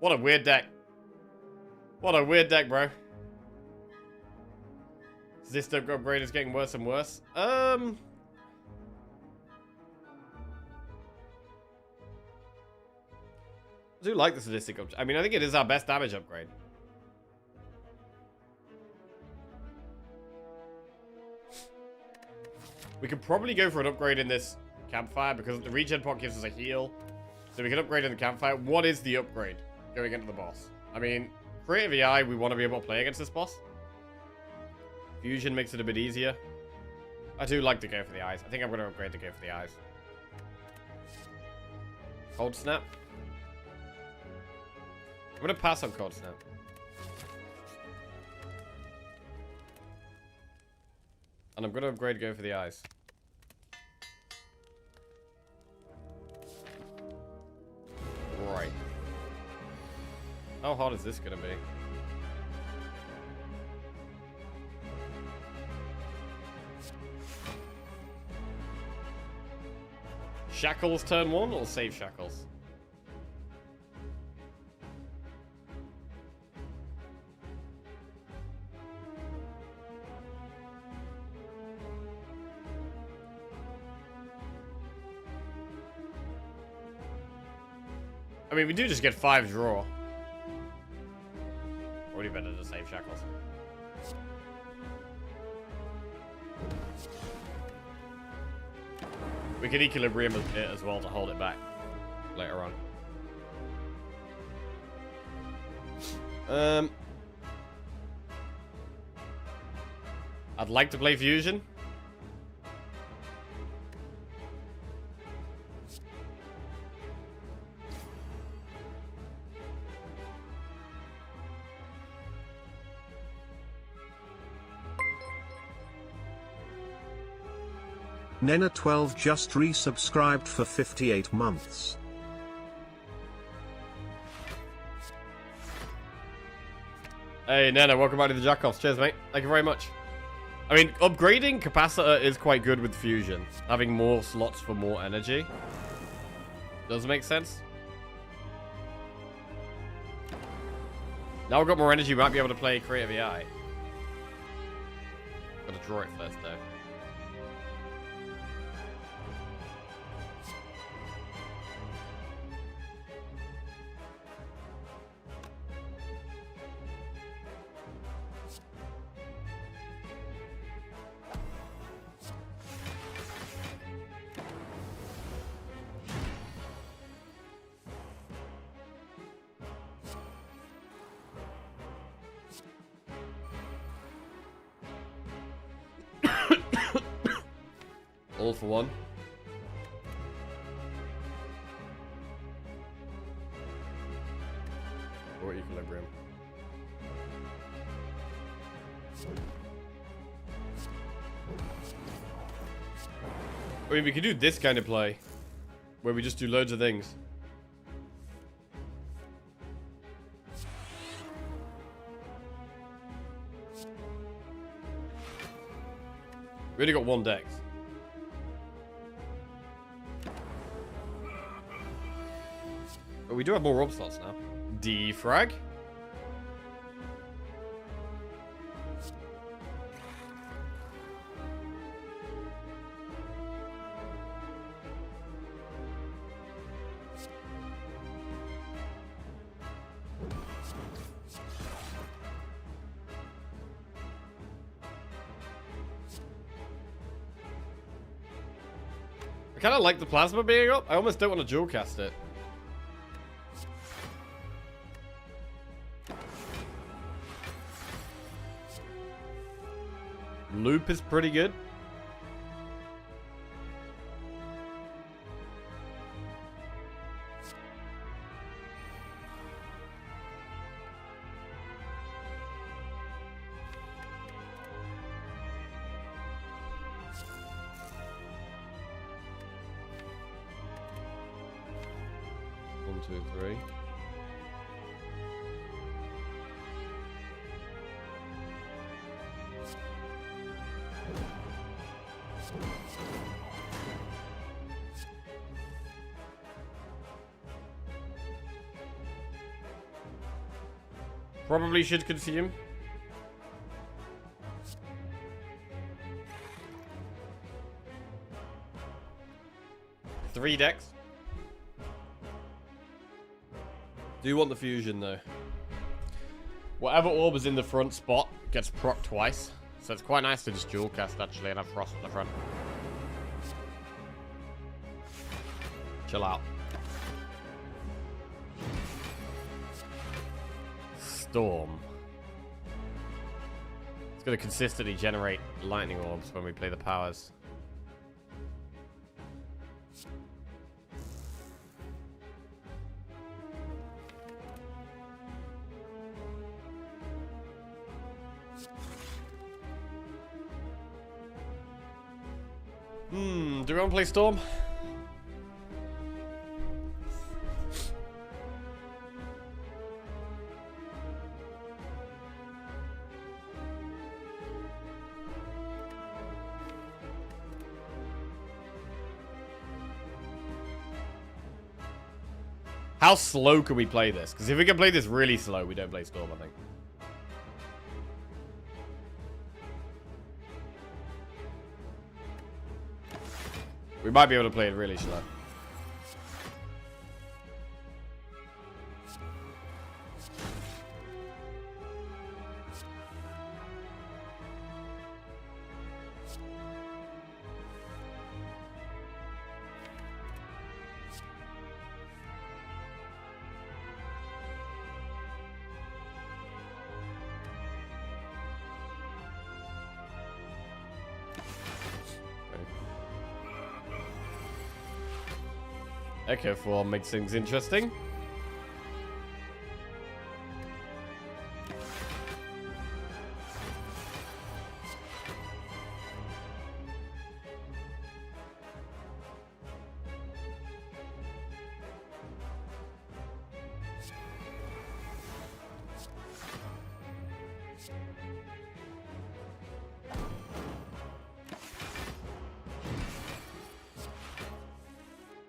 What a weird deck. What a weird deck, bro. This upgrade is getting worse and worse. I do like the sadistic upgrade. I mean, I think it is our best damage upgrade. We could probably go for an upgrade in this campfire because the regen pot gives us a heal. So we can upgrade in the campfire. What is the upgrade going into the boss? I mean, creative AI, we want to be able to play against this boss. Fusion makes it a bit easier. I do like to go for the eyes. I think I'm going to upgrade to go for the eyes. Cold snap. I'm going to pass on cold snap. And I'm going to upgrade to go for the eyes. Right. How hard is this going to be? Shackles turn 1 or save Shackles? I mean, we do just get 5 draw. Already better to save Shackles. We can equilibrium it as well to hold it back later on. I'd like to play Fusion. Nena12 just resubscribed for 58 months. Hey, Nana, welcome back to the Jackoffs. Cheers, mate. Thank you very much. I mean, upgrading Capacitor is quite good with Fusion. Having more slots for more energy. Does make sense. Now we've got more energy, we might be able to play Creative AI. Gotta draw it first, though. All for one. I mean, we could do this kind of play. Where we just do loads of things. We only got one dex. But we do have more orb slots now. Defrag. I kind of like the plasma being up. I almost don't want to dual cast it. Loop is pretty good. One, two, three. Probably should consume. Three decks. Do you want the fusion though? Whatever orb is in the front spot gets proc twice. So it's quite nice to just dual cast actually and have frost at the front. Chill out. Storm. It's going to consistently generate lightning orbs when we play the powers. Do we want to play Storm? How slow can we play this? Because if we can play this really slow, we don't play Storm, I think. We might be able to play it really slow. Echo form makes things interesting.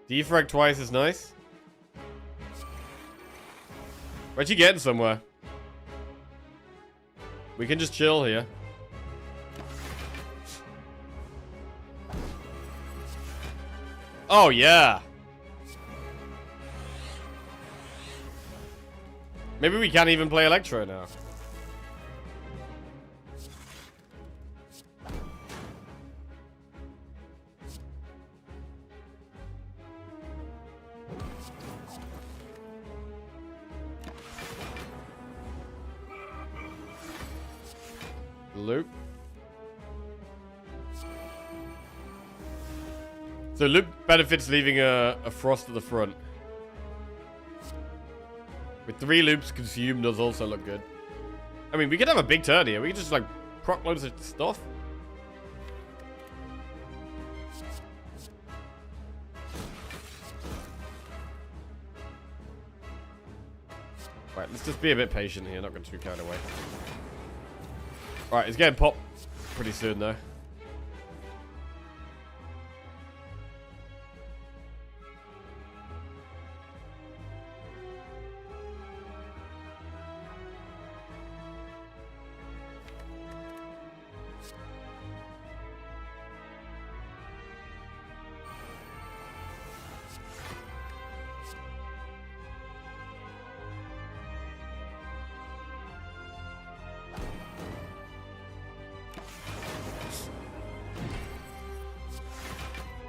Defrag twice is nice. We're actually getting somewhere. We can just chill here. Oh, yeah. Maybe we can't even play Electro now. Loop. So loop benefits leaving a frost at the front. With 3 loops consumed does also look good. I mean, we could have a big turn here. We could just like proc loads of stuff. Right, let's just be a bit patient here, not get too carried away. Alright, it's getting popped pretty soon though.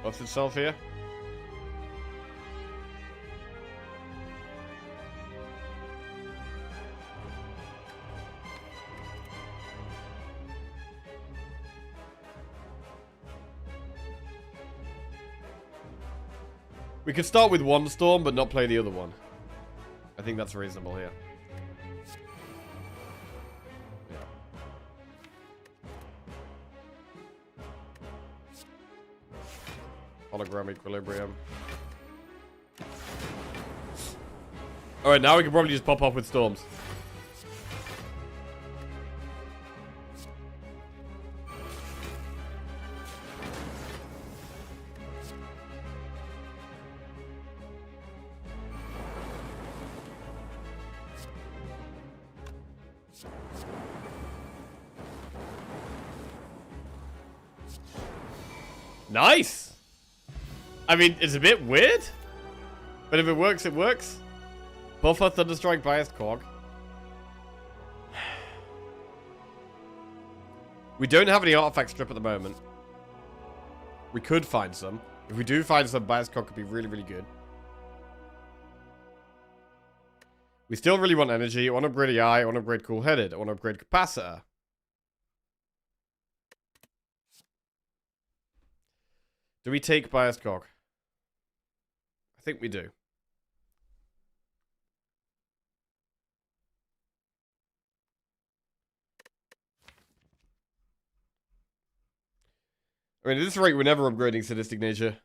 Buffs itself here. We could start with one storm, but not play the other one. I think that's reasonable here. Hologram equilibrium. Alright, now we can probably just pop off with storms. Nice! I mean, it's a bit weird, but if it works, it works. Buffer, Thunderstrike, Biased Cog. We don't have any Artifact Strip at the moment. We could find some. If we do find some, Biased Cog could be really, really good. We still really want energy. I want to upgrade AI. I want to upgrade Cool-Headed. I want to upgrade Capacitor. Do we take Biased Cog? I think we do. I mean, at this rate, we're never upgrading Sadistic Nature.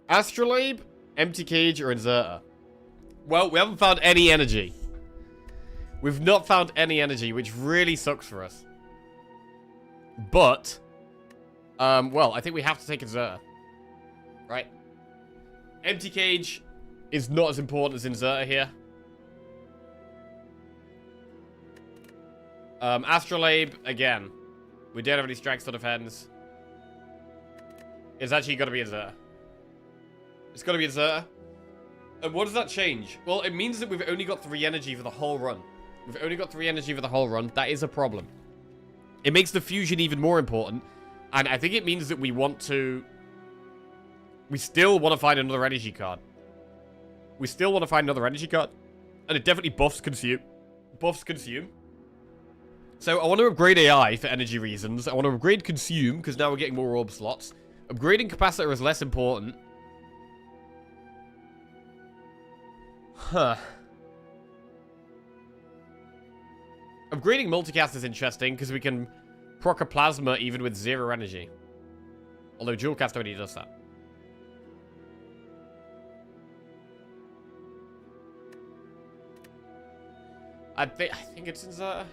Astrolabe, Empty Cage, or Inserter? Well, we haven't found any energy. We've not found any energy, which really sucks for us. But, well, I think we have to take Inserter. Right? Empty Cage is not as important as Inserter here. Astrolabe, again. We don't have any strikes or defense. It's actually got to be Inserter. It's got to be Inserter. And what does that change? Well, it means that we've only got 3 energy for the whole run. We've only got 3 energy for the whole run. That is a problem. It makes the fusion even more important. And I think it means that we want to... We still want to find another energy card. We still want to find another energy card. And it definitely buffs consume. Buffs consume. So I want to upgrade AI for energy reasons. I want to upgrade consume because now we're getting more orb slots. Upgrading capacitor is less important. Huh. Upgrading multicast is interesting because we can proc a plasma even with 0 energy. Although dual cast already does that. I think it's Inserter.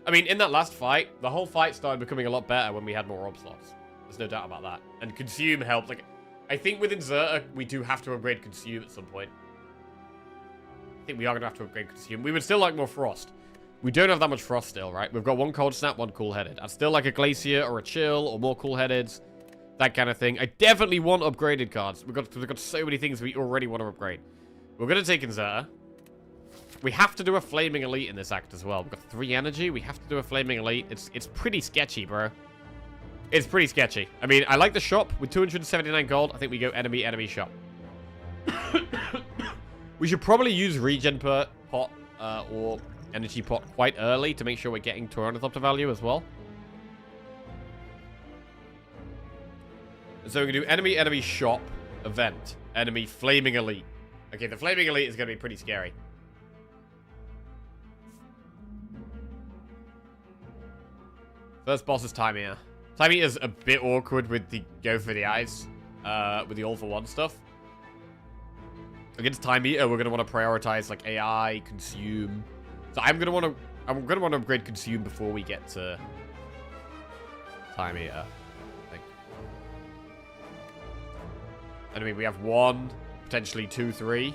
I mean, in that last fight, the whole fight started becoming a lot better when we had more orb slots. There's no doubt about that. And consume helped. Like, I think with Inserter, we do have to upgrade consume at some point. I think we are going to have to upgrade consume. We would still like more frost. We don't have that much frost still, right? We've got 1 cold snap, 1 cool-headed. I'd still like a glacier or a chill or more cool-headeds. That kind of thing. I definitely want upgraded cards. We've got so many things we already want to upgrade. We're going to take Inserter. We have to do a Flaming Elite in this act as well. We've got 3 energy. We have to do a Flaming Elite. It's pretty sketchy, bro. It's pretty sketchy. I mean, I like the shop. With 279 gold, I think we go enemy shop. We should probably use regen pot or energy pot quite early to make sure we're getting Tyrannotopter value as well. So we can do enemy shop event. Enemy Flaming Elite. Okay, the Flaming Elite is going to be pretty scary. First boss is Time Eater. Time Eater's a bit awkward with the go for the eyes. With the all for one stuff. Against Time Eater, we're going to want to prioritize like AI, consume. So I'm going to want to upgrade consume before we get to Time Eater. I mean, we have 1, potentially 2, 3.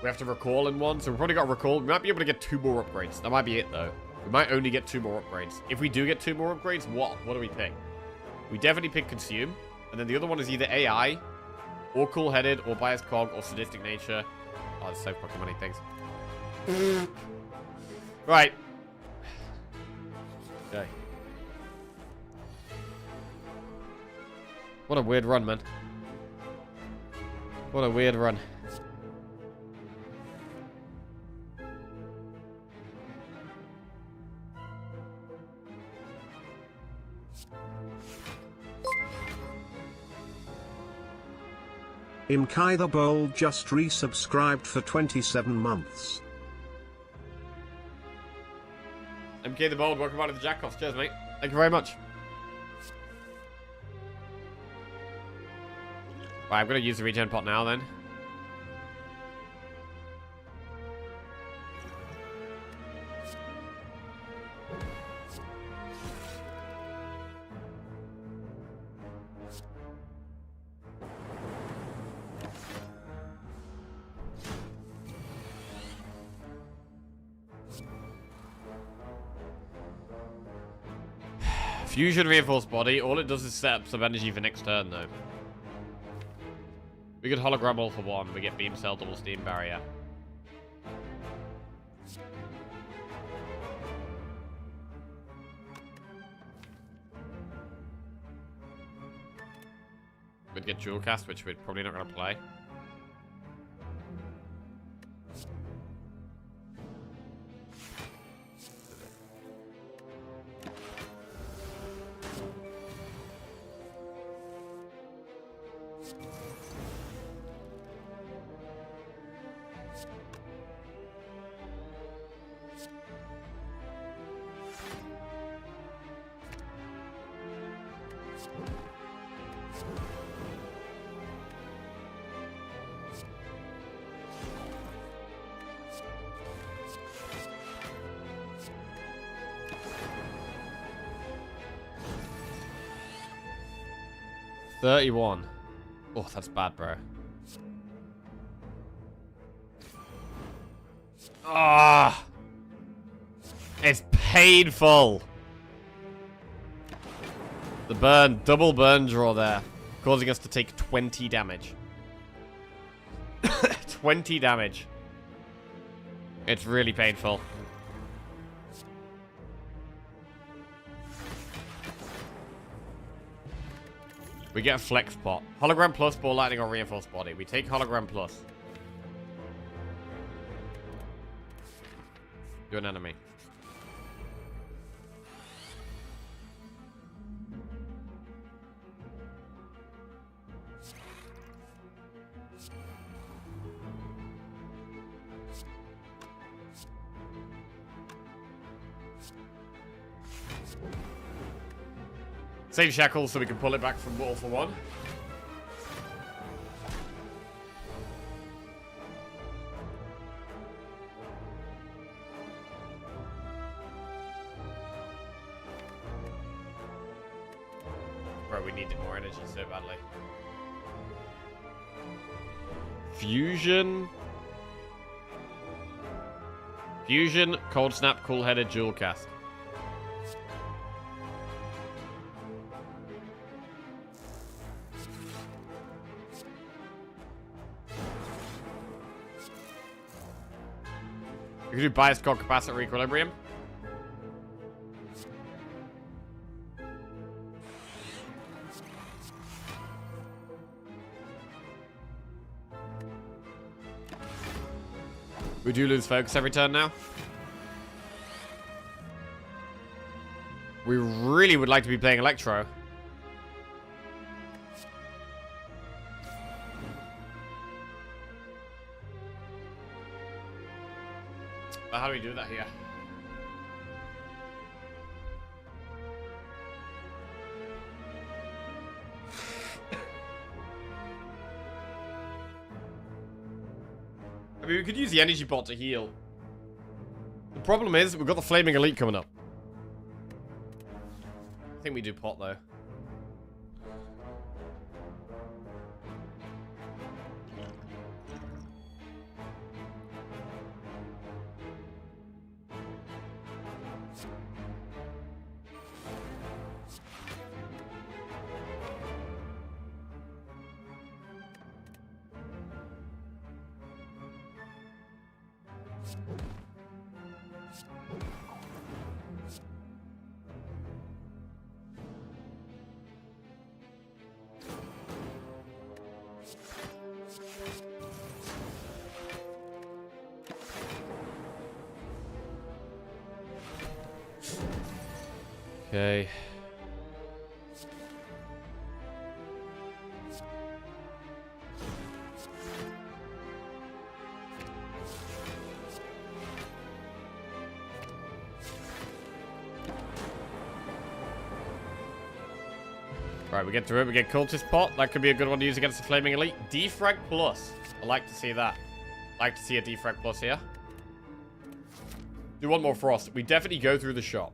We have to recall in 1, so we've probably got to recall. We might be able to get 2 more upgrades. That might be it, though. We might only get 2 more upgrades. If we do get 2 more upgrades, what do we pick? We definitely pick Consume. And then the other one is either AI, or Cool-Headed, or Biased Cog, or Sadistic Nature. Oh, there's so fucking many things. Right. Okay. What a weird run, man. What a weird run. Imkai the Bold just resubscribed for 27 months. MK the Bold, welcome back to the Jackoffs. Cheers, mate. Thank you very much. Right, I'm going to use the regen pot now, then. Fusion Reinforced Body. All it does is set up some energy for next turn, though. We get Hologram all for 1. We get Beam Cell, Double Steam Barrier. We'd get Dual Cast, which we're probably not going to play. $31. Oh, that's bad, bro. Ah, it's painful. The burn, double burn draw there, causing us to take 20 damage. 20 damage. It's really painful. We get a flex pot. Hologram plus, ball lightning, or reinforced body. We take hologram plus. Do an enemy. Save shackles so we can pull it back from all for 1. Bro, we needed more energy so badly. Fusion. Fusion, Cold Snap, Cool-Headed, Dual Cast. We can do Biased Cog, Capacitor, Equilibrium. We do lose focus every turn now. We really would like to be playing Electro. But how do we do that here? I mean, we could use the energy bot to heal. The problem is, we've got the Flaming Elite coming up. I think we do pot, though. Okay. Alright, we get through it. We get Cultist Pot. That could be a good one to use against the Flaming Elite. Defrag Plus. I like to see that. Like to see a Defrag Plus here. Do one more Frost. We definitely go through the shop.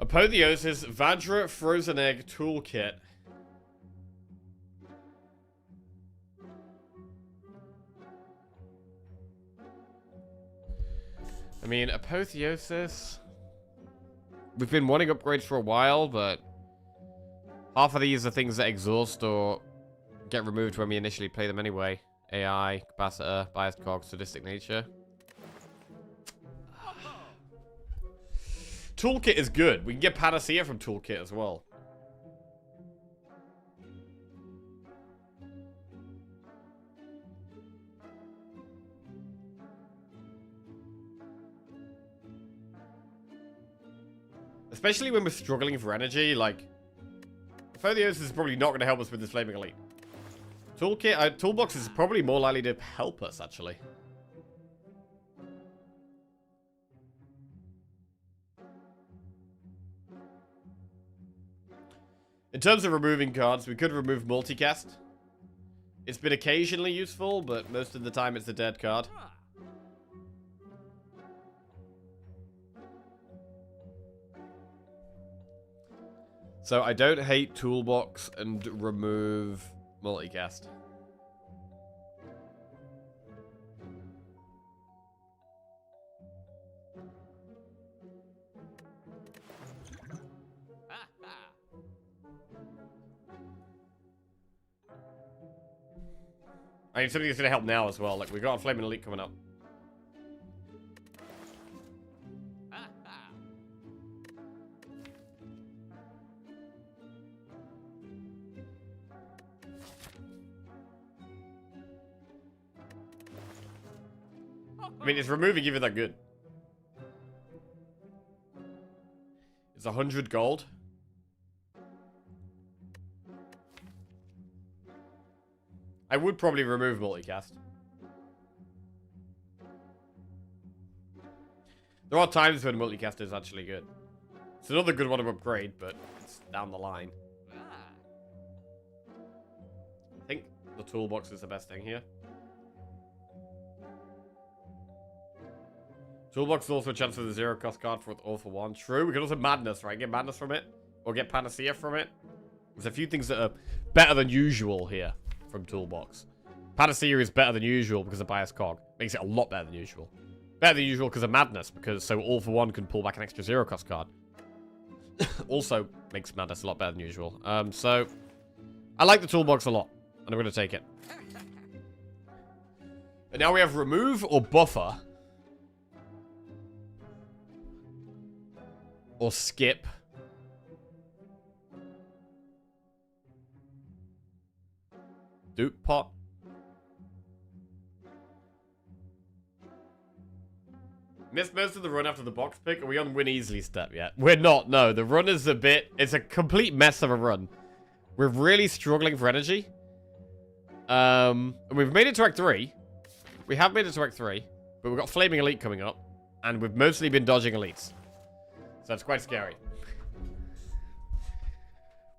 Apotheosis, Vajra, Frozen Egg, Toolkit. I mean, Apotheosis... We've been wanting upgrades for a while, but... half of these are things that exhaust or get removed when we initially play them anyway. AI, Capacitor, Biased Cog, Sadistic Nature. Toolkit is good. We can get Panacea from Toolkit as well. Especially when we're struggling for energy, like... Apotheosis is probably not going to help us with this Flaming Elite. Toolkit, Toolbox is probably more likely to help us, actually. In terms of removing cards, we could remove Multicast. It's been occasionally useful, but most of the time it's a dead card. So I don't hate Toolbox and remove Multicast. I need something that's gonna help now as well. Like, we got a Flaming Elite coming up. I mean, is removing even that good? It's 100 gold. I would probably remove Multicast. There are times when Multicast is actually good. It's another good one to upgrade, but it's down the line. I think the Toolbox is the best thing here. Toolbox is also a chance for the zero cost card for all for one. True, we can also Madness, right? Get Madness from it. Or get Panacea from it. There's a few things that are better than usual here from Toolbox. Panacea is better than usual because of Bias Cog. Makes it a lot better than usual. Better than usual because of Madness, because so all for one can pull back an extra zero cost card. Also makes Madness a lot better than usual. So I like the Toolbox a lot, and I'm going to take it. And now we have Remove or Buffer. Or Skip. Dupe Pot. Missed most of the run after the box pick. Are we on win easily step yet? We're not, no. The run is a bit... It's a complete mess of a run. We're really struggling for energy. And we've made it to Act 3. We have made it to Act 3. But we've got Flaming Elite coming up. And we've mostly been dodging elites. So that's quite scary.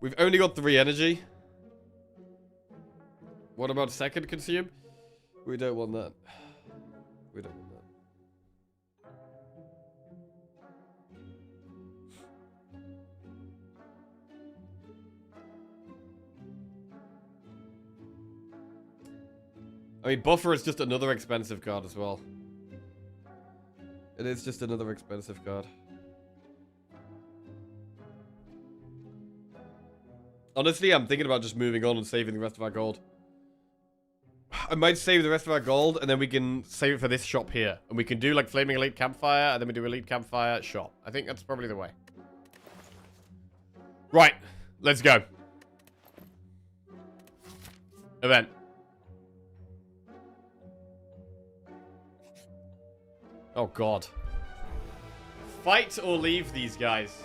We've only got 3 energy. What about second consume? We don't want that. We don't want that. I mean, Buffer is just another expensive card as well. It is just another expensive card. Honestly, I'm thinking about just moving on and saving the rest of our gold. I might save the rest of our gold, and then we can save it for this shop here. And we can do, like, Flaming Elite Campfire, and then we do Elite Campfire shop. I think that's probably the way. Right. Let's go. Event. Oh, God. Fight or leave these guys.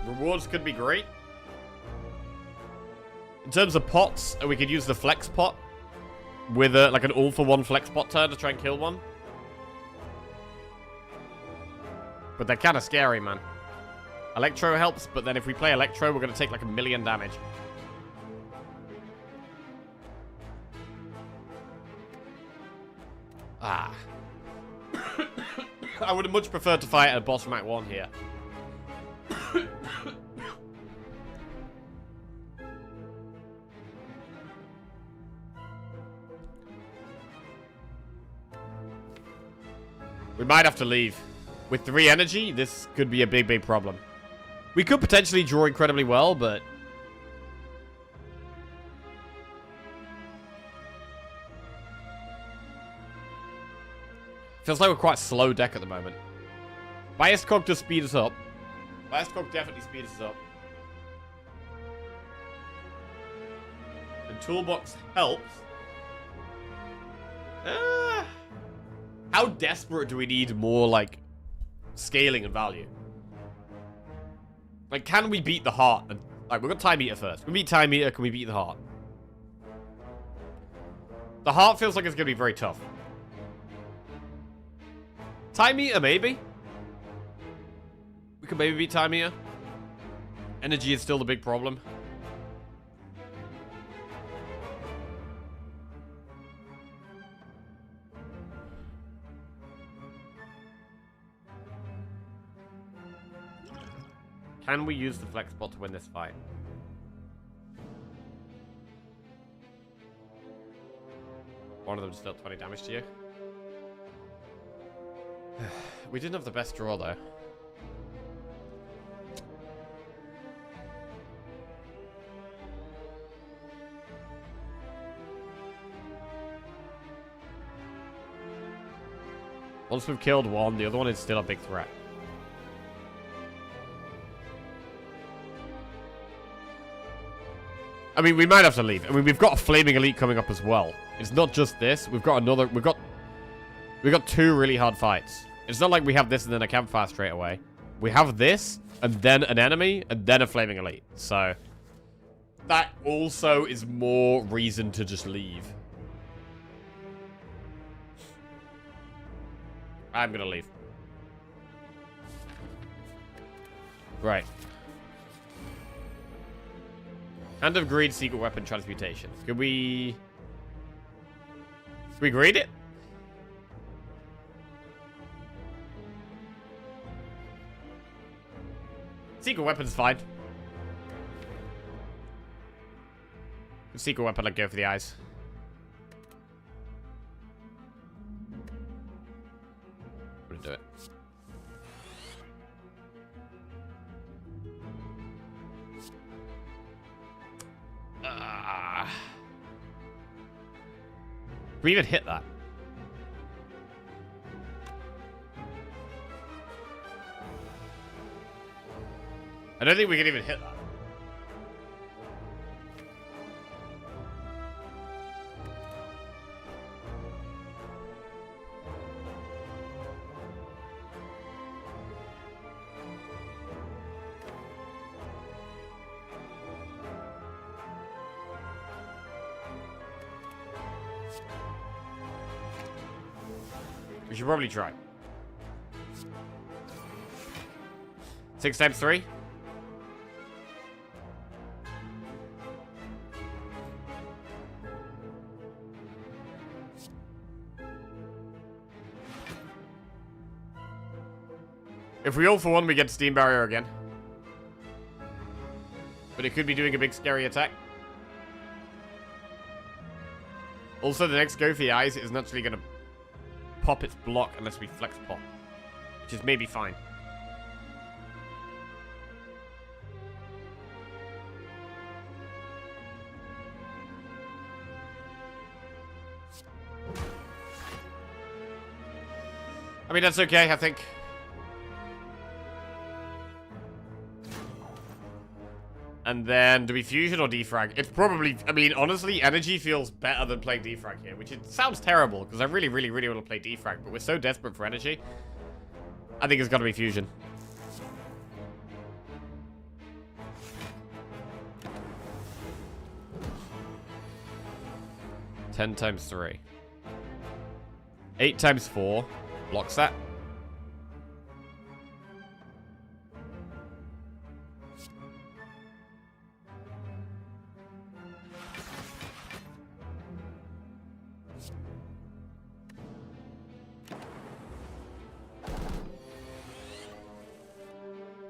Rewards could be great. In terms of pots, we could use the flex pot with like an all-for-one flex pot turn to try and kill one. But they're kind of scary, man. Electro helps, but then if we play Electro, we're going to take like 1,000,000 damage. Ah. I would have much preferred to fight a boss from Act 1 here. We might have to leave. With 3 energy, this could be a big, big problem. We could potentially draw incredibly well, but... feels like we're quite a slow deck at the moment. Biased Cog does speed us up. Biased Cog definitely speeds us up. The Toolbox helps. How desperate do we need more, like, scaling and value? Like, can we beat the heart? Like, we've got Time Eater first. Can we beat Time Eater? Can we beat the heart? The heart feels like it's going to be very tough. Time Eater, maybe? We could maybe beat Time Eater. Energy is still the big problem. Can we use the flex bot to win this fight? One of them just dealt 20 damage to you. We didn't have the best draw, though. Once we've killed one, the other one is still a big threat. I mean, we might have to leave. I mean, we've got a Flaming Elite coming up as well. It's not just this. We've got another... We've got 2 really hard fights. It's not like we have this and then a campfire straight away. We have this, and then an enemy, and then a Flaming Elite. So, that also is more reason to just leave. I'm gonna leave. Right. Hand of Greed, Secret Weapon, Transmutation. Can we greed it? Secret Weapon's fine. Secret Weapon, I'd go for the eyes. I'm gonna do it. We even hit that. I don't think we can even hit that. We should probably try. 6 times 3? If we all for one, we get Steam Barrier again. But it could be doing a big scary attack. Also, the next go for the eyes is naturally going to pop its block unless we flex pop. Which is maybe fine. I mean, that's okay, I think. And then, do we fusion or defrag? It's probably, I mean, honestly, energy feels better than playing defrag here, which it sounds terrible, because I really, really, really want to play defrag, but we're so desperate for energy. I think it's got to be fusion. Ten times 3. 8 times 4. Blocks that.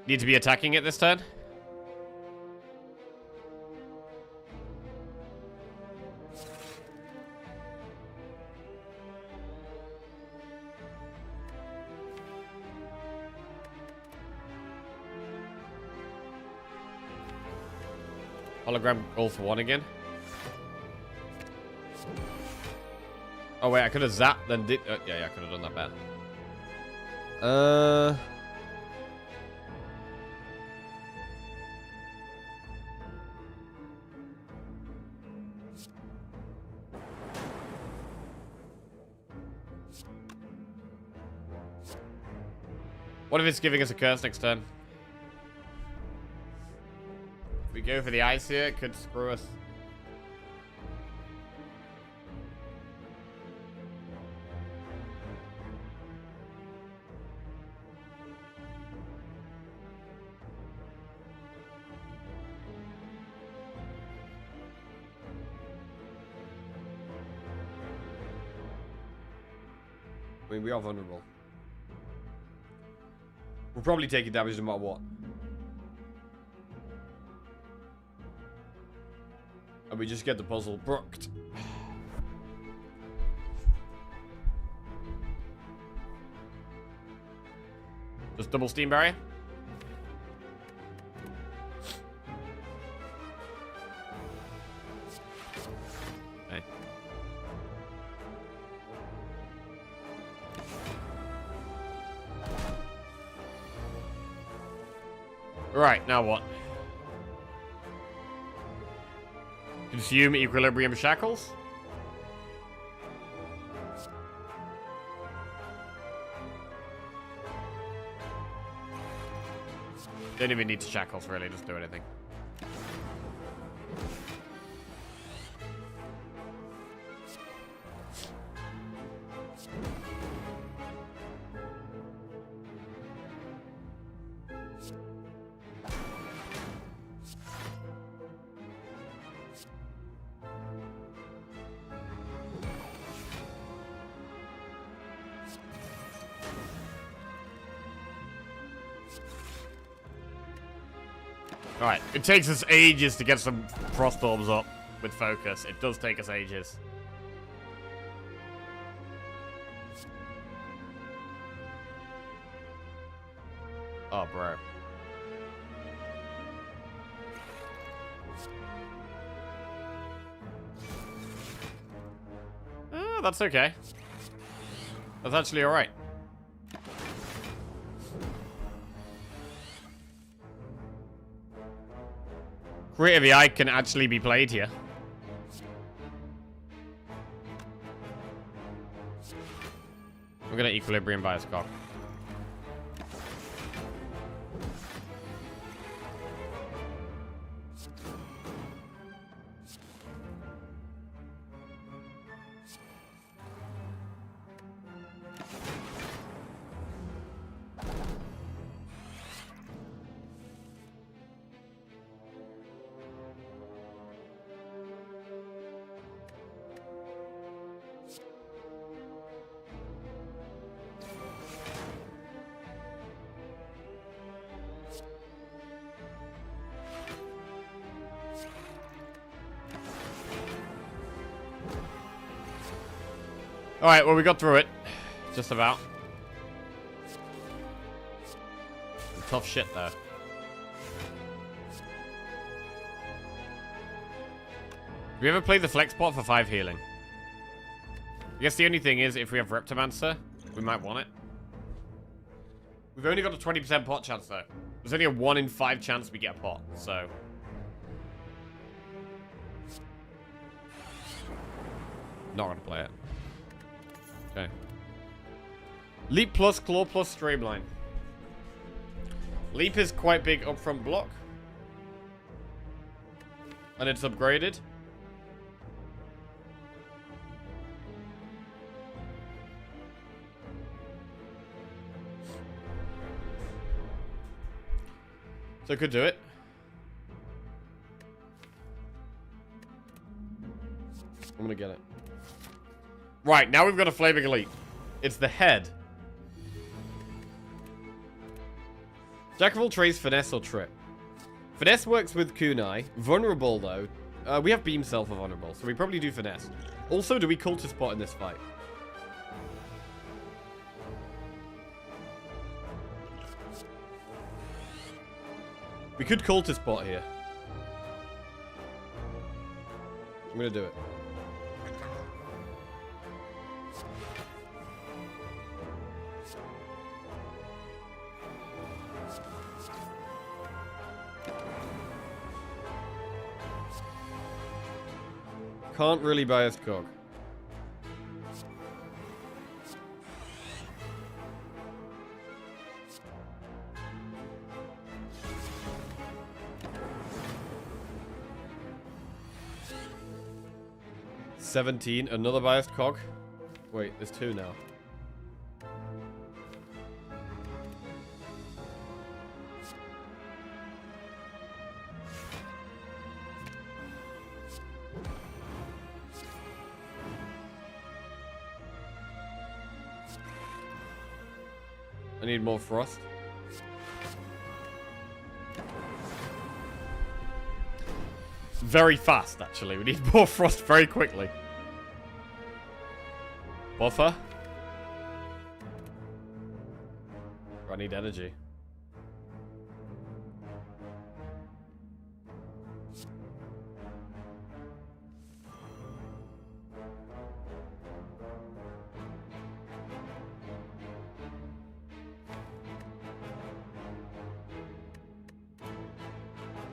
Need to be attacking it this turn? Hologram all for one again. Oh wait, I could have zapped then did. Yeah, I could have done that better. What if it's giving us a curse next turn? If we go for the ice here, it could screw us. I mean, we are vulnerable. We're probably taking damage no matter what. And we just get the puzzle brooked. Just double Steam Barrier. Okay. Right, now what? Consume Equilibrium Shackles? Don't even need to shackles, really, just do anything. Alright, it takes us ages to get some frost orbs up with focus. It does take us ages. Oh, bro. Oh, that's okay. That's actually alright. Creative AI can actually be played here. We're gonna Equilibrium by a Scott. Alright, well, we got through it. Just about. Some tough shit, though. Have you ever played the flex pot for 5 healing? I guess the only thing is, if we have Reptomancer, we might want it. We've only got a 20% pot chance, though. There's only a 1 in 5 chance we get a pot, so... Not gonna play it. Okay. Leap plus, claw plus, streamline. Leap is quite big upfront block. And it's upgraded. So could do it. I'm gonna get it. Right, now we've got a Flaming Elite. It's the head. Jack of all trades, finesse or trip. Finesse works with kunai. Vulnerable, though. We have beam cell for vulnerable, so we probably do finesse. Also, do we cultist spot in this fight? We could cultist spot here. I'm gonna do it. Can't really bias cog. $17, another biased cog. Wait, there's 2 now. I need more frost. Very fast, actually. We need more frost very quickly. Buffer. I need energy.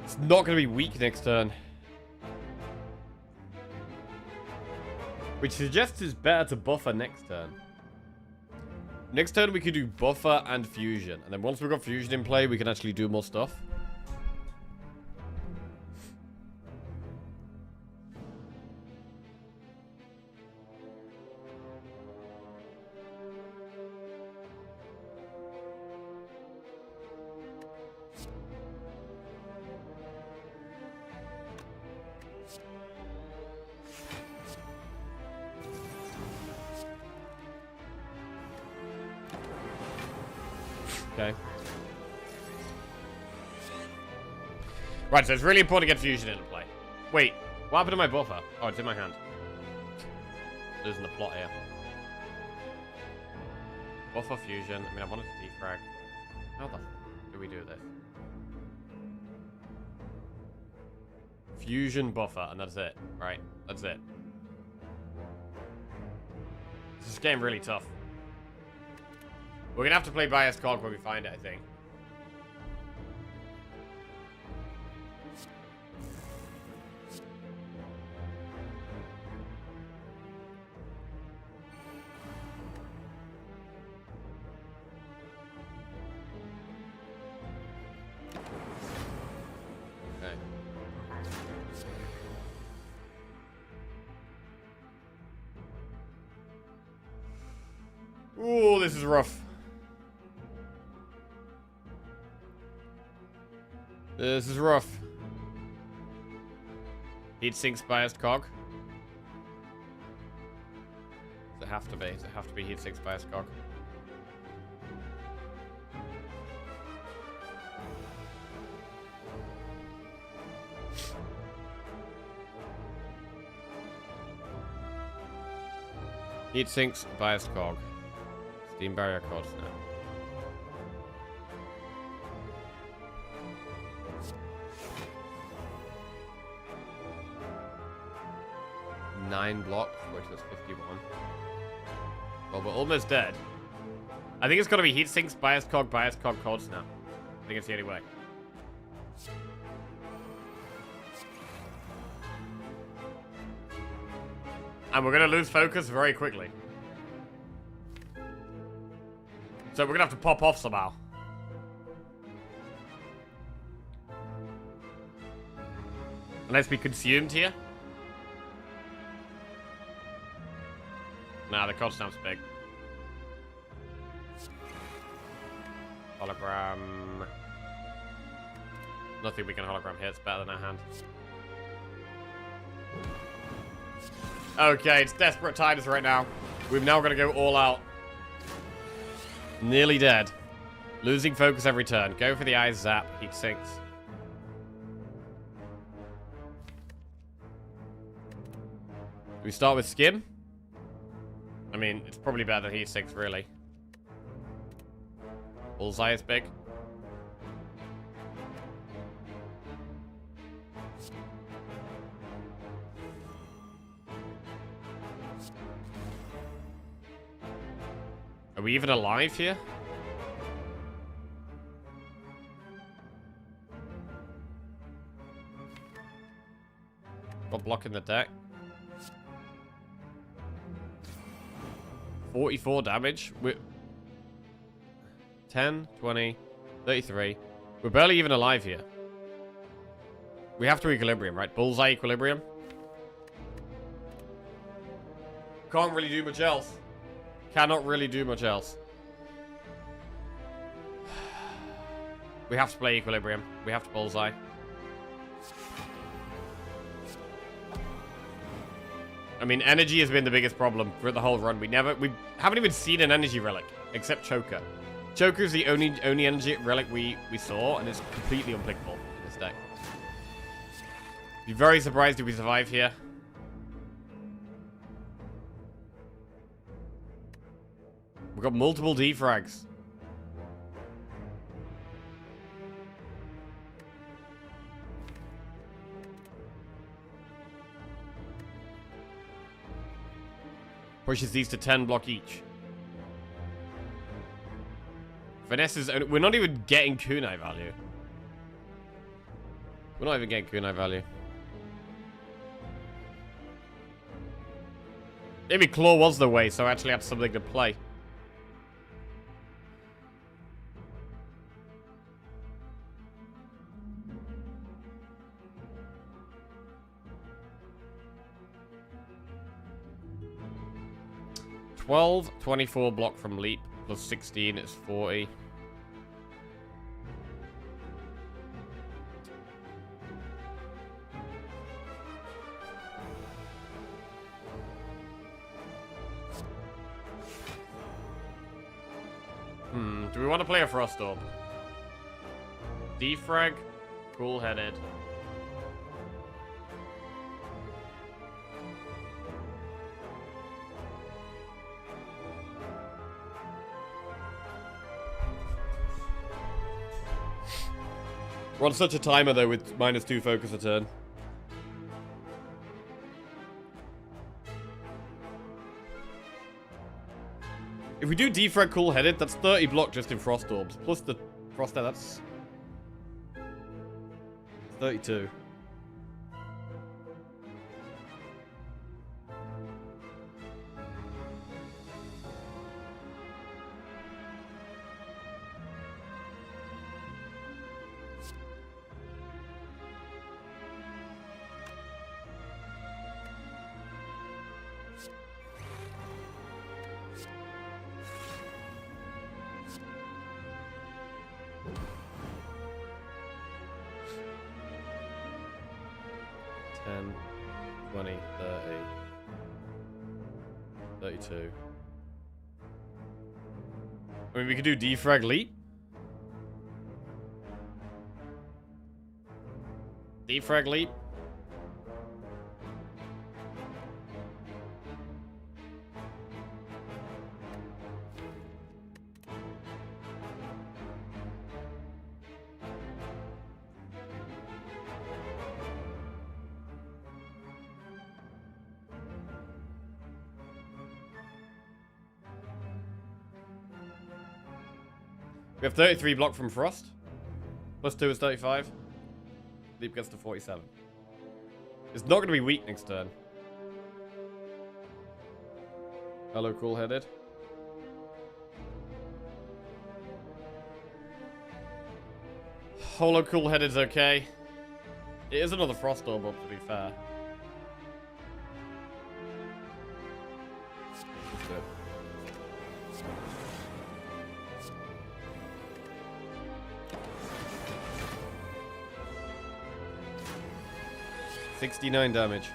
It's not going to be weak next turn. Which suggests it's better to buffer next turn. Next turn we could do buffer and fusion. And then once we've got fusion in play, we can actually do more stuff. Okay. Right, so it's really important to get fusion into play. Wait, what happened to my buffer? Oh, it's in my hand. Losing the plot here. Buffer fusion. I mean, I wanted to defrag. How the f do we do this? Fusion buffer, and that's it. Right, that's it. This is getting really tough. We're gonna have to play bias cog when we find it, I think. Okay. Ooh, this is rough. This is rough. Heat sinks biased cog. Does it have to be? Does it have to be heat sinks biased cog? Heat sinks, biased cog. Steam barrier cogs now. Nine blocks, which is 51. Well, we're almost dead. I think it's got to be heat sinks, biased cog, cogs now. I think it's the only way. And we're going to lose focus very quickly. So we're going to have to pop off somehow. Unless we consumed here. Nah, the cod stamp's big. Hologram. Nothing we can hologram here. It's better than our hand. Okay, it's desperate times right now. We've now got to go all out. Nearly dead. Losing focus every turn. Go for the eyes zap. Heat sinks. We start with skim. I mean, it's probably better than heat sinks, really. Bullseye is big. Are we even alive here? Got block in the deck. 44 damage. We're 10, 20, 33. We're barely even alive here. We have to equilibrium, right? Bullseye equilibrium. Can't really do much else. Cannot really do much else. We have to play equilibrium. We have to bullseye. I mean, energy has been the biggest problem for the whole run. We haven't even seen an energy relic except Choker. Choker's the only energy relic we saw, and it's completely unpickable in this deck. Be very surprised if we survive here. We've got multiple defrags. Pushes these to 10 block each. Finesse is... We're not even getting kunai value. We're not even getting kunai value. Maybe Claw was the way, so I actually had something to play. $12, 24 block from leap, plus 16 is 40. Do we want to play a Frost Orb? Defrag, cool-headed. We're on such a timer, though, with -2 focus a turn. If we do defrag cool-headed, that's 30 block just in Frost Orbs. Plus the Frost, that's 32. I mean, we could do defrag leap. Defrag leap. We have 33 block from Frost. Plus 2 is 35. Leap gets to 47. It's not going to be weak next turn. Hello, cool-headed. Holo cool-headed's okay. It is another Frost Orb, to be fair. That's good. $69 damage.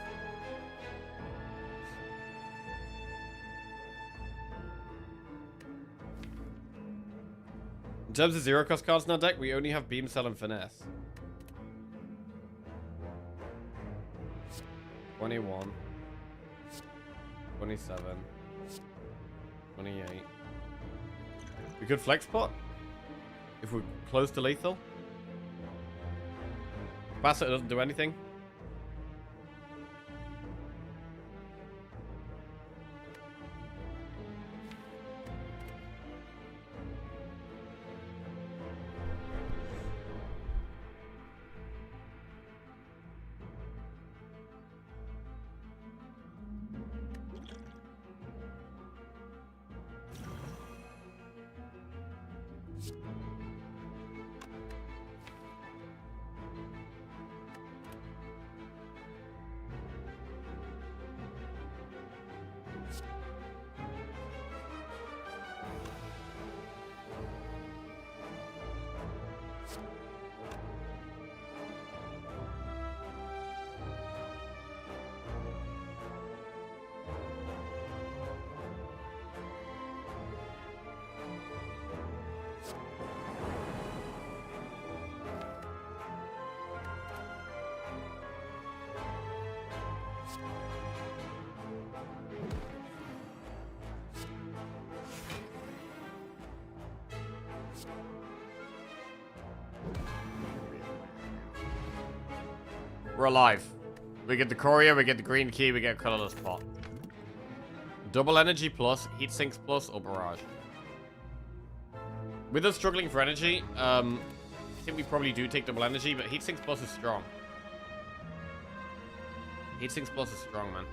In terms of zero cost cards in our deck, we only have Beam Cell and Finesse. 21. 27. 28. We could Flex Pot if we're close to lethal. Capacitor doesn't do anything. We're alive. We get the Courier, we get the green key, we get a colorless pot. Double energy plus, heat sinks plus, or barrage. With us struggling for energy, I think we probably do take double energy, but heat sinks plus is strong. Heat sinks plus is strong, man.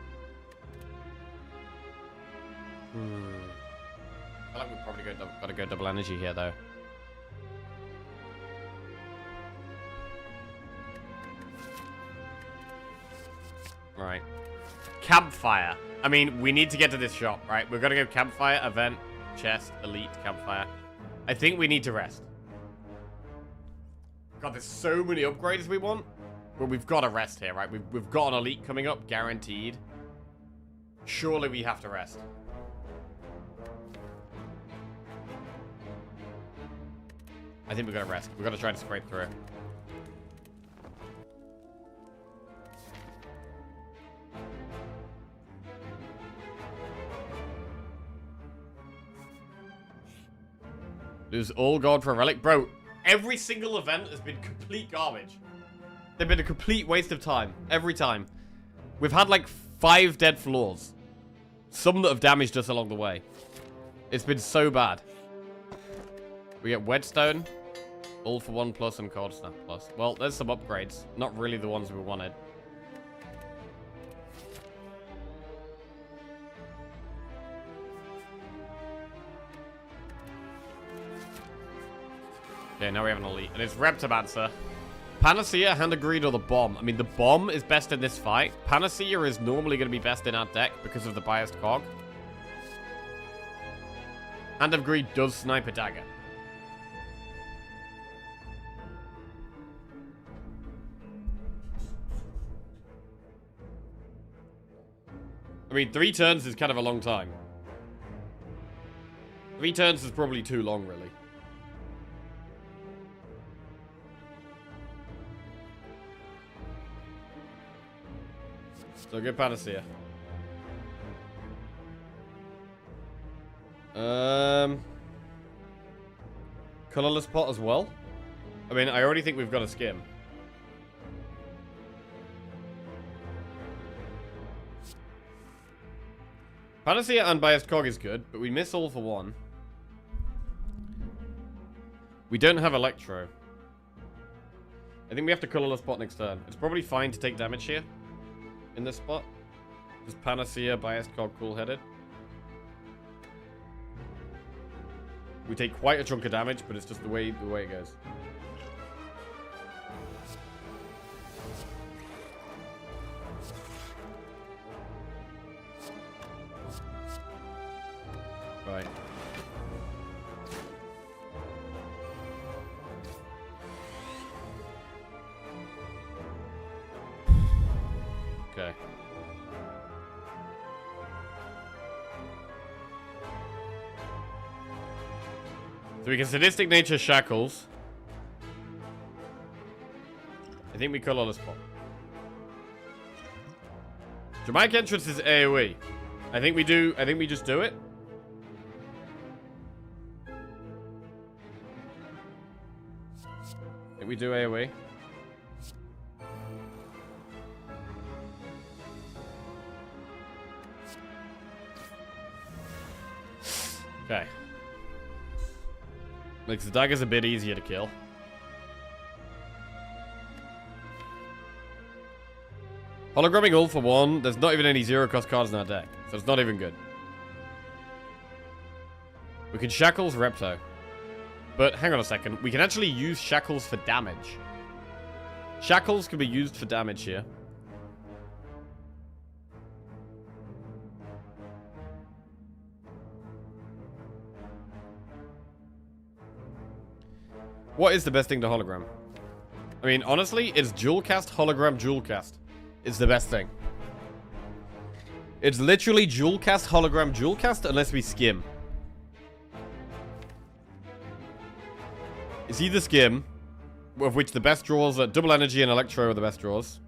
I feel like we've probably got to go double energy here, though. Right. Campfire. I mean, we need to get to this shop, right? We're going to go campfire, event, chest, elite, campfire. I think we need to rest. God, there's so many upgrades we want. But we've got to rest here, right? We've got an elite coming up, guaranteed. Surely we have to rest. I think we've got to rest. We've got to try and scrape through it. Lose all gold for a relic. Bro, every single event has been complete garbage. They've been a complete waste of time. Every time. We've had like 5 dead floors. Some that have damaged us along the way. It's been so bad. We get Wedgestone. All for 1 plus and Cold Snap plus. Well, there's some upgrades. Not really the ones we wanted. Okay, now we have an elite. And it's Reptomancer. Panacea, Hand of Greed, or the Bomb. I mean, the Bomb is best in this fight. Panacea is normally going to be best in our deck because of the biased cog. Hand of Greed does snipe a dagger. I mean, 3 turns is kind of a long time. 3 turns is probably too long, really. So good Panacea. Colorless pot as well. I mean, I already think we've got a skim. Panacea Unbiased Cog is good, but we miss all for 1. We don't have Electro. I think we have to colorless spot next turn. It's probably fine to take damage here. In this spot. Just Panacea, Biased Cog, Cool-Headed. We take quite a chunk of damage, but it's just the way it goes. Right. Okay. So we can Sadistic Nature Shackles. I think we colorless pop. Dramatic Entrance is AoE. I think we just do it. I think we do AoE. Okay. Makes the daggers a bit easier to kill. Hologramming all for one. There's not even any zero-cost cards in our deck, so it's not even good. We can Shackles Repto. But hang on a second. We can actually use Shackles for damage. Shackles can be used for damage here. What is the best thing to hologram? I mean, honestly, it's dual cast, hologram, dual cast. It's the best thing. It's literally dual cast, hologram, dual cast, unless we skim. It's either skim, of which the best draws are double energy and electro are the best draws.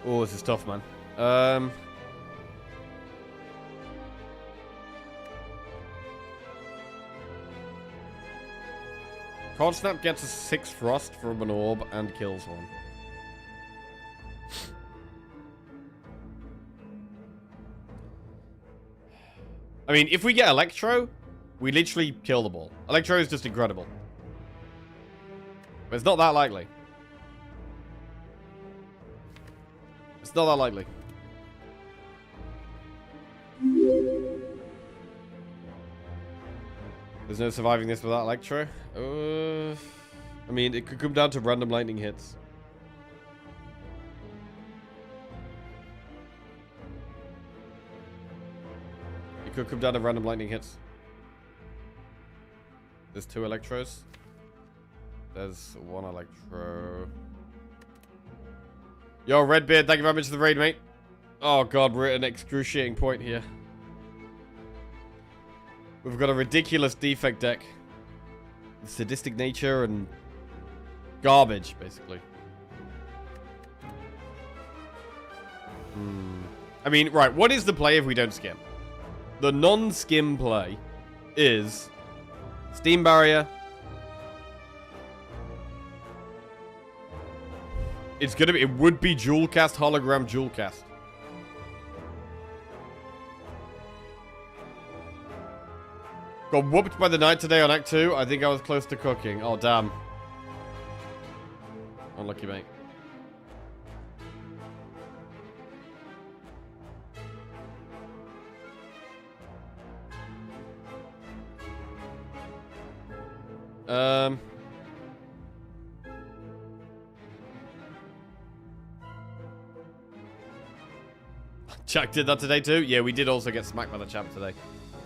Oh, this is tough, man. Card Snap gets a 6 Frost from an orb and kills one. I mean, if we get Electro, we literally kill the ball. Electro is just incredible. But it's not that likely. It's not that likely. There's no surviving this without Electro. I mean, it could come down to random lightning hits. It could come down to random lightning hits. There's 2 Electros. There's 1 Electro. Yo, Redbeard, thank you very much for the raid, mate. Oh, God, we're at an excruciating point here. We've got a ridiculous defect deck. Sadistic nature and garbage, basically. I mean, right, what is the play if we don't skim? The non-skim play is Steam Barrier. It would be dual cast, hologram, dual cast. Got whooped by the knight today on Act 2. I think I was close to cooking. Oh, damn. Unlucky, mate. Jack did that today too? Yeah, we did also get smacked by the champ today.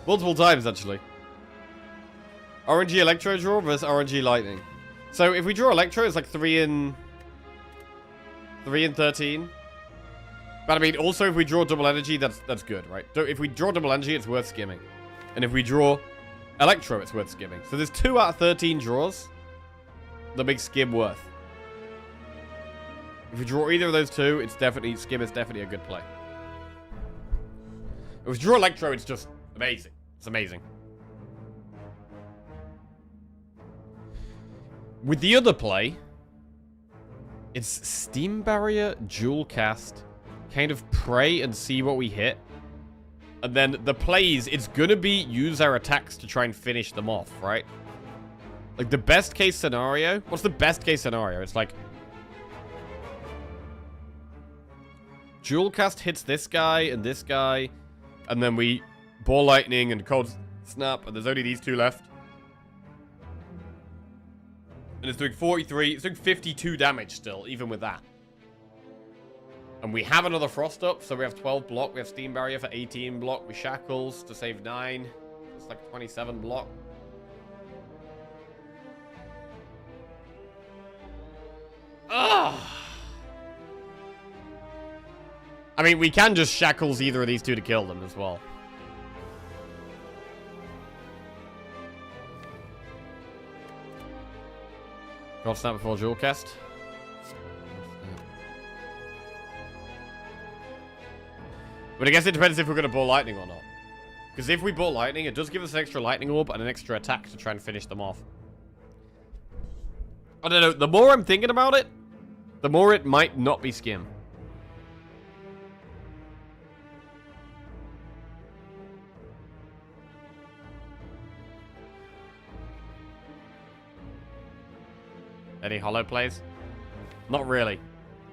Multiple times, actually. RNG Electro draw versus RNG Lightning. So, if we draw Electro, it's like 3 and 13. But I mean, also, if we draw double energy, that's good, right? So if we draw double energy, it's worth skimming. And if we draw Electro, it's worth skimming. So there's 2 out of 13 draws that make skim worth. If you draw either of those 2, it's definitely, skim is definitely a good play. If you draw Electro, it's just amazing. It's amazing. With the other play, it's Steam Barrier, Dual Cast, kind of pray and see what we hit. And then the plays, it's gonna be use our attacks to try and finish them off, right? Like the best case scenario, what's the best case scenario? It's like Dual Cast hits this guy, and then we Ball Lightning and Cold Snap, and there's only these 2 left. And it's doing 43, it's doing 52 damage still, even with that. And we have another Frost up, so we have 12 block. We have Steam Barrier for 18 block. We Shackles to save 9. It's like 27 block. Ah! I mean, we can just Shackles either of these 2 to kill them as well. Cold Snap before Dual Cast. But I guess it depends if we're going to Ball Lightning or not. Because if we Ball Lightning, it does give us an extra Lightning Orb and an extra attack to try and finish them off. I don't know. The more I'm thinking about it, the more it might not be Skim. Any hollow plays? Not really.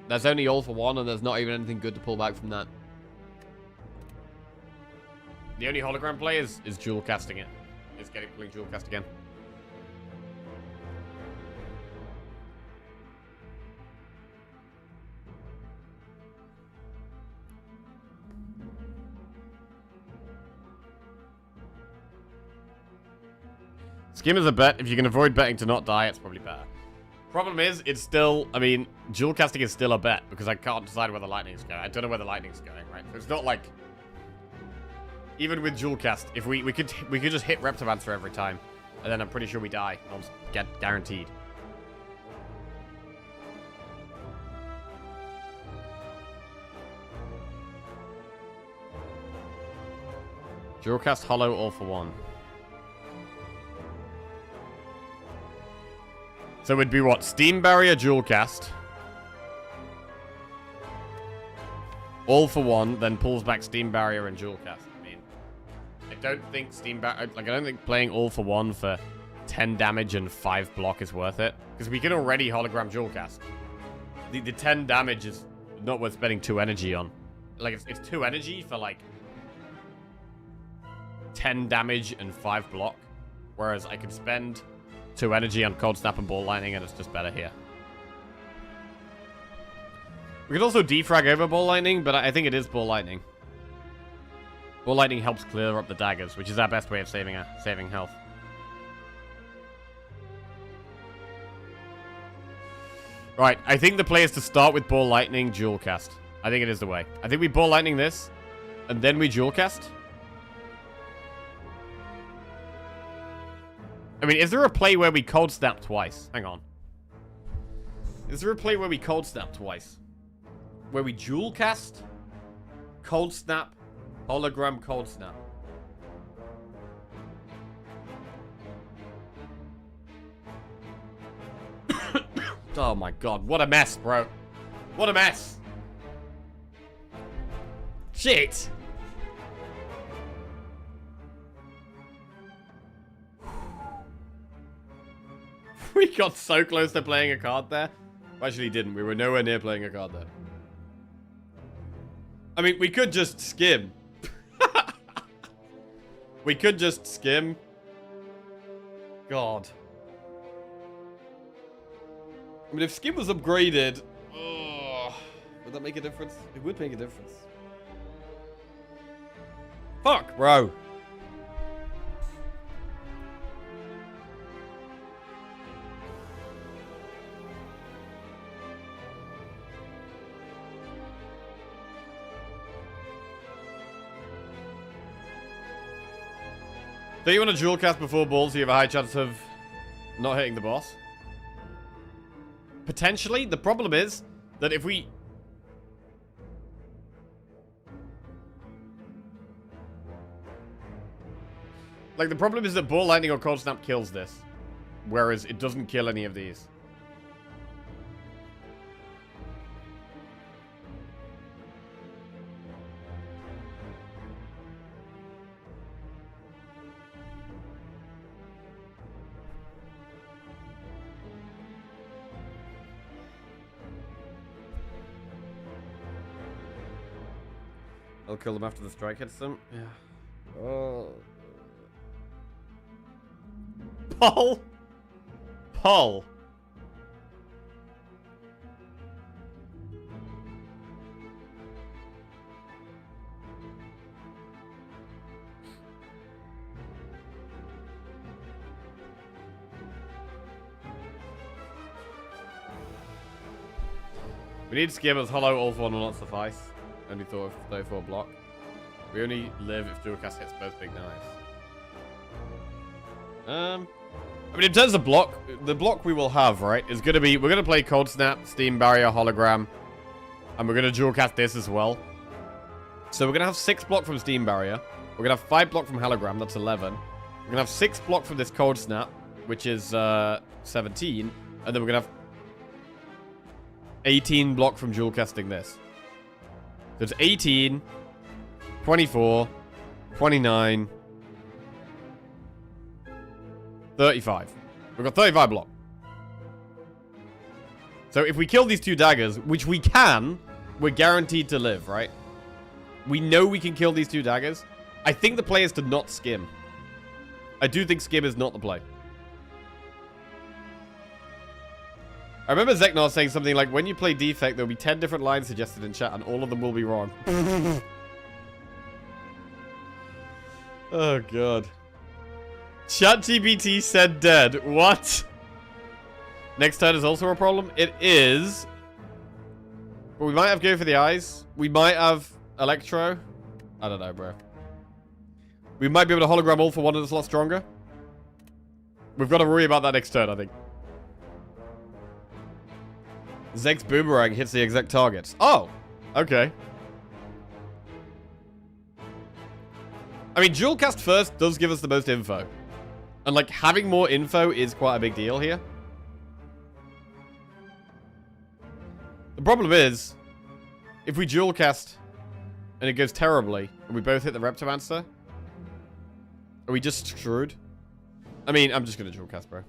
There's only all for one, and there's not even anything good to pull back from that. The only hologram play is dual casting it. Is pulling dual cast again. Skim is a bet. If you can avoid betting to not die, it's probably better. Problem is, it's still, I mean, dual casting is still a bet because I can't decide where the lightning's going. I don't know where the lightning's going, right? So it's not like, even with dual cast, if we could just hit Reptimancer every time, and then I'm pretty sure we die. Almost guaranteed. Dual cast hollow all for one. So it'd be what? Steam Barrier, Dual Cast. All for one, then pulls back Steam Barrier and Dual Cast. I mean, I don't think I don't think playing all for one for 10 damage and 5 block is worth it. Because we can already hologram Dual Cast. The 10 damage is not worth spending 2 energy on. Like, it's 2 energy for, like, 10 damage and 5 block. Whereas I could spend 2 energy on Cold Snap and Ball Lightning, and it's just better here. We could also defrag over Ball Lightning, but I think it is Ball Lightning. Ball Lightning helps clear up the daggers, which is our best way of saving health. Right, I think the play is to start with Ball Lightning, Dual Cast. I think it is the way. I think we Ball Lightning this, and then we Dual Cast. I mean, is there a play where we Cold Snap twice? Hang on. Is there a play where we Cold Snap twice? Where we Dual Cast, Cold Snap, Hologram, Cold Snap. Oh my god, what a mess, bro. What a mess. Shit. We got so close to playing a card there. We actually didn't. We were nowhere near playing a card there. I mean, we could just skim. We could just skim. God. I mean, if skim was upgraded... would that make a difference? It would make a difference. Fuck, bro. Do you want to dual cast before balls so you have a high chance of not hitting the boss? Potentially. The problem is that if we... Like, the problem is that Ball Lightning or Cold Snap kills this. Whereas it doesn't kill any of these. I'll kill them after the strike hits them. Yeah. Oh. Paul? Paul. We need skimmers. Hollow, all for one will not suffice. Only thought of though for a block. We only live if dual cast hits both big knives. I mean, in terms of block, the block we will have, right, is going to be... We're going to play Cold Snap, Steam Barrier, Hologram. And we're going to dual cast this as well. So we're going to have 6 block from Steam Barrier. We're going to have 5 block from Hologram. That's 11. We're going to have 6 block from this Cold Snap, which is 17. And then we're going to have 18 block from dual casting this. So it's 18, 24, 29... 35. We've got 35 block. So if we kill these 2 daggers, which we can, we're guaranteed to live, right? We know we can kill these 2 daggers. I think the play is to not skim. I do think skim is not the play. I remember Zeknar saying something like, when you play Defect, there'll be 10 different lines suggested in chat, and all of them will be wrong. Oh, God. ChatGPT said dead. What? Next turn is also a problem. It is. But we might have go for the eyes. We might have Electro. I don't know, bro. We might be able to hologram all for one that's a lot stronger. We've got to worry about that next turn, I think. Zeg's Boomerang hits the exact targets. Oh! Okay. I mean, dual cast first does give us the most info. And, like, having more info is quite a big deal here. The problem is, if we dual cast and it goes terribly, and we both hit the Reptomancer, are we just screwed? I mean, I'm just going to dual cast, bro.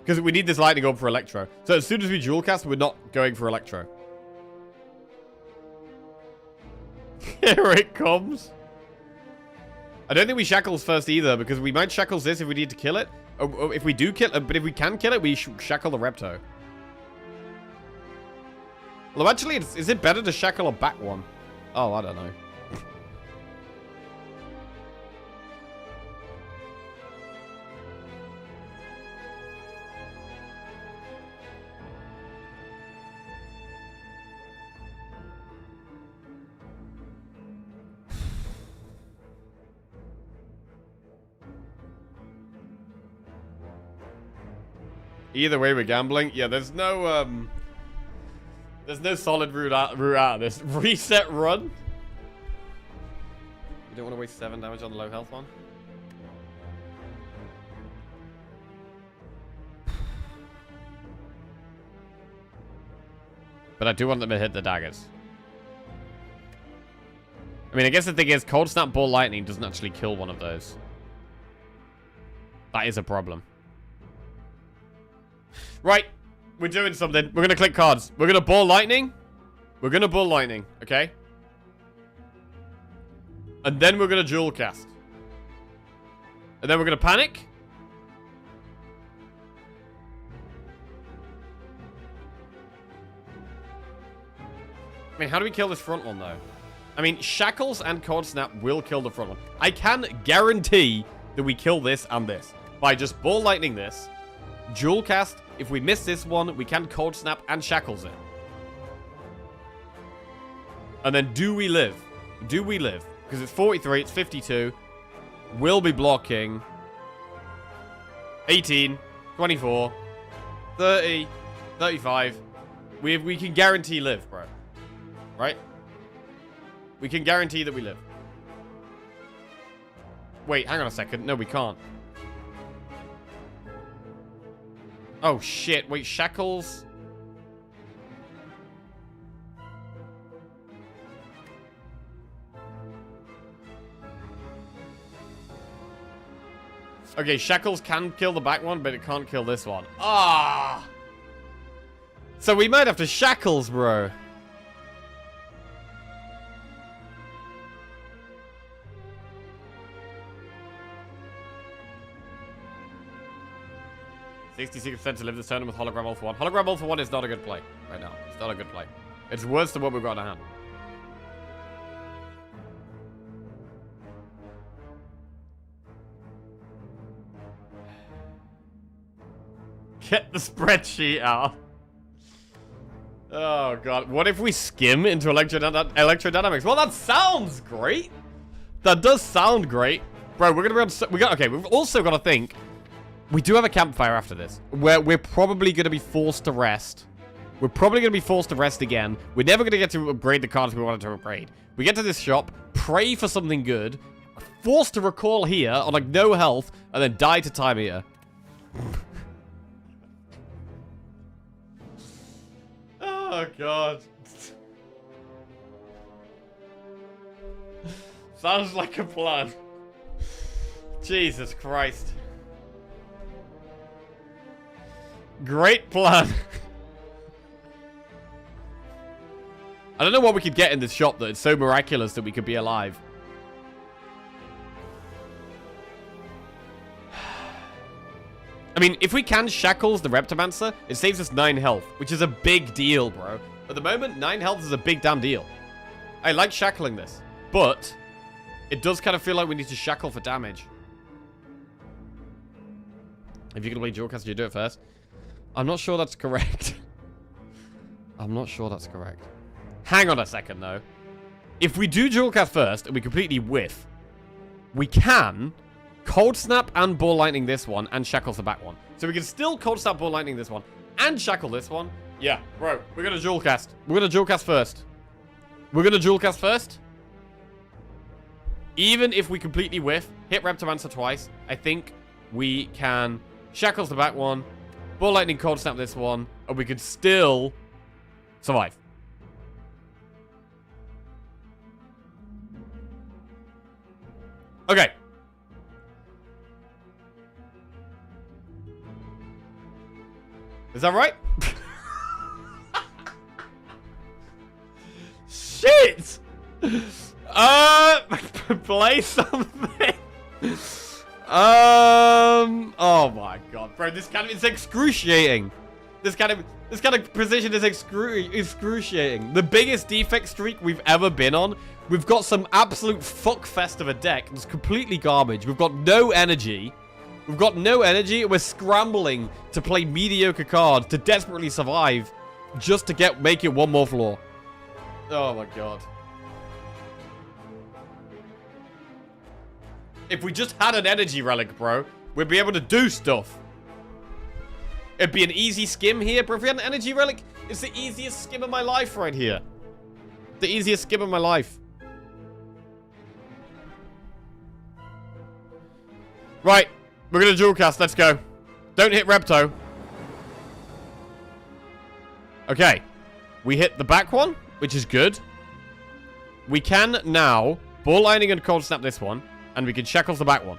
Because we need this Lightning Orb for Electro. So as soon as we dual cast, we're not going for Electro. Here it comes. I don't think we Shackles first either, because we might Shackles this if we need to kill it. Or if we do kill it, but if we can kill it, we Shackle the Repto. Although actually, is it better to Shackle a back one? Oh, I don't know. Either way, we're gambling. Yeah, there's no solid route out of this. Reset run. You don't want to waste 7 damage on the low health one. But I do want them to hit the daggers. I mean, I guess the thing is, Cold Snap Ball Lightning doesn't actually kill one of those. That is a problem. Right, we're doing something. We're going to click cards. We're going to Ball Lightning. We're going to Ball Lightning, okay? And then we're going to dual cast. And then we're going to panic. I mean, how do we kill this front one, though? I mean, Shackles and Cold Snap will kill the front one. I can guarantee that we kill this and this by just Ball Lightning this. Dual cast. If we miss this one, we can Cold Snap and Shackles it. And then do we live? Do we live? Because it's 43, it's 52. will be blocking 18, 24, 30, 35. We can guarantee live, bro. Right? We can guarantee that we live. Wait, hang on a second. No, we can't. Oh, shit. Wait, shackles? Okay, shackles can kill the back one, but it can't kill this one. Ah! So we might have to shackles, bro. %66 to live this turn with hologram all for one. Hologram all for one is not a good play right now. It's not a good play. It's worse than what we've got in hand. Get the spreadsheet out. Oh, God. What if we skim into electrodynamics? Well, that sounds great. That does sound great. Bro, we're going to be able to... Okay, we've also got to think... We do have a campfire after this, where we're probably going to be forced to rest. We're probably going to be forced to rest again. We're never going to get to upgrade the cards we wanted to upgrade. We get to this shop, pray for something good, forced to recall here on, like, no health, and then die to time eater. Oh, God. Sounds like a plan. Jesus Christ. Great plan. I don't know what we could get in this shop that it's so miraculous that we could be alive. I mean, if we can shackles the Reptomancer, it saves us 9 health, which is a big deal, bro. At the moment, 9 health is a big damn deal. I like shackling this, but it does kind of feel like we need to shackle for damage. If you're going to play dual cast, you do it first. I'm not sure that's correct. I'm not sure that's correct. Hang on a second, though. If we do dual cast first and we completely whiff, we can cold snap and ball lightning this one and shackle the back one. So we can still cold snap ball lightning this one and shackle this one. Yeah, bro, we're going to dual cast. We're going to dual cast first. We're going to dual cast first. Even if we completely whiff, hit Reptomancer twice, I think we can shackles the back one, ball lightning cold snap this one, and we could still survive. Okay. Is that right? Shit! Play something. Oh my god, bro, this kind of is excruciating. This kind of position is excruciating. The biggest defect streak we've ever been on. We've got some absolute fuckfest of a deck that's completely garbage. We've got no energy. We've got no energy. We're scrambling to play mediocre cards to desperately survive just to make it one more floor. Oh my god. If we just had an energy relic, bro, we'd be able to do stuff. It'd be an easy skim here, but if we had an energy relic, it's the easiest skim of my life right here. The easiest skim of my life. Right, we're gonna dual cast, let's go. Don't hit Repto. Okay, we hit the back one, which is good. We can now ball lightning and cold snap this one, and we can shackles the back one.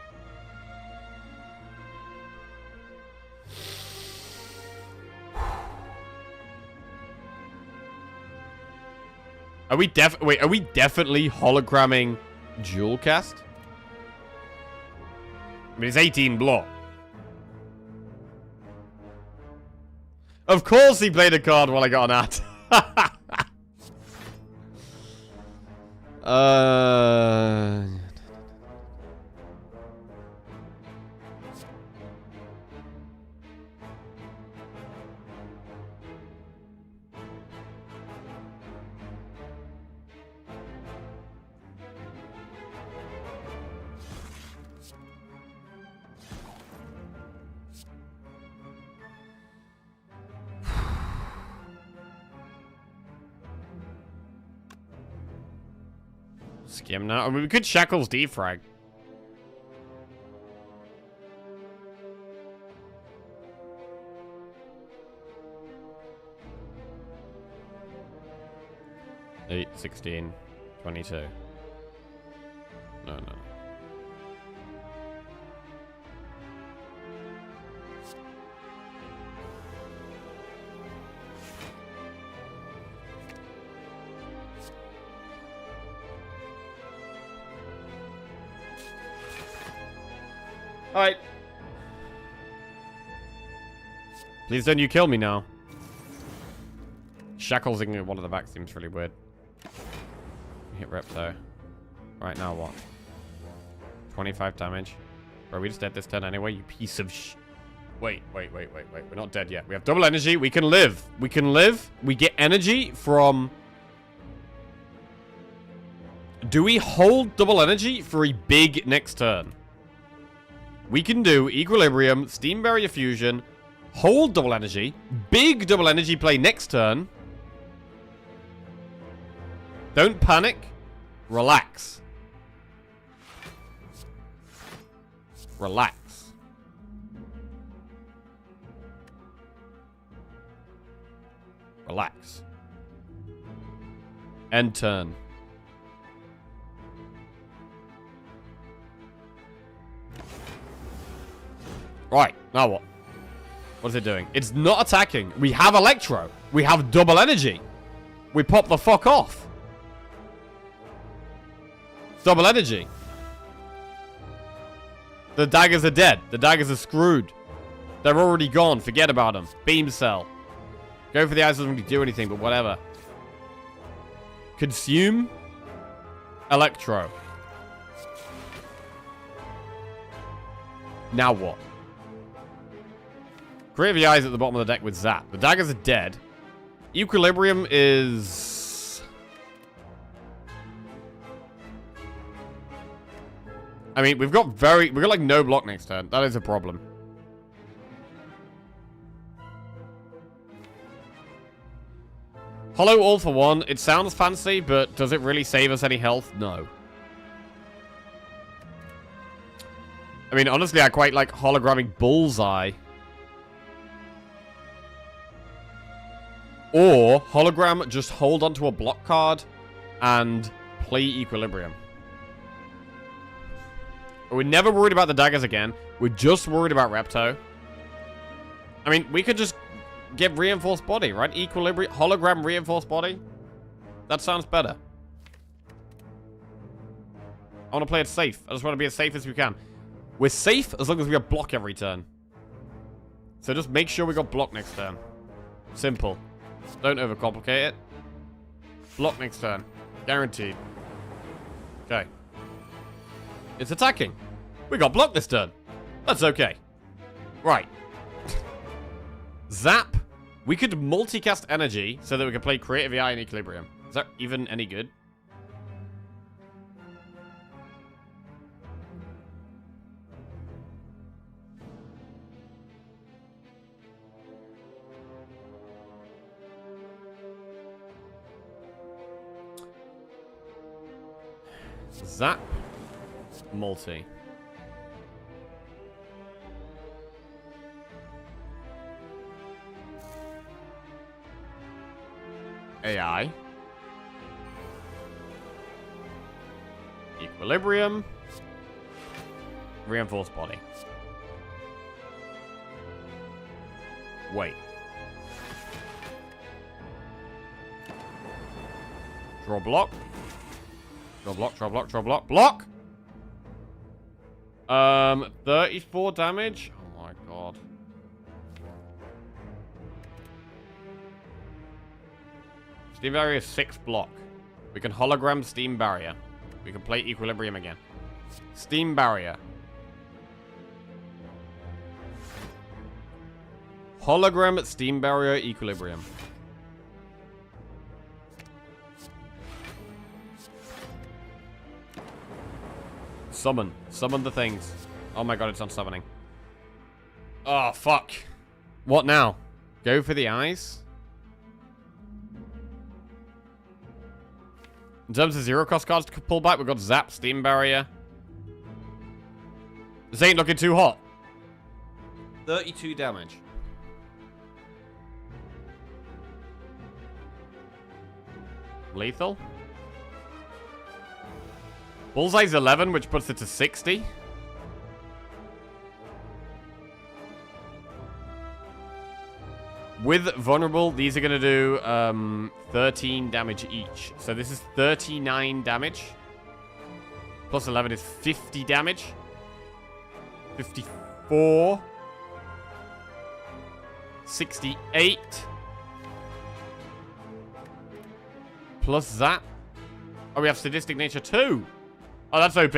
Are we definitely hologramming dual cast? I mean, it's 18 block. Of course he played a card while I got an at. Skim now. I mean, we could Shackles defrag. Eight, 16, 22. No. Alright. Please don't you kill me now. Shackles-ing one of the back seems really weird. Hit Repto. Right now what? 25 damage. Bro, we just dead this turn anyway, you piece of sh... Wait. We're not dead yet. We have double energy. We can live. We can live. We get energy from... Do we hold double energy for a big next turn? We can do Equilibrium, Steam Barrier Fusion, hold double energy, big double energy play next turn. Don't panic. Relax. Relax. Relax. End turn. Right, now what? What is it doing? It's not attacking. We have Electro. We have double energy. We pop the fuck off. Double energy. The daggers are dead. The daggers are screwed. They're already gone. Forget about them. Beam cell. Go for the eyes doesn't really do anything, but whatever. Consume. Electro. Now what? Create the eyes at the bottom of the deck with Zap. The daggers are dead. Equilibrium is... I mean, we've got like no block next turn. That is a problem. Hollow All for One. It sounds fancy, but does it really save us any health? No. I mean, honestly, I quite like hologramming Bullseye. Or, hologram, just hold onto a block card and play Equilibrium. We're never worried about the daggers again. We're just worried about Repto. I mean, we could just get Reinforced Body, right? Equilibrium, hologram Reinforced Body. That sounds better. I want to play it safe. I just want to be as safe as we can. We're safe as long as we have block every turn. So just make sure we got block next turn. Simple. Don't overcomplicate it. Block next turn. Guaranteed. Okay. It's attacking. We got block this turn. That's okay. Right. Zap. We could multicast energy so that we can play Creative AI and Equilibrium. Is that even any good? Zap. Multi. AI. Equilibrium. Reinforced Body. Wait. Draw block. Draw block, draw block, draw block. Block! 34 damage? Oh my god. Steam Barrier is 6 block. We can hologram Steam Barrier. We can play Equilibrium again. Steam Barrier. Hologram Steam Barrier Equilibrium. Summon. Summon the things. Oh my god, it's on summoning. Oh, fuck. What now? Go for the eyes? In terms of zero-cost cards to pull back, we've got Zap, Steam Barrier. This ain't looking too hot. 32 damage. Lethal. Bullseye's 11, which puts it to 60. With Vulnerable, these are going to do 13 damage each. So this is 39 damage. Plus 11 is 50 damage. 54. 68. Plus that. Oh, we have Sadistic Nature too. Oh, that's OP.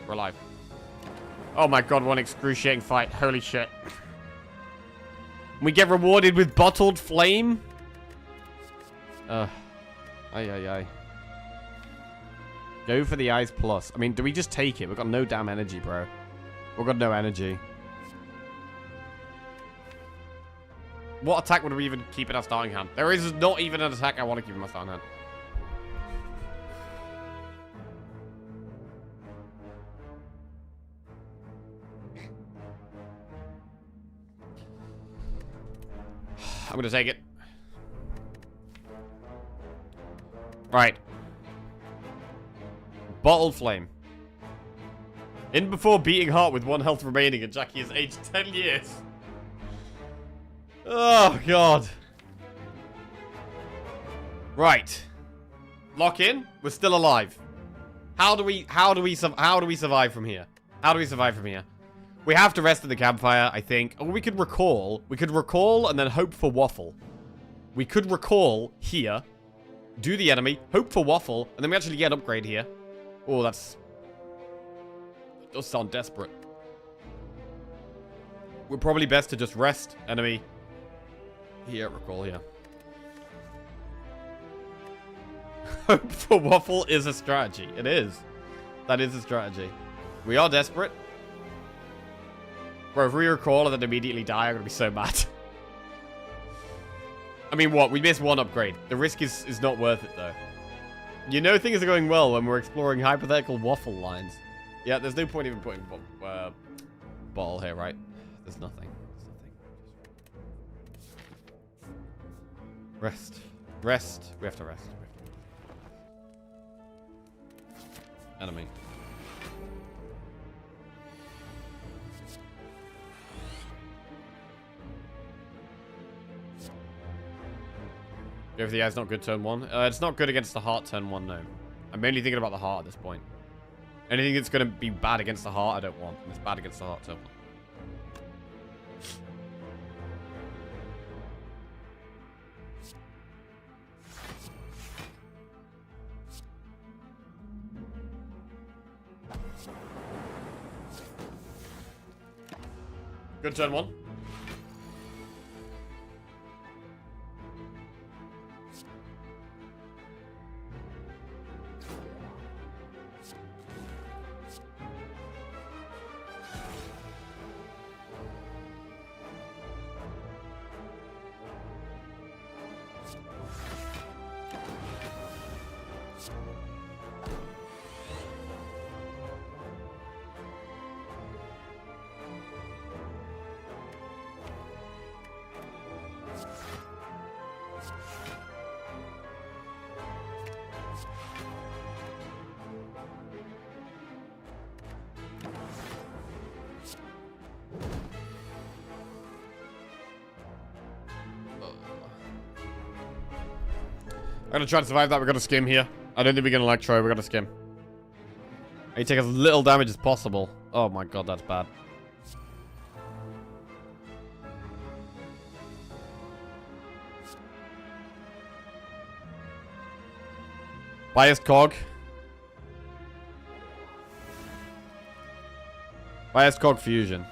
We're alive. Oh my god, one excruciating fight. Holy shit. We get rewarded with Bottled Flame. Ay, ay, ay. Go for the Eyes Plus. I mean, do we just take it? We've got no damn energy, bro. We've got no energy. What attack would we even keep in our starting hand? There is not even an attack I want to keep in my starting hand. I'm gonna take it. Right. Bottled Flame. In before Beating Heart with 1 health remaining and Jackie is aged 10 years. Oh, God. Right. Lock in. We're still alive. How do we survive from here? How do we survive from here? We have to rest at the campfire, I think. Or we could recall. We could recall and then hope for Waffle. We could recall here. Do the enemy. Hope for Waffle. And then we actually get an upgrade here. Oh, that's... That does sound desperate. We're probably best to just rest enemy. Here, recall here. Hope for Waffle is a strategy. It is. That is a strategy. We are desperate. Bro, if we recall and then immediately die, I'm gonna be so mad. I mean, what? We missed 1 upgrade. The risk is not worth it, though. You know things are going well when we're exploring hypothetical waffle lines. Yeah, there's no point even putting bottle here, right? There's nothing. Rest. Rest. We have to rest. Enemy. Go for the Eye's not good turn 1. It's not good against the heart turn 1, no. I'm mainly thinking about the heart at this point. Anything that's going to be bad against the heart, I don't want. And it's bad against the heart turn 1. Good turn 1. I'm gonna try to survive that. We're gonna skim here. I don't think we're gonna electro. We're gonna skim. I need to take as little damage as possible. Oh my god, that's bad. Biased Cog. Biased Cog Fusion.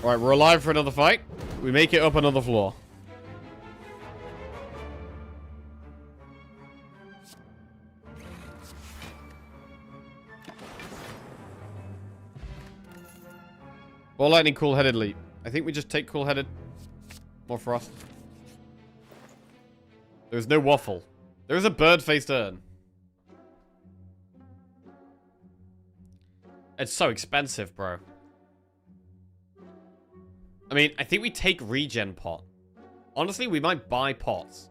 Alright, we're alive for another fight. We make it up another floor. Ball lightning, cool-headed leap. I think we just take cool-headed. More frost. There's no waffle. There is a bird-faced urn. It's so expensive, bro. I mean, I think we take regen pot. Honestly, we might buy pots.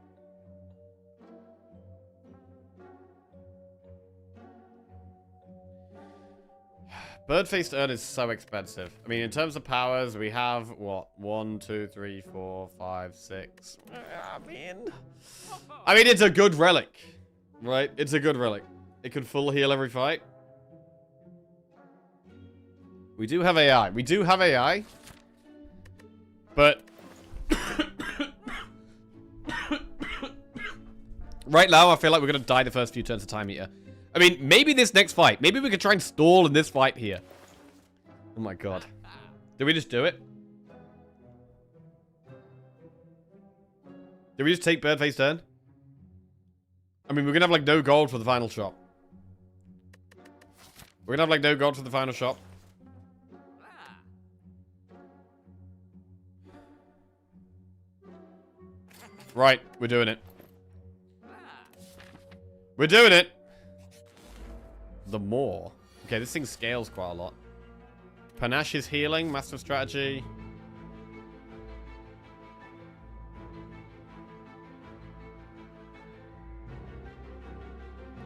Bird-faced urn is so expensive. I mean, in terms of powers, we have, what? 1, 2, 3, 4, 5, 6. I mean, it's a good relic. Right? It's a good relic. It can full heal every fight. We do have AI. We do have AI. But right now, I feel like we're going to die the first few turns of Time Eater. I mean, maybe this next fight. Maybe we could try and stall in this fight here. Oh my god. Did we just do it? Did we just take bird-faced turn? I mean, we're going to have, like, no gold for the final shop. We're going to have, like, no gold for the final shop. Right, we're doing it. We're doing it! The more. Okay, this thing scales quite a lot. Panache is healing, master strategy.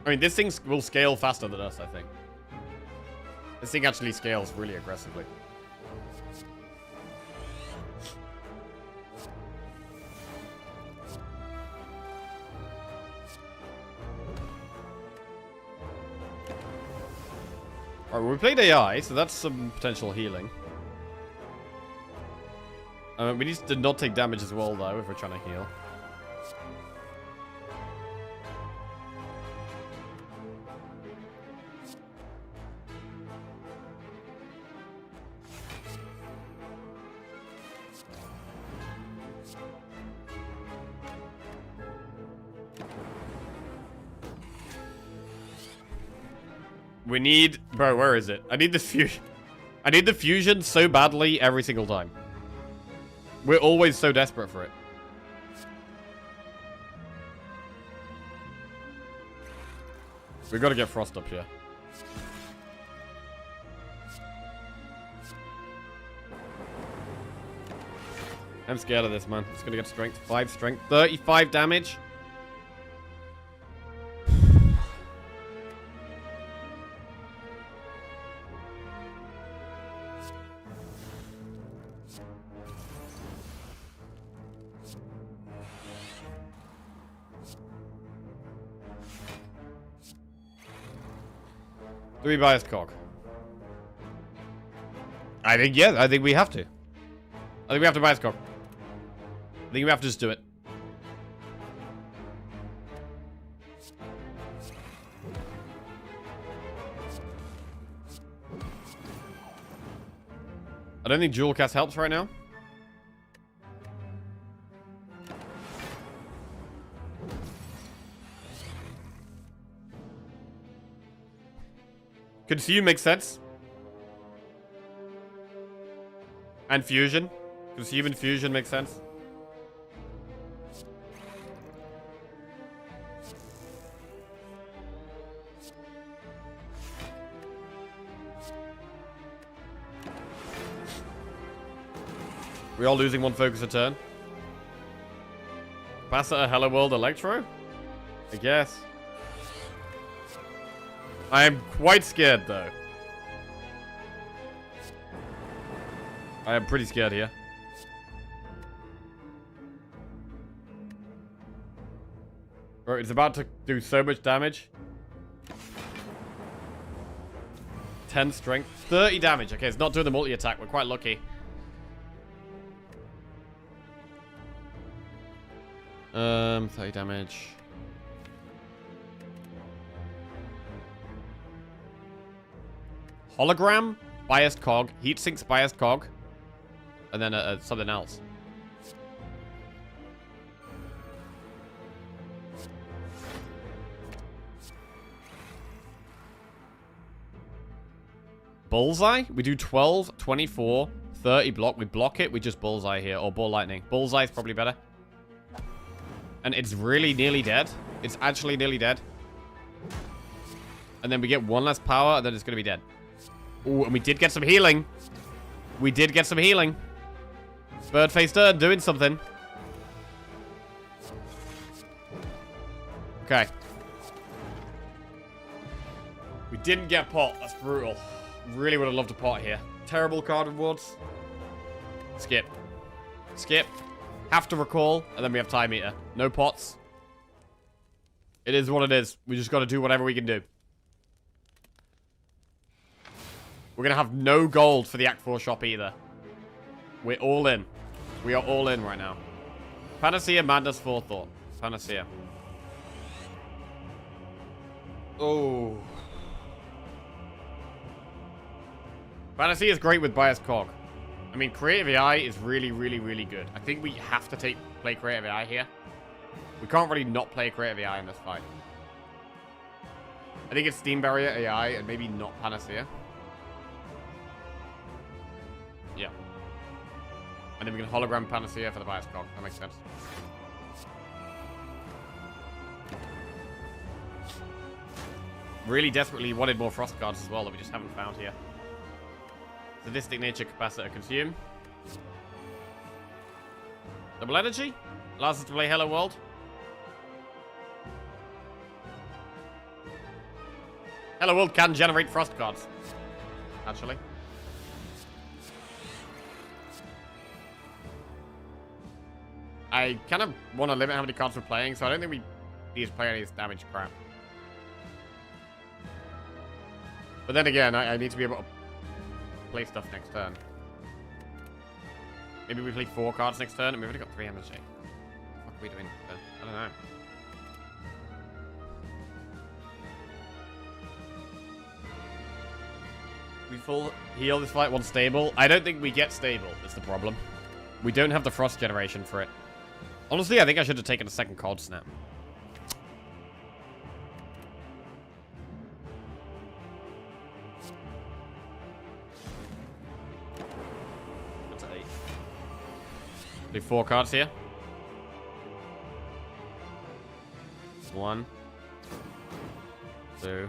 I mean, this thing will scale faster than us, I think. This thing actually scales really aggressively. Alright, well, we played AI, so that's some potential healing. We need to not take damage as well, though, if we're trying to heal. We need... Bro, where is it? I need the fusion. I need the fusion so badly every single time. We're always so desperate for it. We've got to get Frost up here. I'm scared of this, man. It's going to get strength. 5 strength. 35 damage. Do we buy his cock? I think, yeah, I think we have to. I think we have to buy his cock. I think we have to just do it. I don't think dual cast helps right now. Consume makes sense. And fusion. Consume and fusion makes sense. We are losing 1 focus a turn. Capacitor, Hello World, Electro? I guess. I am quite scared, though. I am pretty scared here. Bro, it's about to do so much damage. 10 strength. 30 damage. Okay, it's not doing the multi-attack. We're quite lucky. 30 damage. Hologram, biased cog, heatsinks biased cog, and then something else. Bullseye? We do 12, 24, 30 block. We block it. We just bullseye here. Or ball lightning. Bullseye is probably better. And it's really nearly dead. It's actually nearly dead. And then we get one less power, and then it's going to be dead. Ooh, and we did get some healing. We did get some healing. Birdface Turn doing something. Okay. We didn't get pot. That's brutal. Really would have loved a pot here. Terrible card rewards. Skip. Skip. Have to recall, and then we have time meter. No pots. It is what it is. We just got to do whatever we can do. We're going to have no gold for the Act 4 shop either. We're all in. We are all in right now. Panacea, Madness, Forethought. Panacea. Oh. Panacea is great with Bias Cog. I mean, Creative AI is really, really, really good. I think we have to play Creative AI here. We can't really not play Creative AI in this fight. I think it's Steam Barrier AI and maybe not Panacea. Yeah. And then we can hologram Panacea for the Bias Cog. That makes sense. Really desperately wanted more Frost cards as well that we just haven't found here. Sadistic Nature, Capacitor, Consume. Double Energy. Allows us to play Hello World. Hello World can generate Frost cards. Actually. I kind of want to limit how many cards we're playing, so I don't think we need to play any of this damage crap. But then again, I need to be able to play stuff next turn. Maybe we play 4 cards next turn and we've already got 3 energy. What are we doing? I don't know. We full heal this fight, 1 stable. I don't think we get stable, is the problem. We don't have the frost generation for it. Honestly, I think I should have taken a second cold snap. That's 8. Do 4 cards here. 1, 2,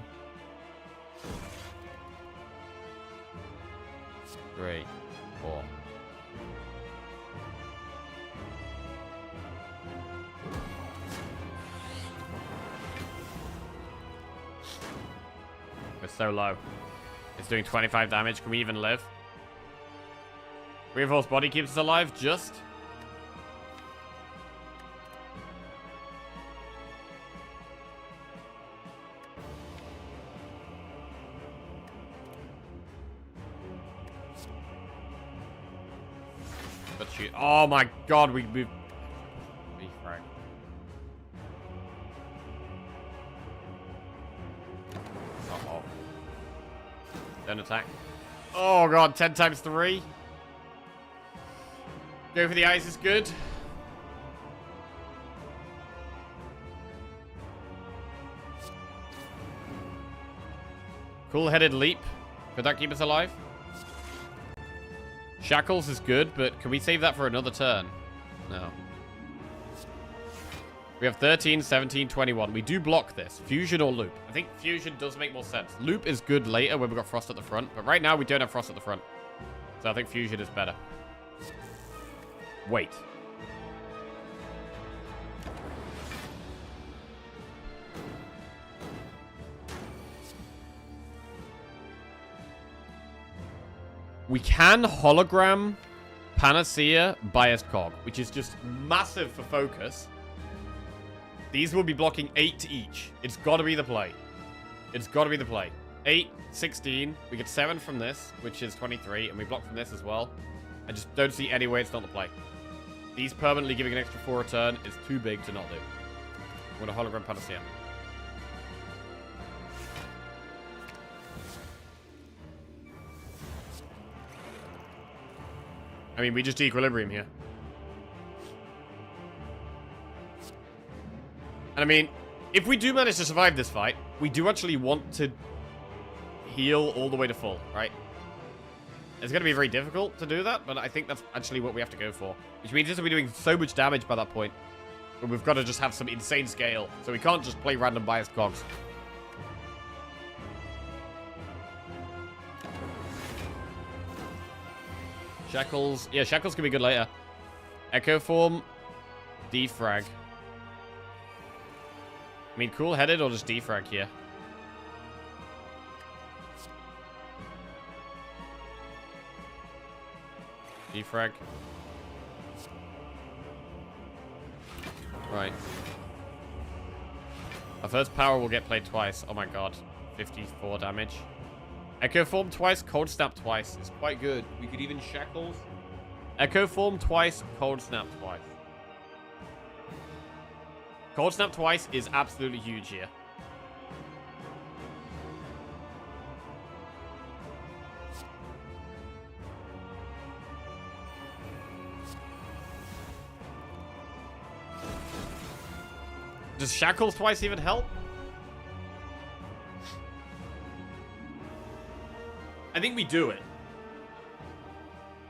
3, 4. We're so low. It's doing 25 damage. Can we even live? Reinforced body keeps us alive, just. But shoot. Oh my god, we moved. Refrag. Uh-oh. Don't attack. Oh god, 10 times 3. Go for the ice is good. Cool-headed leap. Could that keep us alive? Shackles is good, but can we save that for another turn? No. We have 13, 17, 21. We do block this. Fusion or Loop. I think Fusion does make more sense. Loop is good later when we've got Frost at the front, but right now we don't have Frost at the front. So I think Fusion is better. Wait. We can hologram Panacea Biased Cog, which is just massive for focus. These will be blocking 8 each. It's got to be the play. It's got to be the play. 8, 16. We get 7 from this, which is 23, and we block from this as well. I just don't see any way it's not the play. These permanently giving an extra 4 a turn is too big to not do. I'm going to hologram Panacea. I mean, we just equilibrium here. And I mean, if we do manage to survive this fight, we do actually want to heal all the way to full, right? It's going to be very difficult to do that, but I think that's actually what we have to go for. Which means this will be doing so much damage by that point. But we've got to just have some insane scale. So we can't just play random biased cogs. Shackles. Yeah, Shackles can be good later. Echo Form. Defrag. I mean, cool-headed or just defrag here? Defrag. Right. Our first power will get played twice. Oh my god. 54 damage. Echo Form twice, Cold Snap twice. It's quite good. We could even Shackles. Echo Form twice, Cold Snap twice. Cold Snap twice is absolutely huge here. Does Shackles twice even help? I think we do it.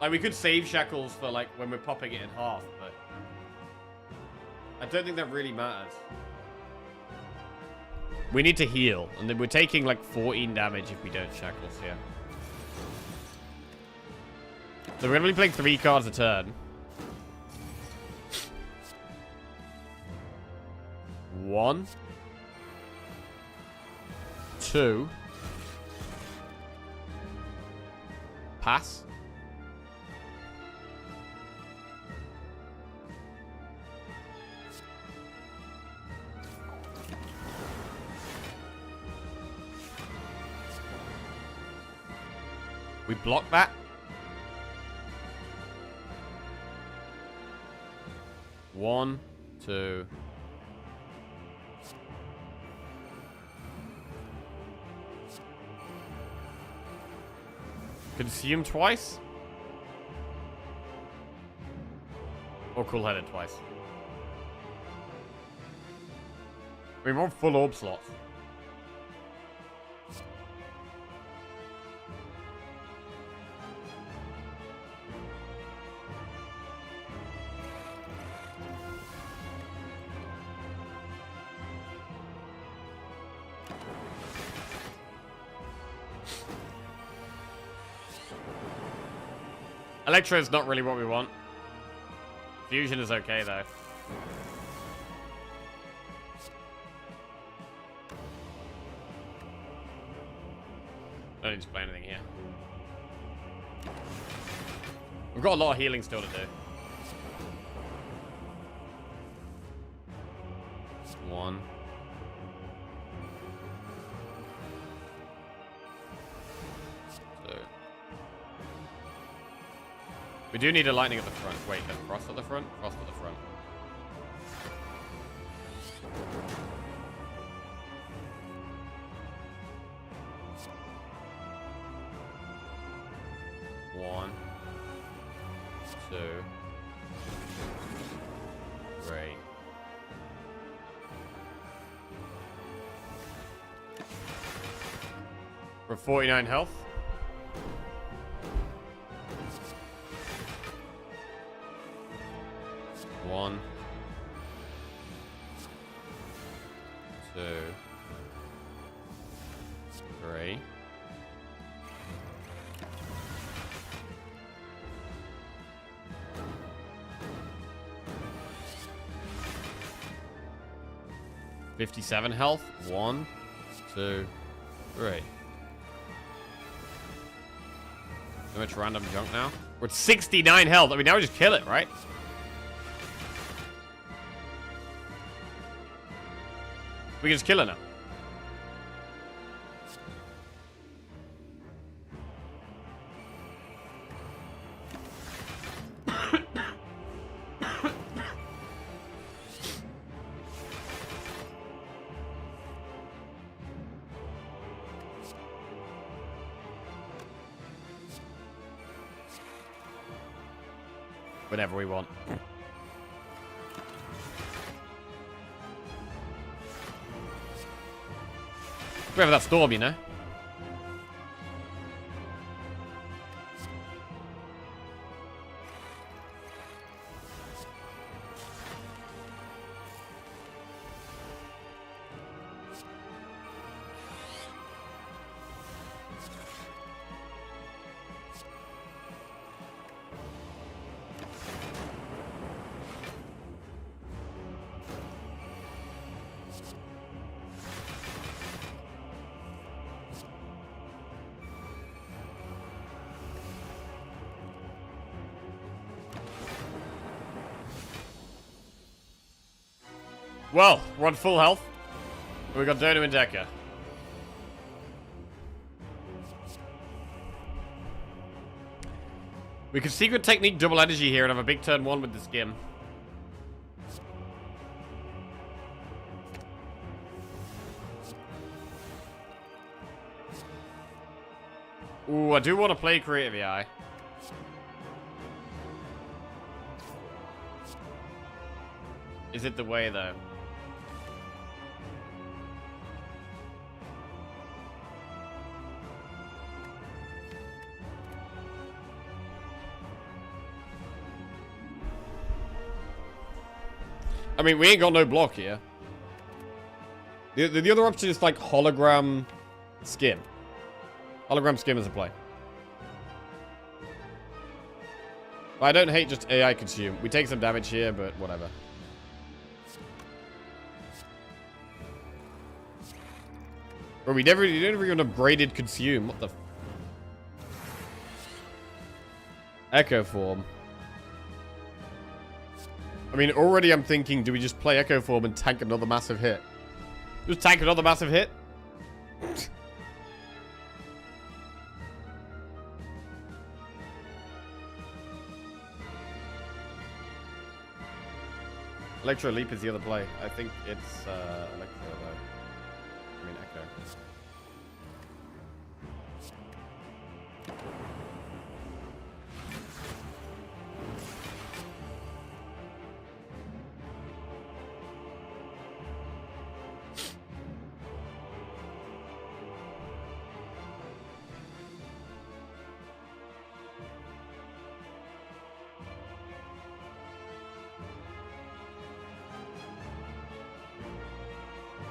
Like, we could save Shackles for, like, when we're popping it in half, but I don't think that really matters. We need to heal, and then we're taking, like, 14 damage if we don't Shackles here. So we're going to be playing 3 cards a turn. 1, 2, pass. We block that. 1, 2. Consume twice? Or cool-headed twice? We want full orb slots. Electro is not really what we want. Fusion is okay, though. Don't need to play anything here. We've got a lot of healing still to do. 1. We do need a lightning at the front. Wait, a frost at the front? Frost at the front. One, 2, 3. We're 49 health. 1, 2, 3. $57 health. 1, 2, 3. So much random junk now. We're at 69 health. I mean, now we just kill it, right? We can just kill it now. whenever we want. We have that storm, you know? Well, we're on full health. We got Dono and Decker. We could secret technique double energy here and have a big turn 1 with the skim. Ooh, I do want to play Creative AI. Is it the way, though? I mean, we ain't got no block here. The other option is like hologram skim. Hologram skim is a play. I don't hate just AI consume. We take some damage here, but whatever. Bro, you never even upgraded consume. What the? Echo form. I mean, already I'm thinking, do we just play Echo Form and tank another massive hit? Just tank another massive hit? Electro Leap is the other play. I think it's Electro, though. I mean, Echo.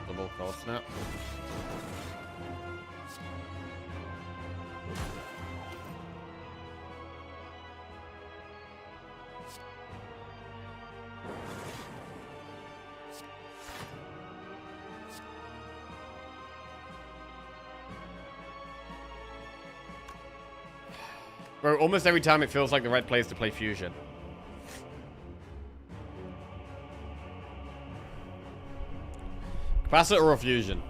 Double call snap. Bro, almost every time it feels like the right place to play Fusion. Capacitor or Fusion?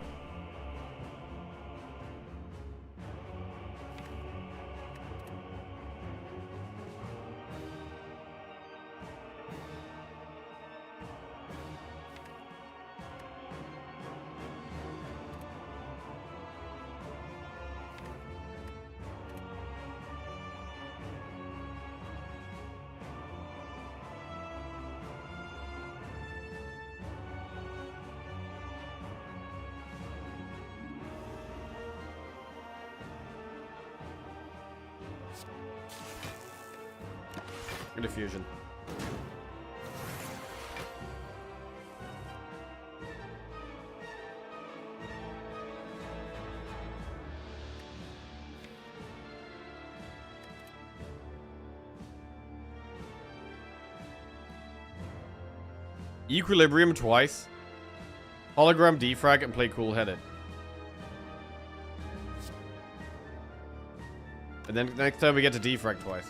Good Fusion. Equilibrium twice. Hologram defrag and play cool-headed. And then next time we get to defrag twice.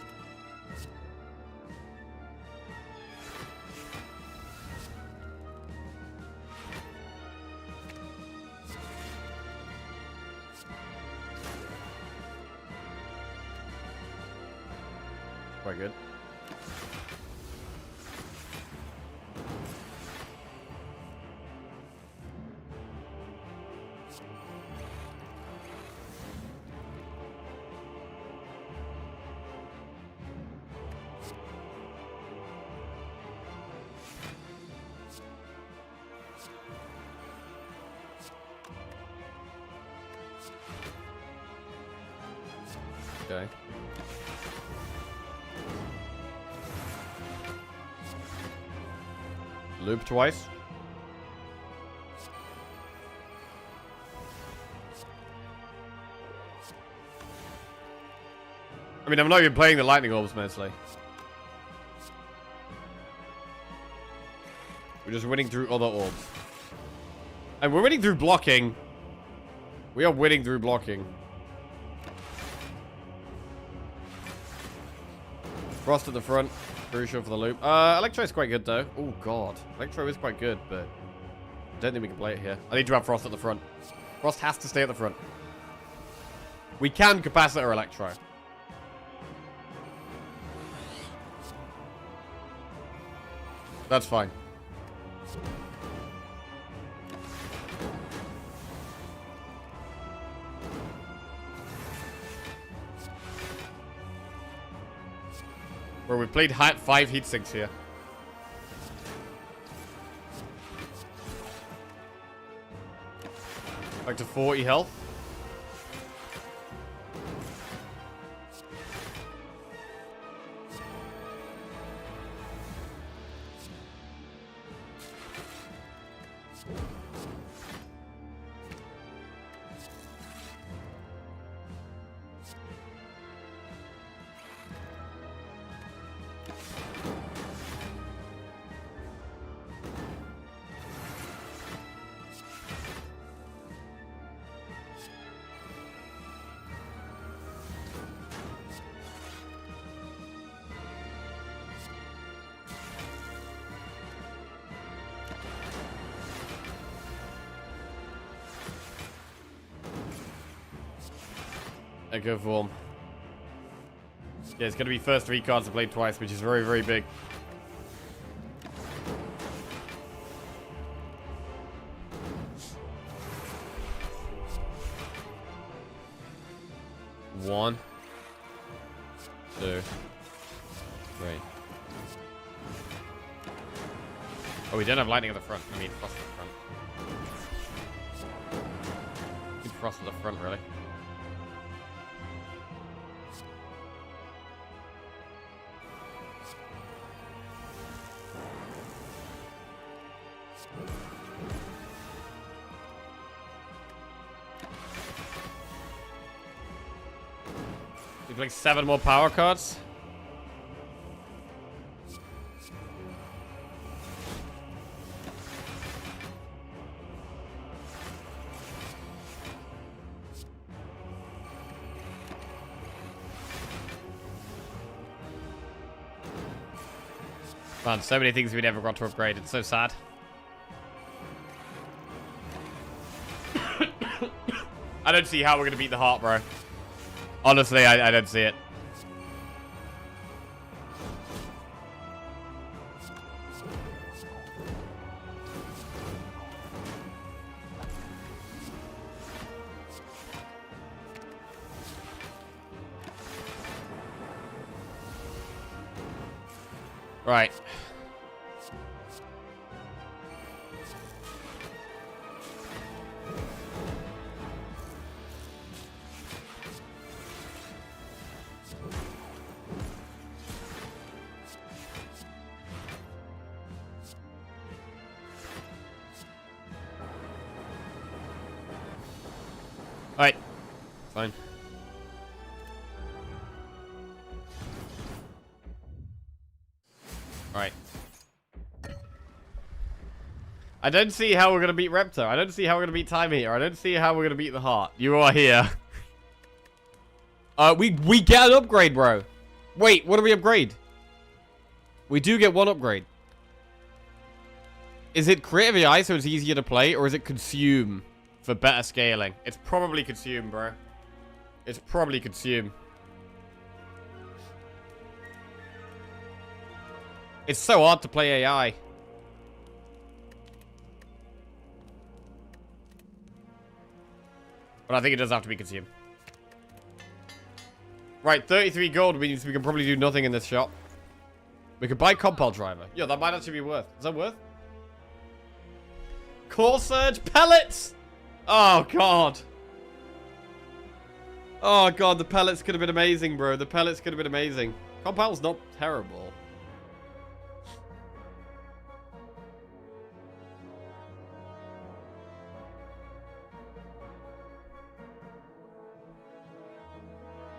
Quite good. Okay. Loop twice. I mean, I'm not even playing the lightning orbs mostly. We're just winning through other orbs. And we're winning through blocking. We are winning through blocking. Frost at the front. Crucial for the loop. Electro is quite good, though. Oh, God. Electro is quite good, but I don't think we can play it here. I need to have Frost at the front. Frost has to stay at the front. We can capacitor Electro. That's fine. Where we played 5 heat sinks here. Back to 40 health. Echo form. Yeah, it's going to be first 3 cards to play twice, which is very, very big. One, 2, 3. Oh, we don't have lightning at the front. I mean, frost at the front. Need frost at the front, really. Like 7 more power cards. Man, so many things we never got to upgrade. It's so sad. I don't see how we're gonna beat the heart, bro. Honestly, I don't see it. Right. Alright. Fine. Alright. I don't see how we're gonna beat Reptar. I don't see how we're gonna beat Time Eater. I don't see how we're gonna beat the Heart. You are here. We get an upgrade, bro. Wait, what do we upgrade? We do get one upgrade. Is it Creative AI so it's easier to play, or is it Consume for better scaling? It's probably Consume, bro. It's probably Consume. It's so hard to play AI. But I think it does have to be Consume. Right, 33 gold means we can probably do nothing in this shop. We could buy Compile Driver. Yeah, that might actually be worth. Is that worth? Core Surge Pellets! Oh, God. Oh, God, the pellets could have been amazing, bro. The pellets could have been amazing. Compile's not terrible.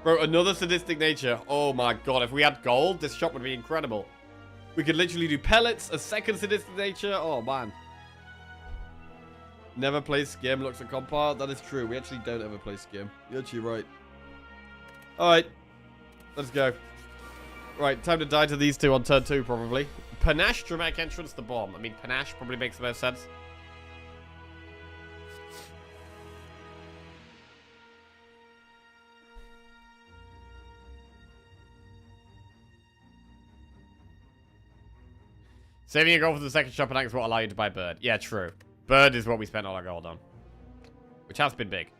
Bro, another sadistic nature. Oh my god, if we had gold, this shop would be incredible. We could literally do pellets, a second sadistic nature. Oh man. Never play Skim, looks at compile. That is true. We actually don't ever play Skim. You're actually right. Alright. Let's go. Right, time to die to these two on turn 2, probably. Panache, dramatic entrance, the bomb. I mean, Panache probably makes the most sense. Saving your gold for the second shop and axe will allow you to buy bird. Yeah, true. Bird is what we spent all our gold on. Which has been big.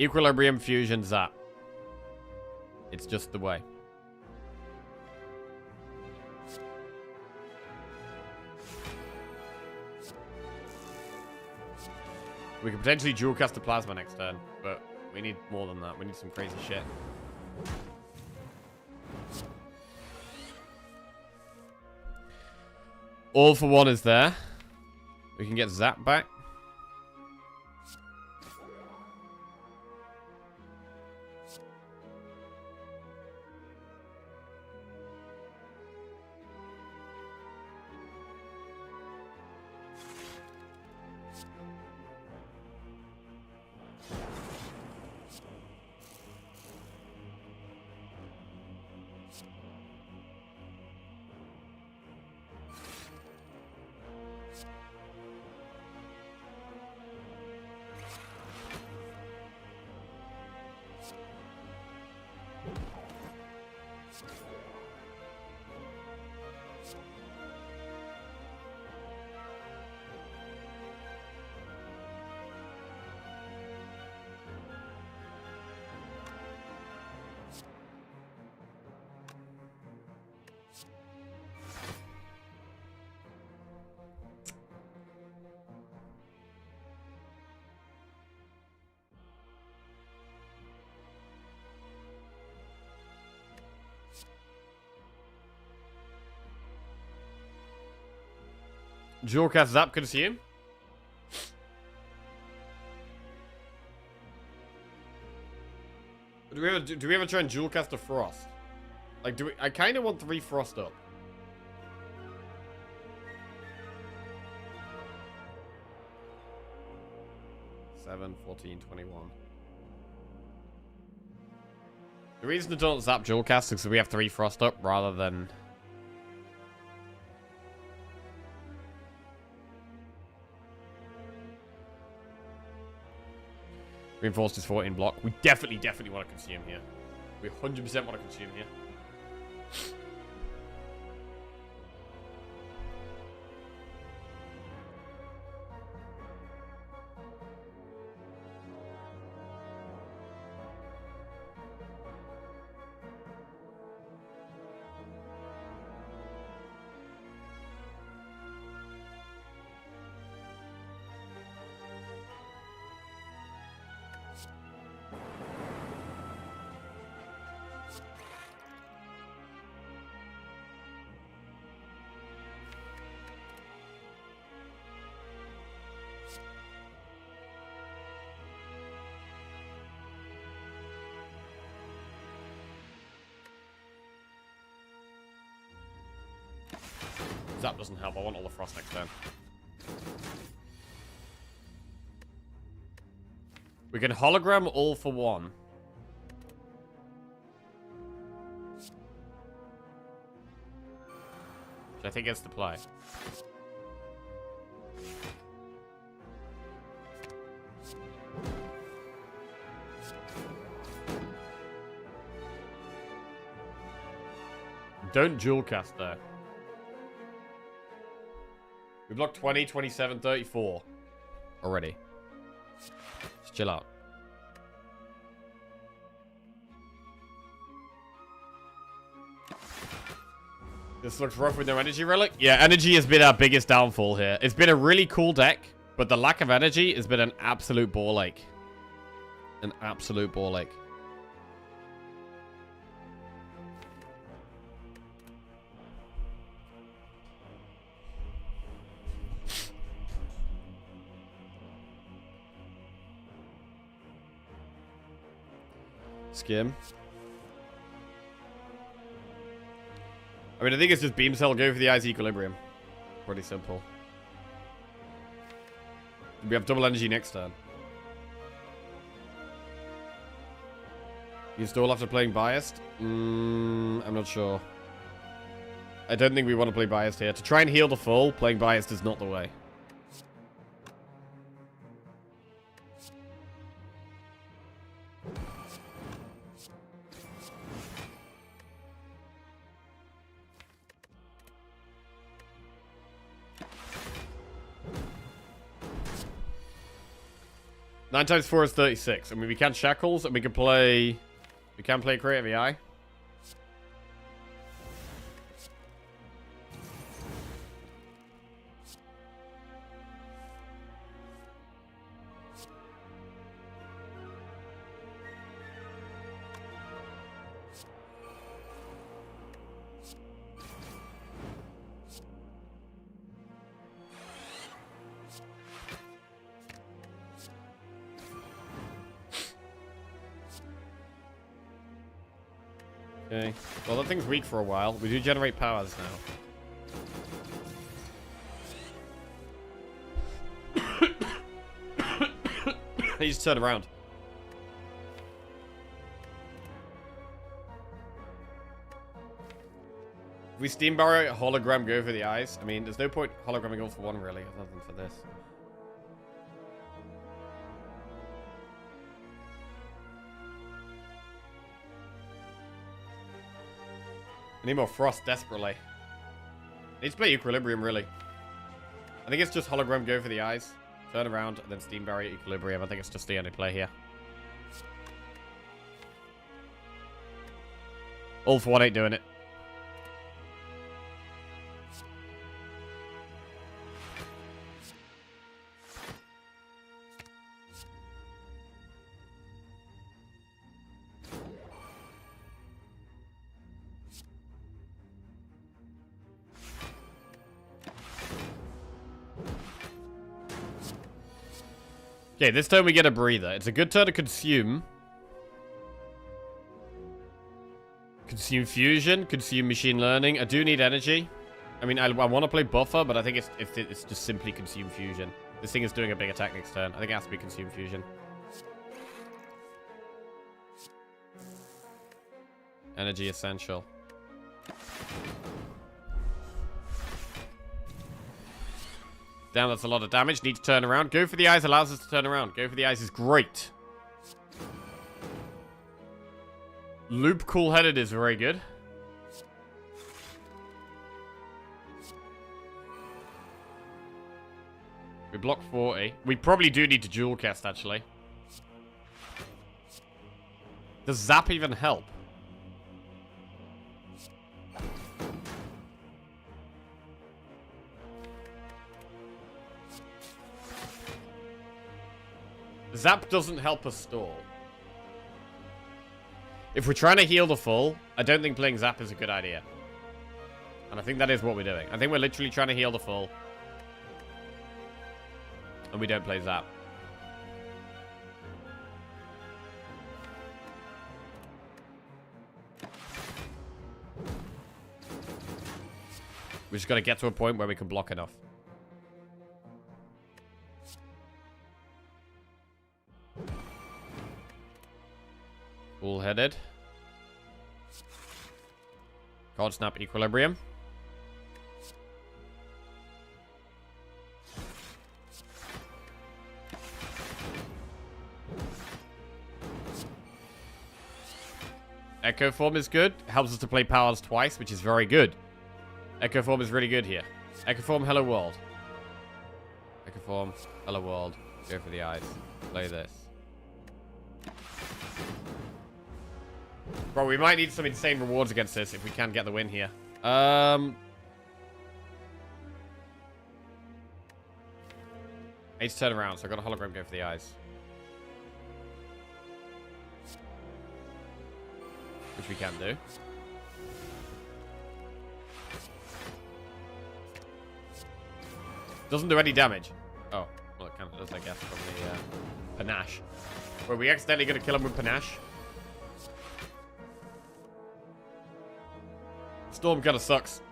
Equilibrium, fusion, zap. It's just the way. We could potentially dual cast the plasma next turn, but we need more than that. We need some crazy shit. All for one is there. We can get Zap back. Dual cast Zap consume. Do we ever try and dual cast a Frost? Like, I kind of want 3 Frost up. Seven, 14, 21. The reason I don't Zap dual cast is because we have 3 Frost up rather than... Reinforced is 14 block. We definitely want to consume here. We 100% want to consume here. Zap doesn't help. I want all the Frost next turn. We can hologram all for one. Which I think is the play. Don't dual cast there. We blocked 20, 27, 34 already. Just chill out. This looks rough with no energy relic. Yeah, energy has been our biggest downfall here. It's been a really cool deck. But the lack of energy has been an absolute ball ache. An absolute ball ache. Skim. I mean, I think it's just beam cell, go for the eyes equilibrium. Pretty simple. We have double energy next turn. You install after playing biased? I'm not sure. I don't think we want to play biased here. To try and heal the full, playing biased is not the way. Nine times 4 is 36. I mean, we can shackles, and we can play... We can play creative AI. Okay. Well, that thing's weak for a while. We do generate powers now. He just turned around. If we steam barrier hologram, go for the eyes. I mean, there's no point hologramming all for one, really, other than for this. I need more frost desperately. I need to play equilibrium, really. I think it's just hologram, go for the eyes. Turn around, and then steam barrier equilibrium. I think it's just the only play here. All for one ain't doing it. Okay, this turn we get a breather. It's a good turn to consume. Consume fusion, consume machine learning. I do need energy. I mean, I want to play buffer, but I think it's just simply consume fusion. This thing is doing a big attack next turn. I think it has to be consume fusion. Energy essential. Damn, that's a lot of damage. Need to turn around. Go for the eyes allows us to turn around. Go for the eyes is great. Loop cool-headed is very good. We block 40. We probably do need to dual cast, actually. Does Zap even help? Zap doesn't help us stall. If we're trying to heal the full, I don't think playing Zap is a good idea. And I think that is what we're doing. I think we're literally trying to heal the full. And we don't play Zap. We just got to get to a point where we can block enough. Cool-headed. Card snap equilibrium. Echo form is good. Helps us to play powers twice, which is very good. Echo form is really good here. Echo form, hello world. Echo form, hello world. Go for the eyes. Play this. Bro, we might need some insane rewards against this if we can get the win here. I I need to turn around, so I got a hologram go for the eyes. Which we can do. Doesn't do any damage. Oh, well, it kind of does, I guess, from the panache. Were we accidentally going to kill him with panache? Storm kind of sucks.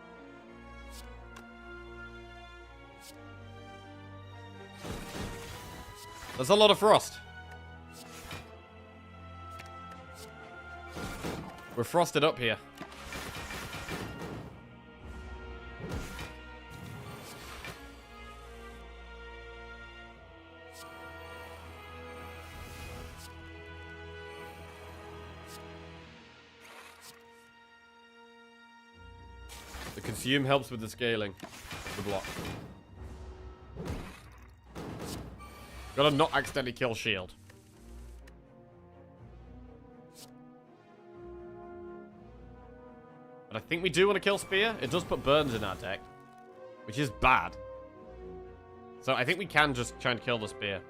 There's a lot of frost. We're frosted up here. The consume helps with the scaling of the block. Gotta not accidentally kill shield. But I think we do want to kill spear. It does put burns in our deck, which is bad. So I think we can just try and kill the spear.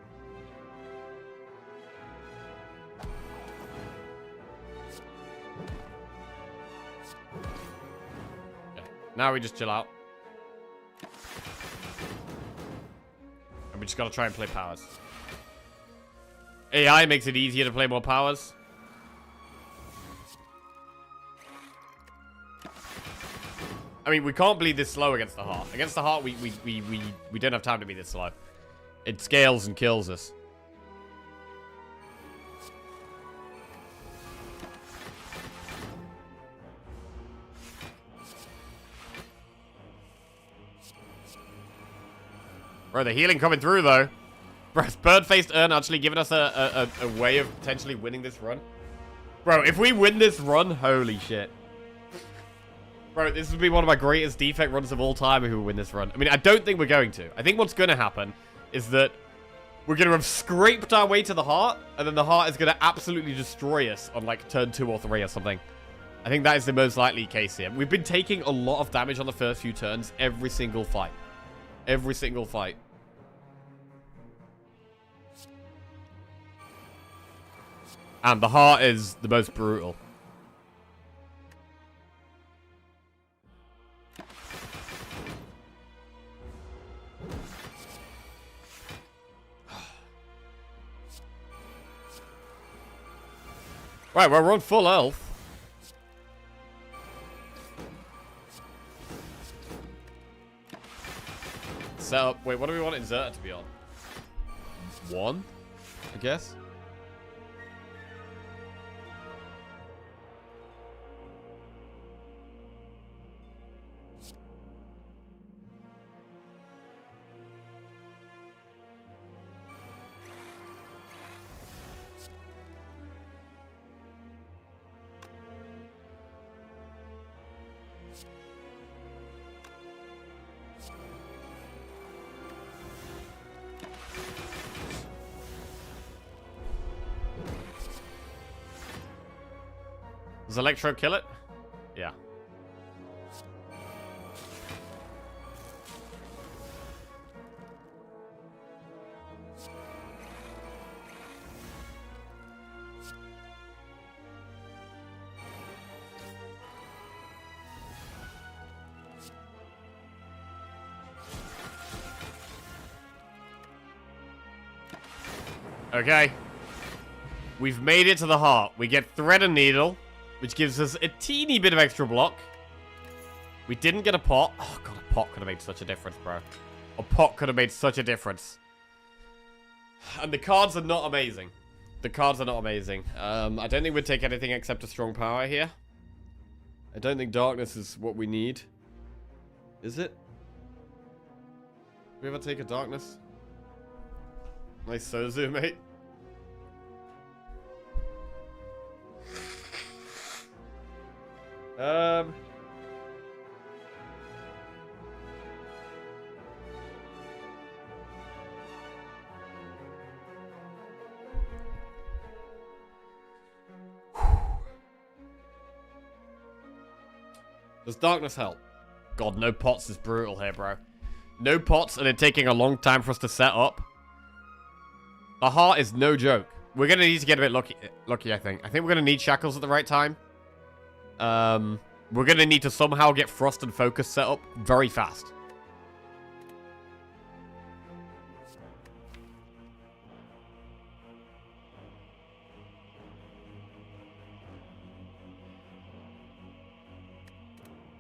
Okay. Now we just chill out. And we just gotta try and play powers. AI makes it easier to play more powers. I mean, we can't bleed this slow against the heart. Against the heart, we don't have time to be this slow. It scales and kills us. Bro, the healing coming through, though. Bro, has Bird-Faced Urn actually giving us a way of potentially winning this run? Bro, if we win this run, holy shit. Bro, this would be one of my greatest defect runs of all time if we win this run. I mean, I don't think we're going to. I think what's going to happen is that we're going to have scraped our way to the heart, and then the heart is going to absolutely destroy us on, like, turn 2 or 3 or something. I think that is the most likely case here. We've been taking a lot of damage on the first few turns every single fight. Every single fight. And the heart is the most brutal. Right, well, we're on full health. Set up. Wait, what do we want Inserter to be on? 1, I guess. Does Electro kill it? Yeah. Okay. We've made it to the heart. We get Thread and Needle, which gives us a teeny bit of extra block. We didn't get a pot. Oh, God, a pot could have made such a difference, bro. A pot could have made such a difference. And the cards are not amazing. The cards are not amazing. I don't think we'd take anything except a strong power here. I don't think darkness is what we need. Is it? We ever take a darkness? Nice Sozu, mate. Does darkness help? God, no pots is brutal here, bro. No pots and it taking a long time for us to set up. The heart is no joke. We're going to need to get a bit lucky, I think. I think we're going to need shackles at the right time. We're going to need to somehow get Frost and Focus set up very fast.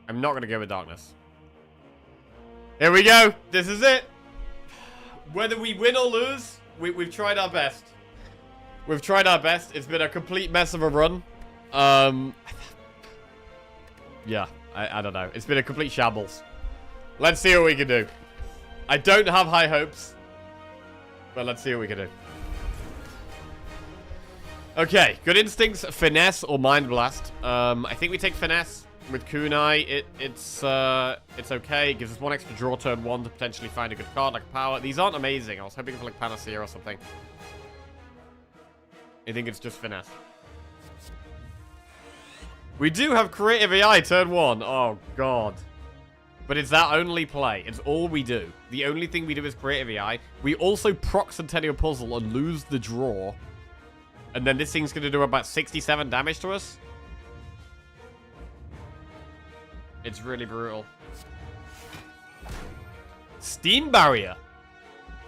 I'm not going to go with Darkness. Here we go. This is it. Whether we win or lose, we've tried our best. We've tried our best. It's been a complete mess of a run. Yeah, I don't know. It's been a complete shambles. Let's see what we can do. I don't have high hopes, but let's see what we can do. Okay, good instincts, finesse or mind blast. I think we take finesse with Kunai. It's okay. It gives us one extra draw turn one to potentially find a good card like power. These aren't amazing. I was hoping for like Panacea or something. I think it's just finesse. We do have Creative AI turn one. Oh, God. But it's that only play. It's all we do. The only thing we do is Creative AI. We also proc Centennial Puzzle and lose the draw. And then this thing's going to do about 67 damage to us. It's really brutal. Steam Barrier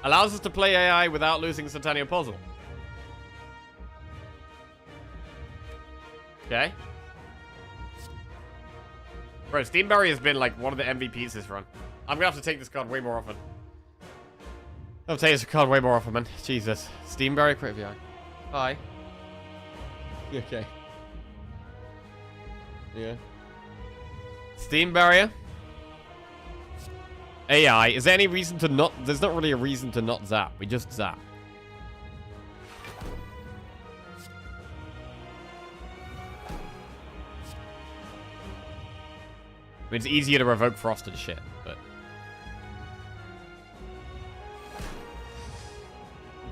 allows us to play AI without losing Centennial Puzzle. Okay. Bro, Steam Barrier has been like one of the MVPs this run. I'm gonna have to take this card way more often. I'll take this card way more often, man. Jesus. Steam Barrier, Creative AI. Hi. Okay. Yeah. Steam Barrier. AI. Is there any reason to not... There's not really a reason to not zap. We just zap. I mean, it's easier to revoke Frost and shit, but...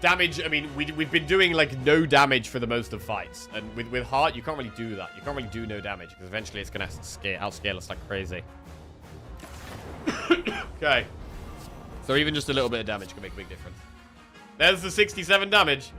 Damage, I mean, we've been doing, like, no damage for the most of fights. And with Heart, you can't really do that. You can't really do no damage, because eventually it's going to outscale us like crazy. Okay. So even just a little bit of damage can make a big difference. There's the 67 damage.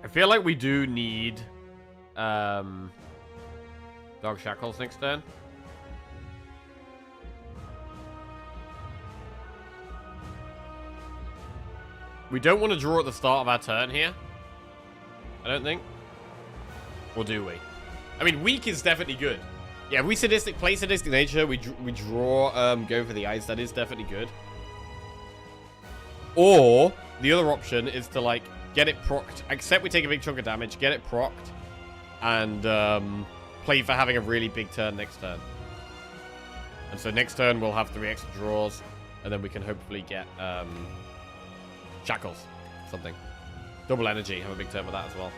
I feel like we do need Dog Shackles next turn. We don't want to draw at the start of our turn here. I don't think. Or do we? I mean, weak is definitely good. Yeah, if we play Sadistic Nature, we draw, go for the eyes. That is definitely good. Or, the other option is to, like, get it procced. Except we take a big chunk of damage, get it procced, and play for having a really big turn next turn. And so next turn we'll have 3 extra draws, and then we can hopefully get Shackles, something. Double energy, have a big turn with that as well.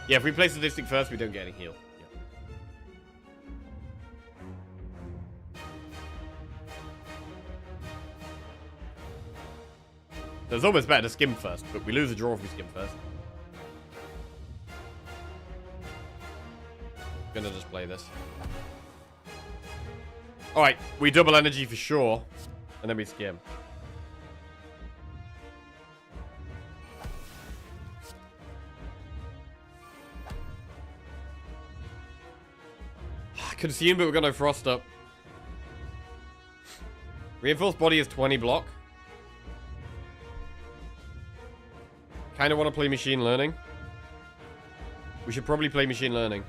Yeah, if we play Sadistic first, we don't get any heal. So it's almost better to skim first, but we lose a draw if we skim first. Gonna just play this. Alright, we double energy for sure, and then we skim. Consume, but we're gonna Frost up. Reinforced Body is 20 block. Kind of want to play Machine Learning. We should probably play Machine Learning.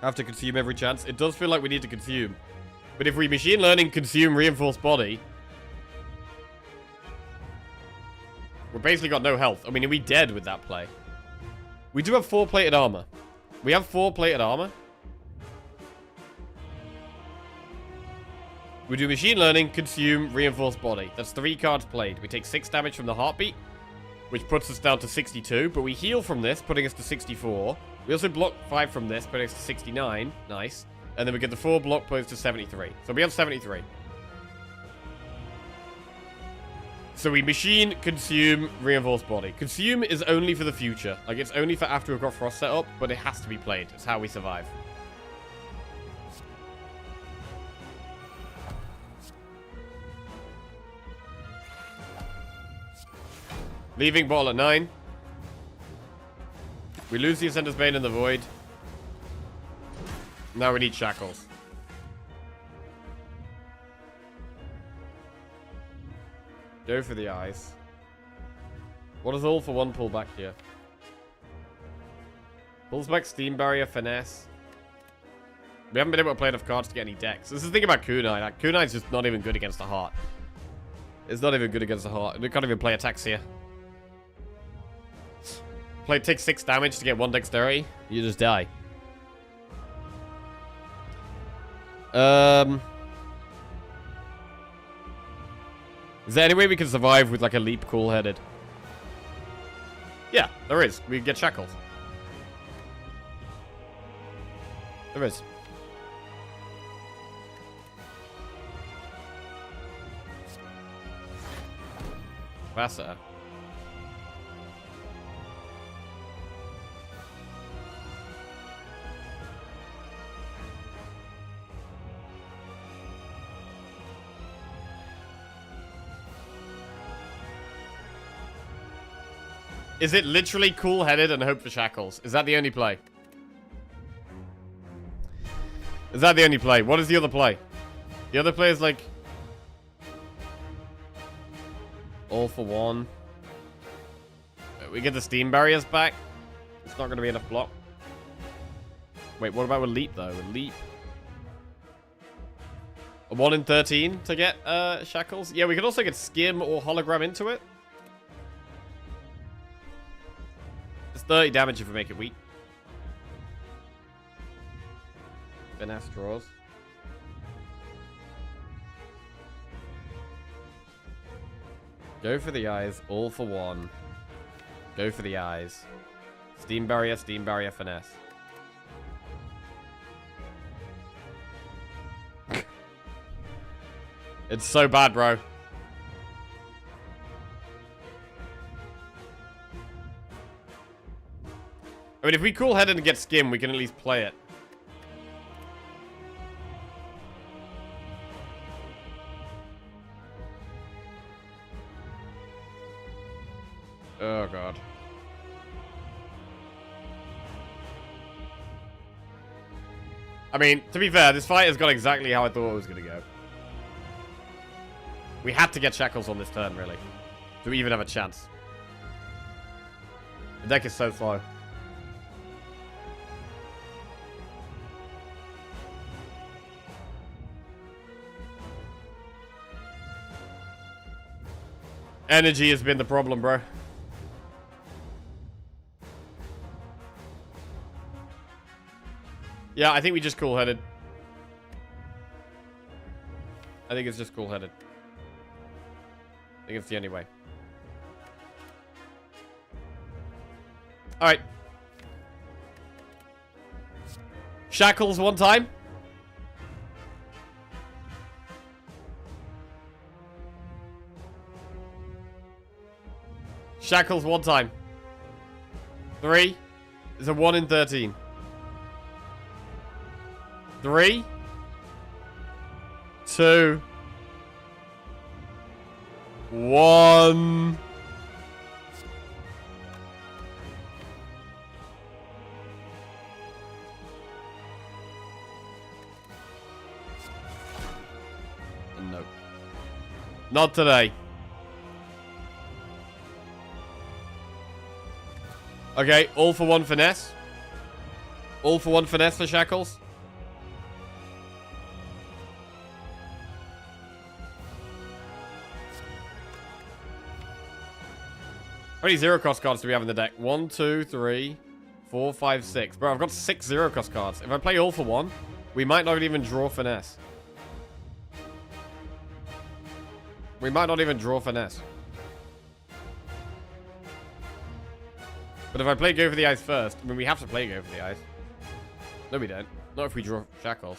Have to consume every chance. It does feel like we need to consume. But if we Machine Learning, consume Reinforced Body, we're basically got no health. I mean, are we dead with that play? We do have 4 plated armor. We have 4 plated armor. We do Machine Learning, consume, Reinforced Body. That's 3 cards played. We take 6 damage from the Heartbeat, which puts us down to 62, but we heal from this, putting us to 64. We also block 5 from this, putting us to 69. Nice. And then we get the 4 block posts to 73. So we have 73. So we machine, consume, reinforce body. Consume is only for the future. Like, it's only for after we've got Frost set up, but it has to be played. It's how we survive. Leaving bottle at 9. We lose the Ascender's Bane in the Void. Now we need Shackles. Go for the eyes. What does all for one pull back here? Pulls back Steam Barrier, Finesse. We haven't been able to play enough cards to get any decks. This is the thing about Kunai. Like, Kunai's just not even good against the Heart. It's not even good against the Heart. We can't even play attacks here. Take 6 damage to get 1 dexterity. You just die. Is there any way we can survive with like a leap cool-headed? Yeah, there is. We get Shackles. There is. Vassar. Is it literally cool-headed and hope for Shackles? Is that the only play? Is that the only play? What is the other play? The other play is like... all for one. We get the Steam Barriers back. It's not going to be enough block. Wait, what about with Leap, though? With Leap... a 1 in 13 to get Shackles? Yeah, we could also get Skim or Hologram into it. It's 30 damage if we make it weak. Finesse draws. Go for the eyes, all for one. Go for the eyes. Steam Barrier, Finesse. It's so bad, bro. I mean, if we cool-headed and get Skim, we can at least play it. Oh, God. I mean, to be fair, this fight has gone exactly how I thought it was going to go. We had to get Shackles on this turn, really, to even have a chance. The deck is so slow. Energy has been the problem, bro. Yeah, I think we just cool-headed. I think it's just cool-headed. I think it's the only way. Alright. Shackles one time. Shackles one time. 3 is a 1 in 13. 3, 2, 1. No. Not today. Okay, all for one finesse. All for one finesse for Shackles. How many zero cost cards do we have in the deck? 1, 2, 3, 4, 5, 6. Bro, I've got 6 zero cost cards. If I play all for one, we might not even draw finesse. We might not even draw finesse. But if I play Go for the Eyes first, I mean, we have to play Go for the Eyes. No, we don't. Not if we draw shackles.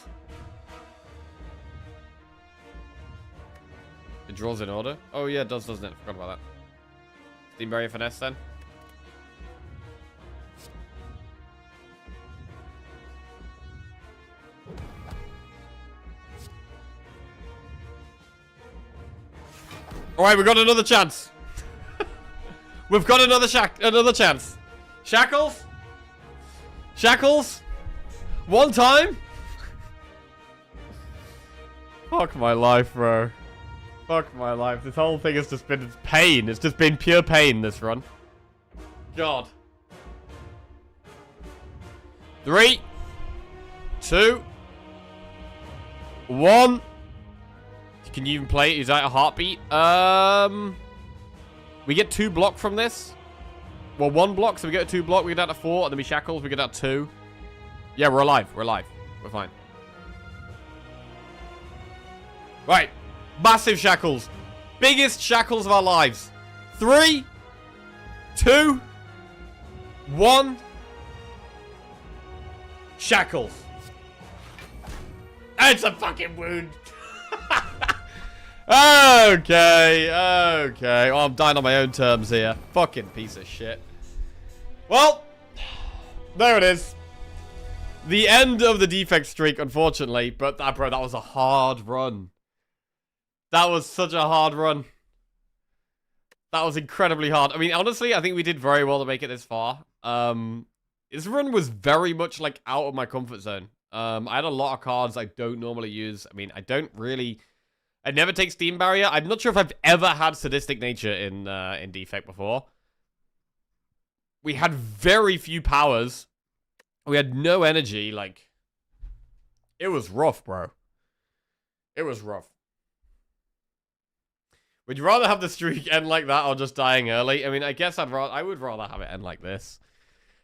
It draws in order? Oh yeah, it does, doesn't it? I forgot about that. Steam Barrier Finesse then. Alright, we've got another chance. We've got another chance. Shackles? Shackles? One time? Fuck my life, bro. Fuck my life. This whole thing has just been pain. It's just been pure pain, this run. God. 3, 2, 1. Can you even play it? Is that a heartbeat? We get 2 block from this. Well, 1 block, so we get a 2 block. We get out to 4, and then we shackles. We get out 2. Yeah, we're alive. We're alive. We're fine. Right. Massive shackles. Biggest shackles of our lives. 3, 2, 1. Shackles. It's a fucking wound. Okay. Oh, I'm dying on my own terms here. Fucking piece of shit. Well, there it is. The end of the defect streak, unfortunately. But, bro, that was a hard run. That was such a hard run. That was incredibly hard. I mean, honestly, I think we did very well to make it this far. This run was very much, like, out of my comfort zone. I had a lot of cards I don't normally use. I mean, I never take Steam Barrier. I'm not sure if I've ever had Sadistic Nature in Defect before. We had very few powers. We had no energy. Like, it was rough, bro. It was rough. Would you rather have the streak end like that or just dying early? I mean, I guess I would rather have it end like this.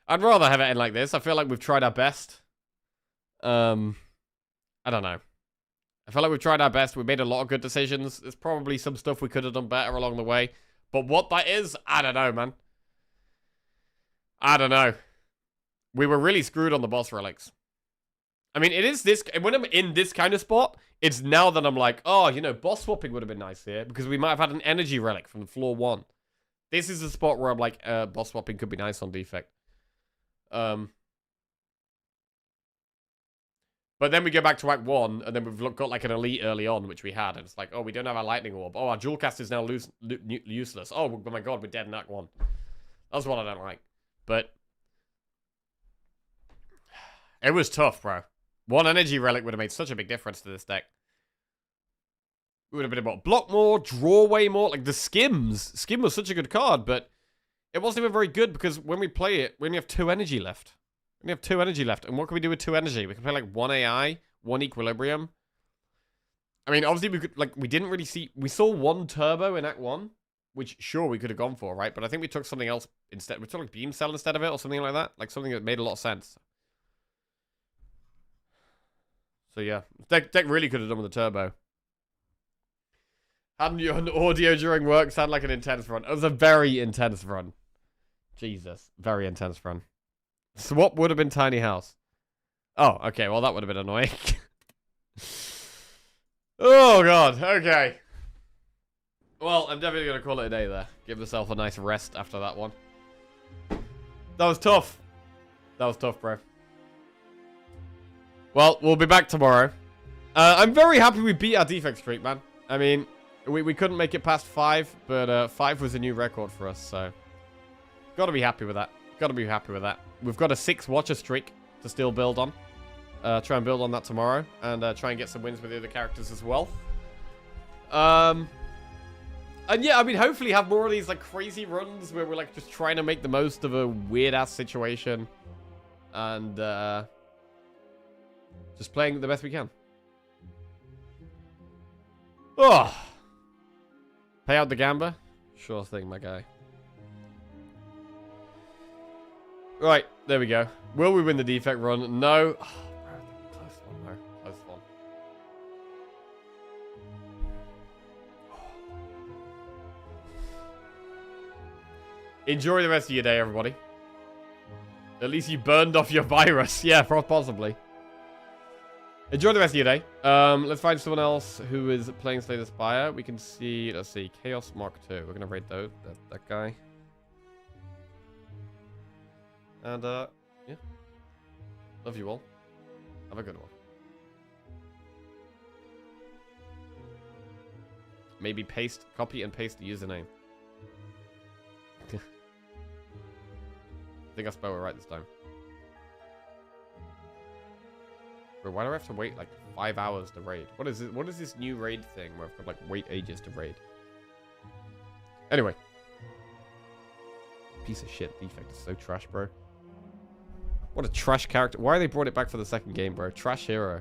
I'd rather have it end like this. I feel like we've tried our best. I don't know. I feel like we've tried our best. We made a lot of good decisions. There's probably some stuff we could have done better along the way. But what that is, I don't know, man. I don't know. We were really screwed on the boss relics. I mean, it is this... When I'm in this kind of spot, it's now that I'm like, oh, you know, boss swapping would have been nice here. Because we might have had an energy relic from floor 1. This is the spot where I'm like, boss swapping could be nice on Defect. But then we go back to Act 1, and then we've got like an elite early on, which we had. And it's like, oh, we don't have our lightning orb. Oh, our jewel cast is now useless. Oh my god, we're dead in Act 1. That's what I don't like. But it was tough, bro. 1 energy relic would have made such a big difference to this deck. We would have been able to block more, draw way more. Like the Skims. Skim was such a good card, but it wasn't even very good because when we play it, we only have 2 energy left. We have 2 energy left. And what can we do with 2 energy? We can play like 1 AI, 1 Equilibrium. I mean, obviously we could, like, we didn't really see... We saw 1 Turbo in Act 1, which sure we could have gone for, right? But I think we took something else instead. We took like Beam Cell instead of it or something like that. Like something that made a lot of sense. So yeah, deck really could have done with the Turbo. Hadn't you an audio during work sound like an intense run? It was a very intense run. Jesus, very intense run. Swap would have been Tiny House. Oh, okay. Well, that would have been annoying. Oh, God. Okay. Well, I'm definitely going to call it a day there. Give myself a nice rest after that one. That was tough. That was tough, bro. Well, we'll be back tomorrow. I'm very happy we beat our defect streak, man. I mean, we couldn't make it past 5, but 5 was a new record for us, so... Gotta be happy with that. Gotta be happy with that. We've got a 6 watcher streak to still build on. Try and build on that tomorrow. And try and get some wins with the other characters as well. And yeah, I mean, hopefully have more of these like crazy runs where we're like just trying to make the most of a weird-ass situation. And just playing the best we can. Oh! Pay out the Gamba? Sure thing, my guy. Right, there we go. Will we win the defect run? No. Oh, bro, close one, bro. Close one. Enjoy the rest of your day, everybody. At least you burned off your virus. Yeah, possibly. Enjoy the rest of your day. Let's find someone else who is playing Slay the Spire. We can see, let's see, Chaos Mark II. We're going to raid that guy. And, yeah. Love you all. Have a good one. Maybe copy and paste the username. I think I spelled it right this time. Bro, why do I have to wait like 5 hours to raid? What is it? What is this new raid thing where I've got like wait ages to raid? Anyway. Piece of shit defect is so trash, bro. What a trash character. Why they brought it back for the second game, bro? Trash hero.